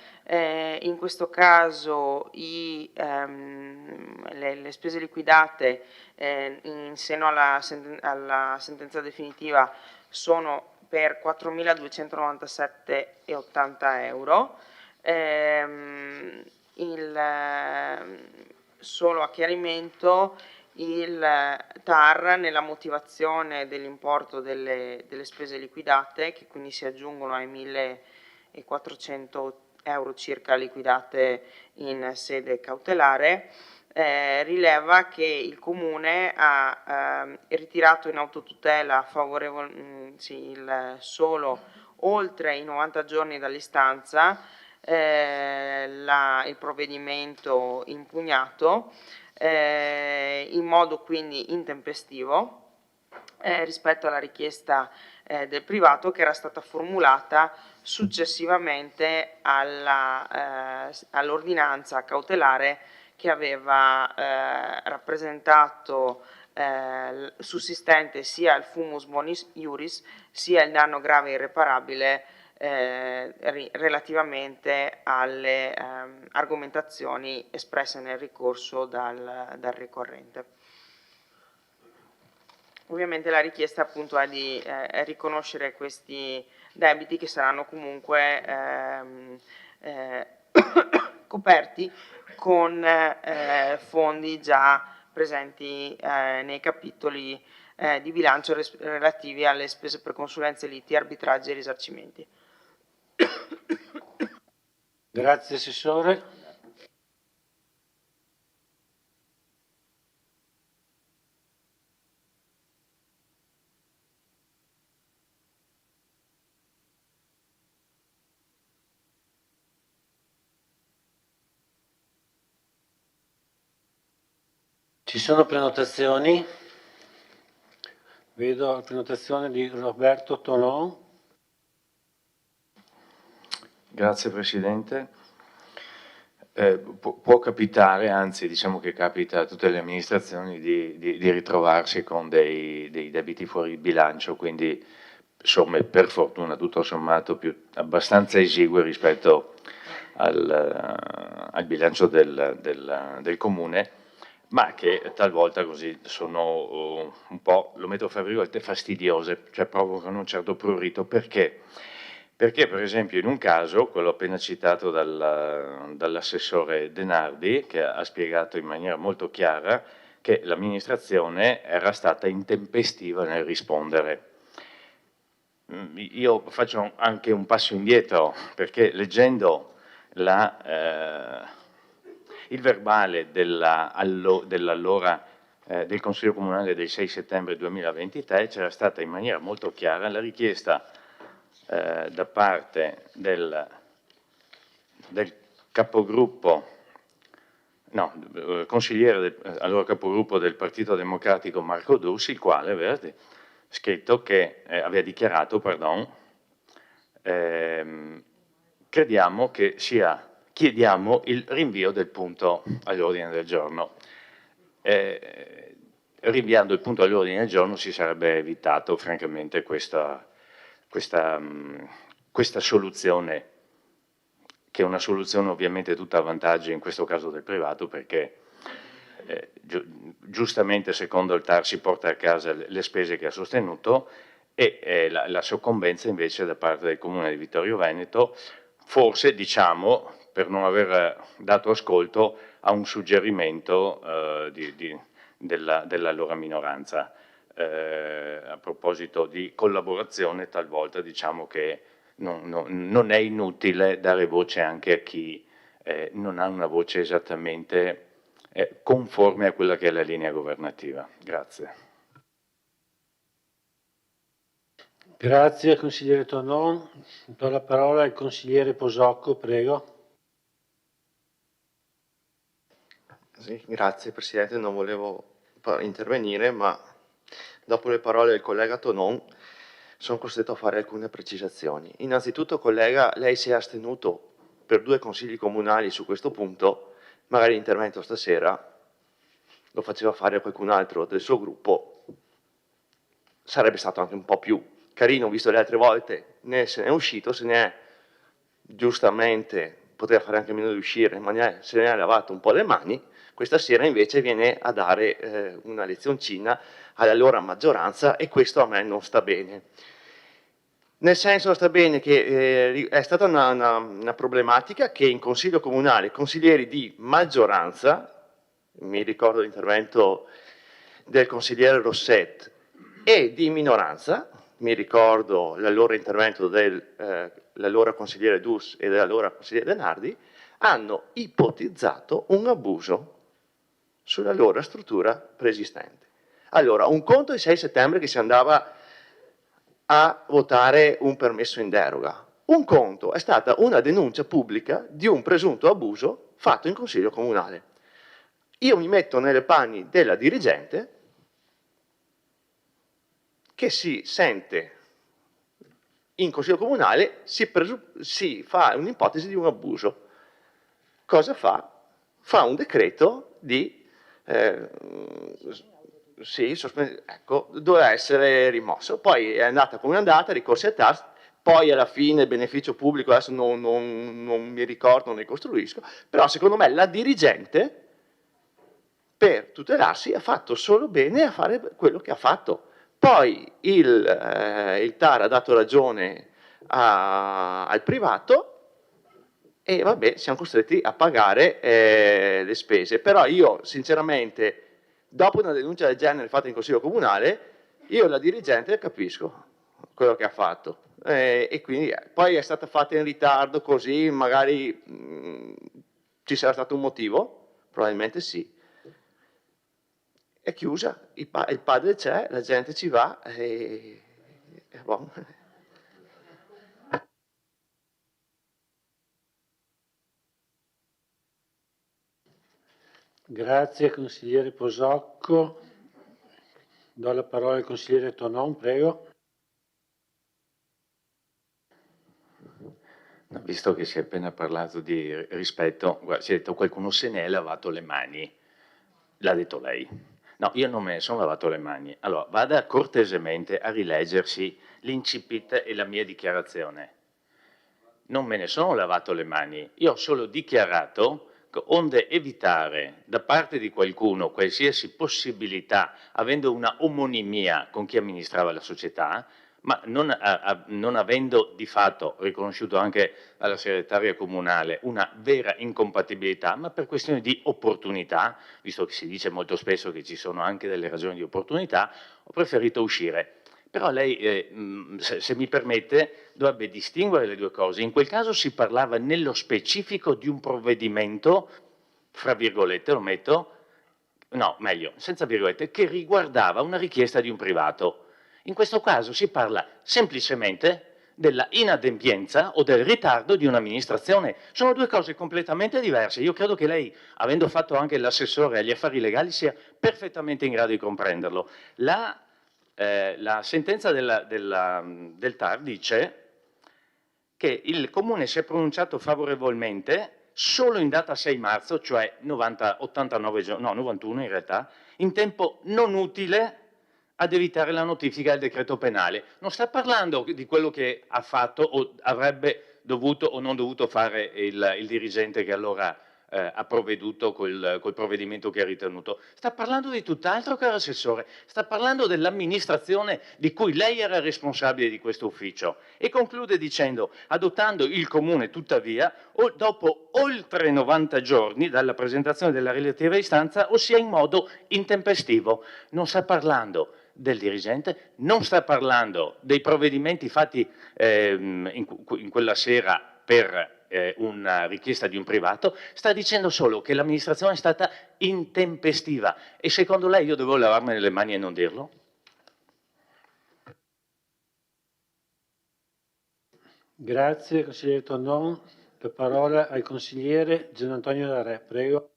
In questo caso le spese liquidate in seno alla sentenza definitiva sono per 4.297,80 euro. Solo a chiarimento, il TAR nella motivazione dell'importo delle spese liquidate, che quindi si aggiungono ai 1.400 euro circa liquidate in sede cautelare, rileva che il Comune ha ritirato in autotutela solo oltre i 90 giorni dall'istanza il provvedimento impugnato in modo quindi intempestivo rispetto alla richiesta del privato che era stata formulata successivamente all'ordinanza cautelare che aveva rappresentato sussistente sia il fumus bonis iuris sia il danno grave e irreparabile relativamente alle argomentazioni espresse nel ricorso dal ricorrente. Ovviamente la richiesta appunto è di riconoscere questi debiti che saranno comunque coperti con fondi già presenti nei capitoli di bilancio relativi alle spese per consulenze, liti, arbitraggi e risarcimenti. Grazie Assessore. Ci sono prenotazioni? Vedo la prenotazione di Roberto Tonon. Grazie Presidente. Può capitare, anzi diciamo che capita a tutte le amministrazioni di ritrovarsi con dei debiti fuori bilancio, quindi somme per fortuna tutto sommato abbastanza esigue rispetto al bilancio del Comune, ma che talvolta così sono un po', lo metto fra virgolette, fastidiose, cioè provocano un certo prurito. Perché? Perché per esempio in un caso, quello appena citato dall'assessore Denardi, che ha spiegato in maniera molto chiara che l'amministrazione era stata intempestiva nel rispondere. Io faccio anche un passo indietro, perché leggendo il verbale dell'allora del Consiglio Comunale del 6 settembre 2023 c'era stata in maniera molto chiara la richiesta da parte del capogruppo, consigliere, allora capogruppo del Partito Democratico Marco Dussi, il quale aveva scritto che, aveva dichiarato, chiediamo il rinvio del punto all'ordine del giorno. Rinviando il punto all'ordine del giorno si sarebbe evitato francamente questa soluzione, che è una soluzione ovviamente tutta a vantaggio in questo caso del privato, perché giustamente secondo il TAR si porta a casa le spese che ha sostenuto, e la soccombenza invece da parte del Comune di Vittorio Veneto, forse diciamo per non aver dato ascolto a un suggerimento dell'allora minoranza. A proposito di collaborazione, talvolta diciamo che non è inutile dare voce anche a chi non ha una voce esattamente conforme a quella che è la linea governativa. Grazie. Grazie consigliere Tonon. Do la parola al consigliere Posocco, prego. Sì, grazie Presidente, non volevo intervenire, ma dopo le parole del collega Tonon sono costretto a fare alcune precisazioni. Innanzitutto, collega, lei si è astenuto per 2 consigli comunali su questo punto, magari l'intervento stasera lo faceva fare qualcun altro del suo gruppo, sarebbe stato anche un po' più carino, visto le altre volte se ne è uscito, se ne è giustamente, poteva fare anche meno di uscire, ma se ne è lavato un po' le mani. Questa sera invece viene a dare una lezioncina alla loro maggioranza, e questo a me non sta bene. Nel senso, sta bene che è stata una problematica che in Consiglio Comunale consiglieri di maggioranza, mi ricordo l'intervento del consigliere Rosset, e di minoranza, mi ricordo l'allora intervento dell'allora consigliere Dus e dell'allora consigliere Denardi, hanno ipotizzato un abuso sulla loro struttura preesistente. Allora, un conto il 6 settembre che si andava a votare un permesso in deroga, un conto è stata una denuncia pubblica di un presunto abuso fatto in Consiglio Comunale. Io mi metto nelle panni della dirigente che si sente in Consiglio Comunale, si fa un'ipotesi di un abuso. Cosa fa? Fa un decreto di doveva essere rimosso, poi è andata come è andata, ricorsi a TAR, poi alla fine il beneficio pubblico, adesso non mi ricordo, non ne costruisco, però secondo me la dirigente per tutelarsi ha fatto solo bene a fare quello che ha fatto. Poi il TAR ha dato ragione al privato e vabbè, siamo costretti a pagare le spese. Però io sinceramente, dopo una denuncia del genere fatta in Consiglio Comunale, io la dirigente capisco quello che ha fatto, e quindi poi è stata fatta in ritardo, così magari ci sarà stato un motivo, probabilmente sì. È chiusa, il padre c'è, la gente ci va e boh. Grazie consigliere Posocco. Do la parola al consigliere Tonon, prego. Visto che si è appena parlato di rispetto, guarda, si è detto qualcuno se ne è lavato le mani, l'ha detto lei. No, io non me ne sono lavato le mani. Allora, vada cortesemente a rileggersi l'incipit e la mia dichiarazione. Non me ne sono lavato le mani, io ho solo dichiarato che onde evitare da parte di qualcuno qualsiasi possibilità, avendo una omonimia con chi amministrava la società, ma non avendo di fatto riconosciuto anche alla segretaria comunale una vera incompatibilità, ma per questioni di opportunità, visto che si dice molto spesso che ci sono anche delle ragioni di opportunità, ho preferito uscire. Però lei, se mi permette, dovrebbe distinguere le due cose. In quel caso si parlava nello specifico di un provvedimento, fra virgolette lo metto, no, meglio, senza virgolette, che riguardava una richiesta di un privato. In questo caso si parla semplicemente della inadempienza o del ritardo di un'amministrazione. Sono due cose completamente diverse. Io credo che lei, avendo fatto anche l'assessore agli affari legali, sia perfettamente in grado di comprenderlo. La sentenza del TAR dice che il Comune si è pronunciato favorevolmente solo in data 6 marzo, cioè 89 giorni, no 91 in realtà, in tempo non utile ad evitare la notifica del decreto penale. Non sta parlando di quello che ha fatto o avrebbe dovuto o non dovuto fare il dirigente che allora ha provveduto col provvedimento che ha ritenuto. Sta parlando di tutt'altro, caro Assessore, sta parlando dell'amministrazione di cui lei era responsabile di questo ufficio e conclude dicendo, adottando il Comune tuttavia, dopo oltre 90 giorni dalla presentazione della relativa istanza, ossia in modo intempestivo. Non sta parlando del dirigente, non sta parlando dei provvedimenti fatti in quella sera per una richiesta di un privato, sta dicendo solo che l'amministrazione è stata intempestiva. E secondo lei io devo lavarmene le mani e non dirlo? Grazie consigliere Tonon. La parola al consigliere Gian Antonio Darè, prego.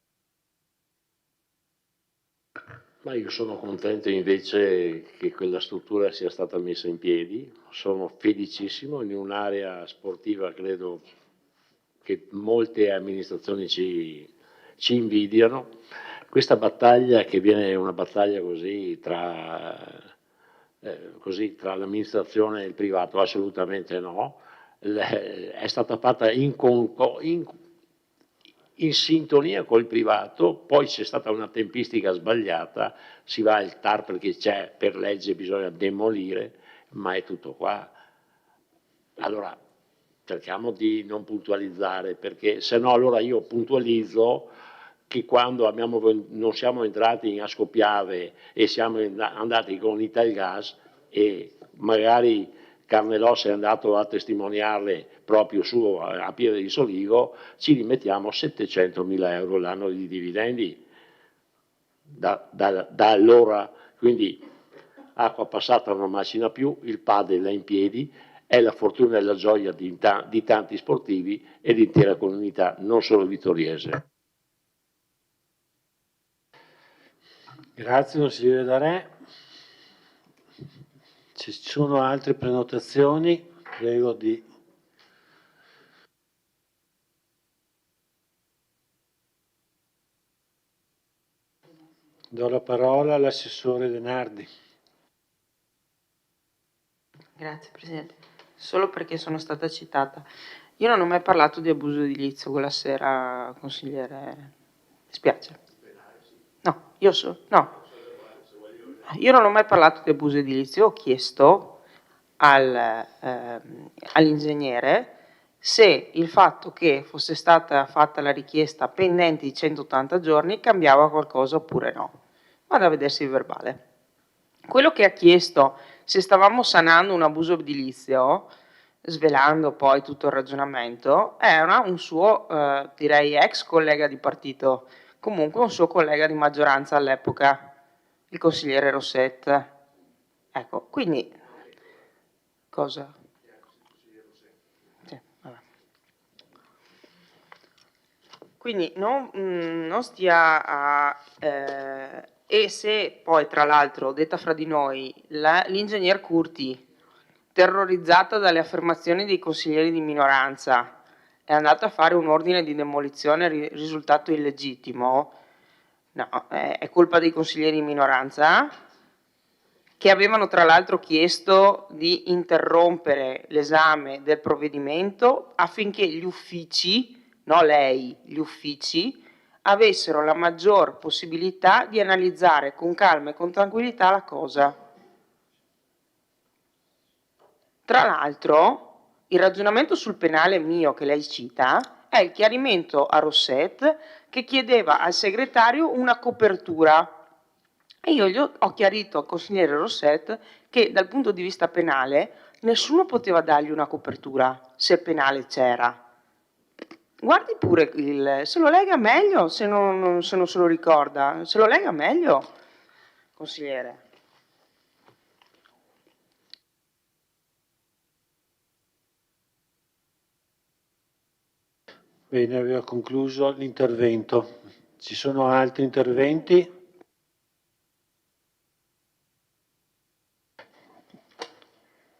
Ma io sono contento invece che quella struttura sia stata messa in piedi, sono felicissimo, in un'area sportiva credo che molte amministrazioni ci invidiano. Questa battaglia che viene una battaglia così tra l'amministrazione e il privato, assolutamente no, è stata fatta in sintonia col privato, poi c'è stata una tempistica sbagliata, si va al TAR perché c'è, per legge bisogna demolire, ma è tutto qua. Allora cerchiamo di non puntualizzare, perché se no allora io puntualizzo che quando non siamo entrati in Ascopiave e siamo andati con Italgas e magari Carnellos è andato a testimoniarle proprio a Pieve di Soligo, ci rimettiamo 700.000 euro l'anno di dividendi da allora, quindi acqua passata non macina più, il padel è in piedi, è la fortuna e la gioia di tanti sportivi e l'intera comunità, non solo vittoriese. Grazie consigliere Darè. Se ci sono altre prenotazioni, prego di... Do la parola all'assessore Denardi. Grazie Presidente. Solo perché sono stata citata. Io non ho mai parlato di abuso edilizio quella sera, consigliere. Mi spiace. No, io non ho mai parlato di abuso edilizio. Ho chiesto all'ingegnere se il fatto che fosse stata fatta la richiesta pendente di 180 giorni cambiava qualcosa oppure no. Vado a vedersi il verbale. Quello che ha chiesto se stavamo sanando un abuso edilizio, svelando poi tutto il ragionamento, era un suo, direi, ex collega di partito, comunque un suo collega di maggioranza all'epoca, il consigliere Rosset. Ecco, quindi, cosa? Sì, vabbè. Quindi non stia a... e se poi, tra l'altro, detta fra di noi, l'ingegner Curti, terrorizzata dalle affermazioni dei consiglieri di minoranza, è andata a fare un ordine di demolizione risultato illegittimo, no, è colpa dei consiglieri di minoranza, che avevano tra l'altro chiesto di interrompere l'esame del provvedimento affinché gli uffici, no lei, gli uffici, avessero la maggior possibilità di analizzare con calma e con tranquillità la cosa. Tra l'altro, il ragionamento sul penale mio che lei cita è il chiarimento a Rosset che chiedeva al segretario una copertura. E io gli ho chiarito al consigliere Rosset che dal punto di vista penale nessuno poteva dargli una copertura se il penale c'era. Guardi pure, se lo lega meglio, se non se lo ricorda, se lo lega meglio, consigliere. Bene, avevo concluso l'intervento. Ci sono altri interventi?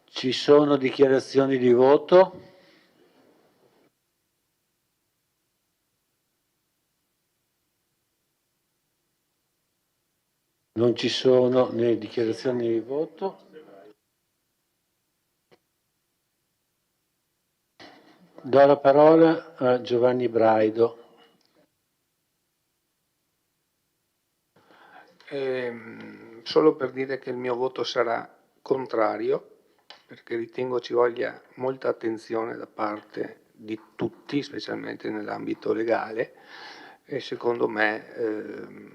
Ci sono dichiarazioni di voto? Non ci sono né dichiarazioni di voto. Do la parola a Giovanni Braido. Solo per dire che il mio voto sarà contrario, perché ritengo ci voglia molta attenzione da parte di tutti, specialmente nell'ambito legale, e secondo me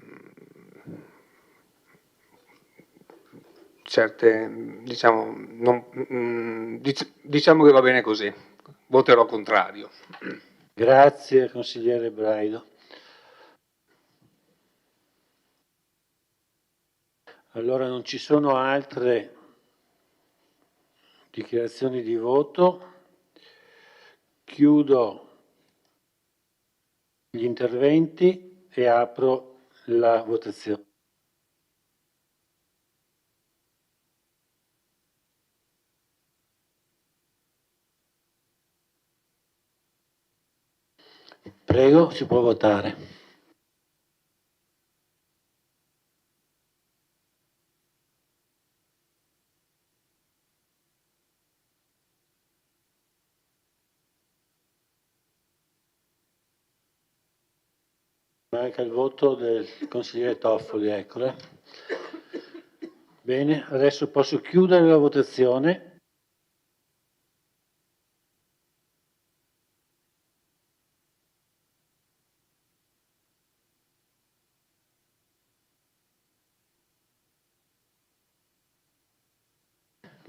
diciamo che va bene così, voterò contrario. Grazie consigliere Braido. Allora non ci sono altre dichiarazioni di voto. Chiudo gli interventi e apro la votazione. Prego, si può votare. Manca il voto del consigliere Toffoli, eccole. Bene, adesso posso chiudere la votazione.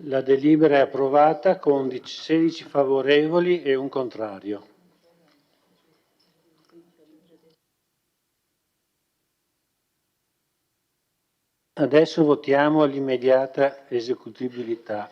La delibera è approvata con 16 favorevoli e un contrario. Adesso votiamo l'immediata esecutibilità.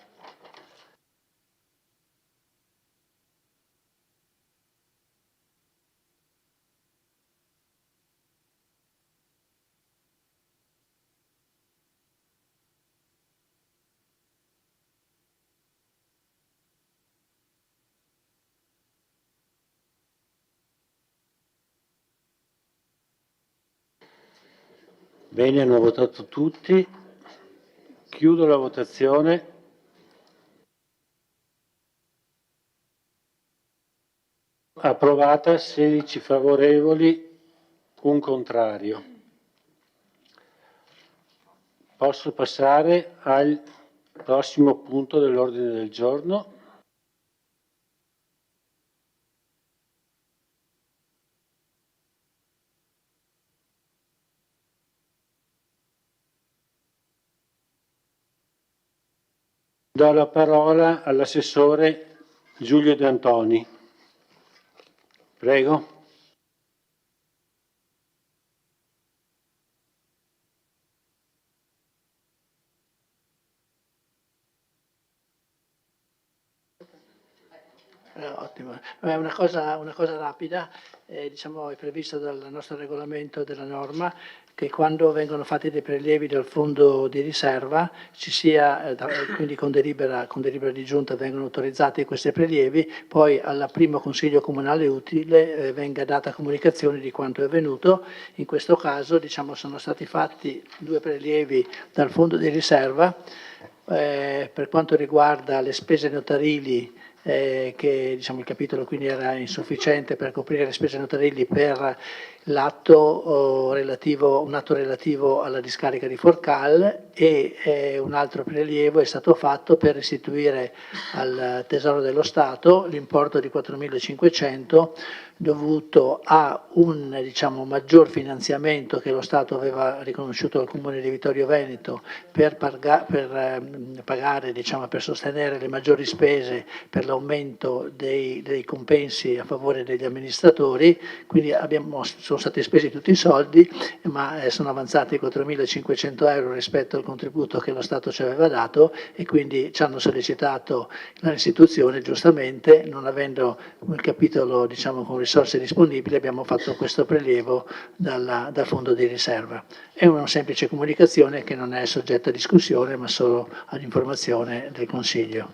Bene, hanno votato tutti. Chiudo la votazione. Approvata, 16 favorevoli, un contrario. Posso passare al prossimo punto dell'ordine del giorno. Do la parola all'assessore Giulio De Antoni. Prego. Ottimo. Una cosa rapida, diciamo, è prevista dal nostro regolamento della norma che quando vengono fatti dei prelievi dal fondo di riserva ci sia, quindi con delibera di giunta vengono autorizzati questi prelievi, poi al primo consiglio comunale utile venga data comunicazione di quanto è avvenuto. In questo caso, diciamo, sono stati fatti 2 prelievi dal fondo di riserva per quanto riguarda le spese notarili, che diciamo, il capitolo quindi era insufficiente per coprire le spese notarili per l'atto relativo alla discarica di Forcal, e un altro prelievo è stato fatto per restituire al Tesoro dello Stato l'importo di 4.500 dovuto a un, diciamo, maggior finanziamento che lo Stato aveva riconosciuto al Comune di Vittorio Veneto per pagare, diciamo, per sostenere le maggiori spese per l'aumento dei compensi a favore degli amministratori. Quindi sono stati spesi tutti i soldi, ma sono avanzati 4.500 euro rispetto al contributo che lo Stato ci aveva dato, e quindi ci hanno sollecitato la restituzione. Giustamente, non avendo un capitolo, diciamo, con risorse disponibili, abbiamo fatto questo prelievo dal fondo di riserva. È una semplice comunicazione che non è soggetta a discussione, ma solo all'informazione del Consiglio.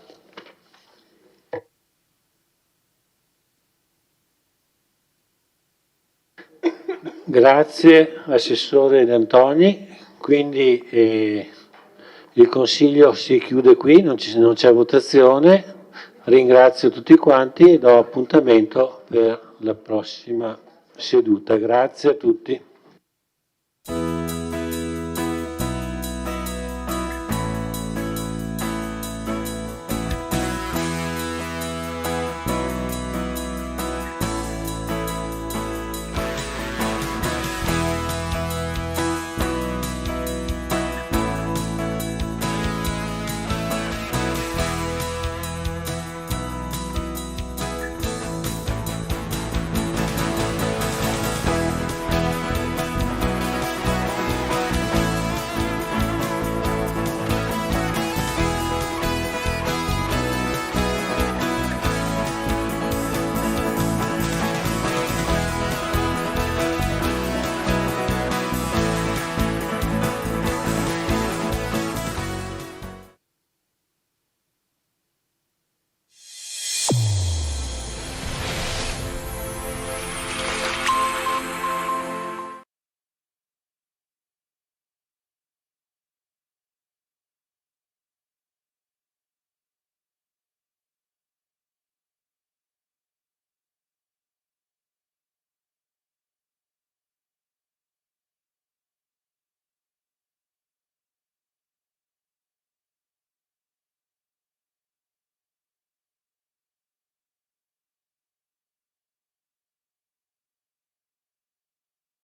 Grazie Assessore D'Antoni, quindi il Consiglio si chiude qui, non c'è votazione. Ringrazio tutti quanti e do appuntamento per la prossima seduta. Grazie a tutti.